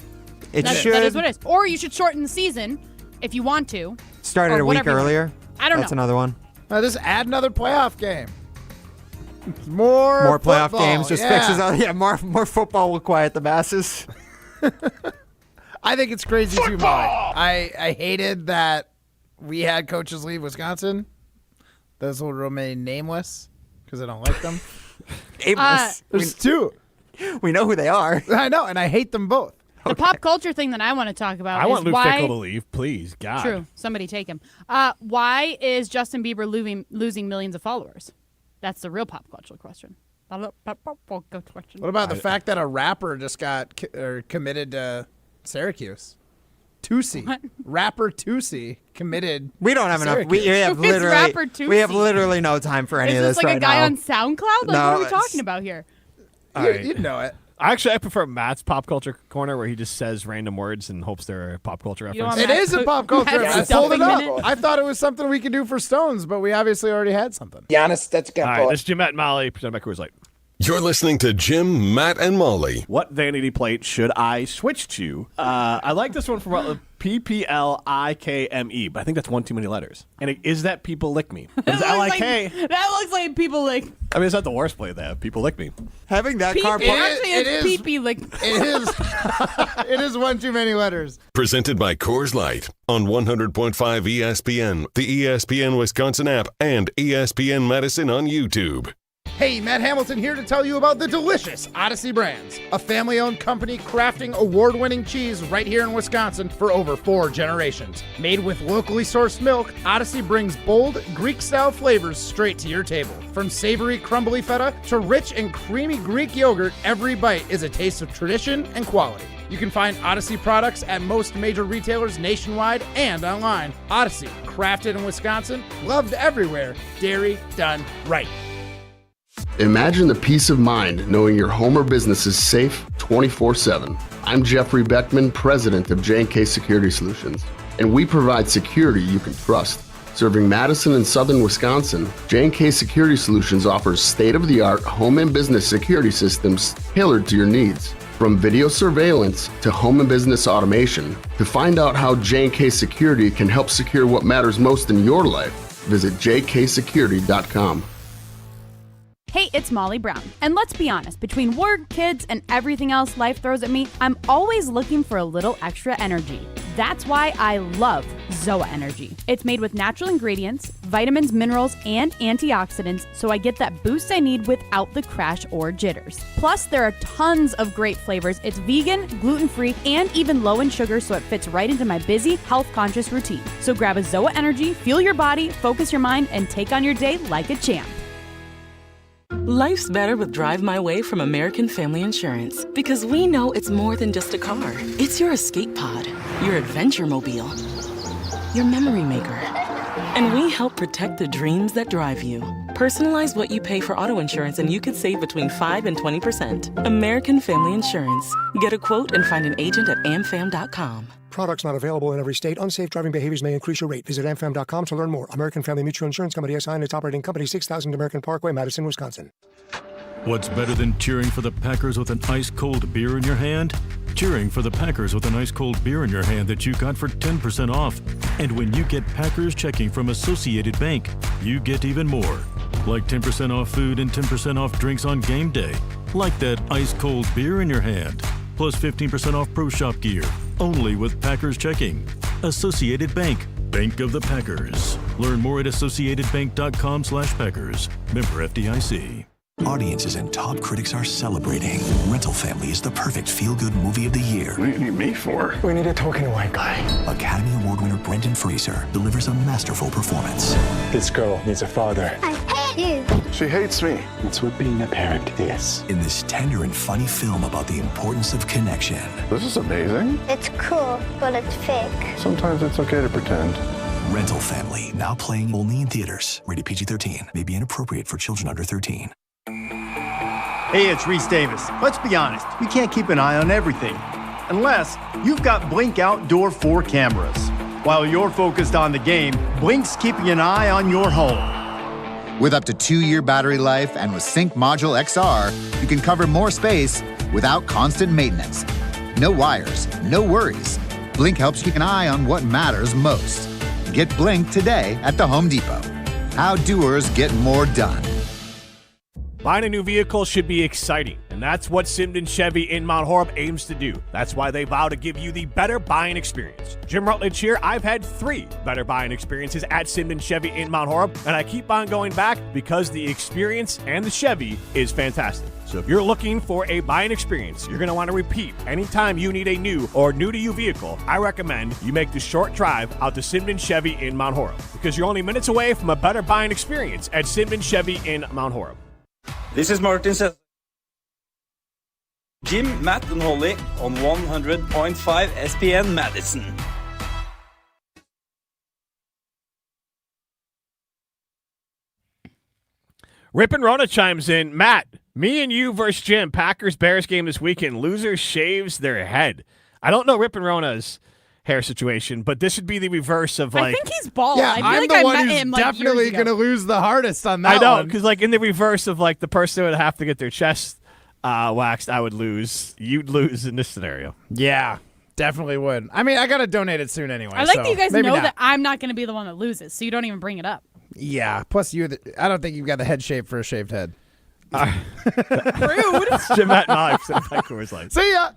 That is what it is. Or you should shorten the season if you want to. Start it a week earlier. I don't know. That's another one. Just add another playoff game. More playoff football. games just fixes out. Yeah, more football will quiet the masses. I think it's crazy too, Molly. I hated that we had coaches leave Wisconsin. Those will remain nameless because I don't like them. Nameless. There's two. We know who they are. I know, and I hate them both. The pop culture thing that I want to talk about I is want Luke why... Fickell to leave, please. God. True. Somebody take him. Why is Justin Bieber losing millions of followers? That's the real pop culture question. What about the fact that a rapper just got committed to Syracuse? Tusi. Rapper Tusi committed. We don't have enough. We have literally no time for any of this right now. Is this like a guy on SoundCloud? Like, no, what are we talking about here? You'd know it. Actually, I prefer Matt's pop culture corner where he just says random words and hopes they're a pop culture reference. It is a pop culture. I pulled it up. I thought it was something we could do for Stones, but we obviously already had something. Giannis, that's good. All right, this is Jim, Matt, and Molly, presented by Coors Light. You're listening to Jim, Matt, and Molly. What vanity plate should I switch to? I like this one from PPLIKME, but I think that's one too many letters. And is that People Lick Me? It's L-I-K. That looks like People Lick. I mean, it's not the worst play they have. People Lick Me. Having that car... It's Pee-Pee Lick. It is. It is one too many letters. Presented by Coors Light on 100.5 ESPN, the ESPN Wisconsin App, and ESPN Madison on YouTube. Hey, Matt Hamilton here to tell you about the delicious Odyssey Brands, a family-owned company crafting award-winning cheese right here in Wisconsin for over 4 generations. Made with locally sourced milk, Odyssey brings bold, Greek-style flavors straight to your table. From savory, crumbly feta to rich and creamy Greek yogurt, every bite is a taste of tradition and quality. You can find Odyssey products at most major retailers nationwide and online. Odyssey, crafted in Wisconsin, loved everywhere, dairy done right. Imagine the peace of mind knowing your home or business is safe 24/7. I'm Jeffrey Beckman, president of J&K Security Solutions, and we provide security you can trust. Serving Madison and southern Wisconsin, J&K Security Solutions offers state-of-the-art home and business security systems tailored to your needs. From video surveillance to home and business automation, to find out how J&K Security can help secure what matters most in your life, visit jksecurity.com. Hey, it's Molly Brown. And let's be honest, between work, kids, and everything else life throws at me, I'm always looking for a little extra energy. That's why I love ZOA Energy. It's made with natural ingredients, vitamins, minerals, and antioxidants, so I get that boost I need without the crash or jitters. Plus, there are tons of great flavors. It's vegan, gluten-free, and even low in sugar, so it fits right into my busy, health-conscious routine. So grab a ZOA Energy, fuel your body, focus your mind, and take on your day like a champ. Life's better with Drive My Way from American Family Insurance, because we know it's more than just a car. It's your escape pod, your adventure mobile, your memory maker. And we help protect the dreams that drive you. Personalize what you pay for auto insurance and you could save between 5 and 20%. American Family Insurance. Get a quote and find an agent at amfam.com. Products not available in every state. Unsafe driving behaviors may increase your rate. Visit amfam.com to learn more. American Family Mutual Insurance Company SI and its operating company, 6000 American Parkway, Madison, Wisconsin. What's better than cheering for the Packers with an ice-cold beer in your hand? Cheering for the Packers with an ice-cold beer in your hand that you got for 10% off. And when you get Packers checking from Associated Bank, you get even more. Like 10% off food and 10% off drinks on game day. Like that ice-cold beer in your hand. Plus 15% off Pro Shop gear. Only with Packers checking. Associated Bank. Bank of the Packers. Learn more at associatedbank.com/Packers. Member FDIC. Audiences and top critics are celebrating. Rental Family is the perfect feel-good movie of the year. What do you need me for? We need a token white guy. Academy Award winner Brendan Fraser delivers a masterful performance. This girl needs a father. I hate you. She hates me. That's what being a parent is. In this tender and funny film about the importance of connection. This is amazing. It's cool, but it's fake. Sometimes it's okay to pretend. Rental Family, now playing only in theaters. Rated PG-13. May be inappropriate for children under 13. Hey, it's Reese Davis. Let's be honest, you can't keep an eye on everything. Unless you've got Blink Outdoor 4 cameras. While you're focused on the game, Blink's keeping an eye on your home. With up to 2-year battery life and with Sync Module XR, you can cover more space without constant maintenance. No wires, no worries. Blink helps keep an eye on what matters most. Get Blink today at the Home Depot. How doers get more done. Buying a new vehicle should be exciting, and that's what Simden Chevy in Mount Horeb aims to do. That's why they vow to give you the better buying experience. Jim Rutledge here. I've had 3 better buying experiences at Simden Chevy in Mount Horeb, and I keep on going back because the experience and the Chevy is fantastic. So if you're looking for a buying experience you're going to want to repeat anytime you need a new or new-to-you vehicle, I recommend you make the short drive out to Simden Chevy in Mount Horeb, because you're only minutes away from a better buying experience at Simden Chevy in Mount Horeb. This is Martin says Jim, Matt, and Holly on 100.5 ESPN Madison. Rip and Rona chimes in. Matt, me and you versus Jim. Packers-Bears game this weekend. Loser shaves their head. I don't know Rip and Rona's hair situation, but this would be the reverse of like. I think he's bald. Yeah, I feel I'm like the I one met who's him, like, definitely years ago. going to lose the hardest on that I know, one. because like in the reverse of like the person who would have to get their chest waxed, I would lose. You'd lose in this scenario. Yeah, definitely would. I mean, I got to donate it soon anyway. I like so that you guys maybe know not. that I'm not going to be the one that loses, so you don't even bring it up. Yeah, plus I don't think you've got the head shape for a shaved head. Rude. Jim, Matt, and Molly, presented by Coors Light. See ya.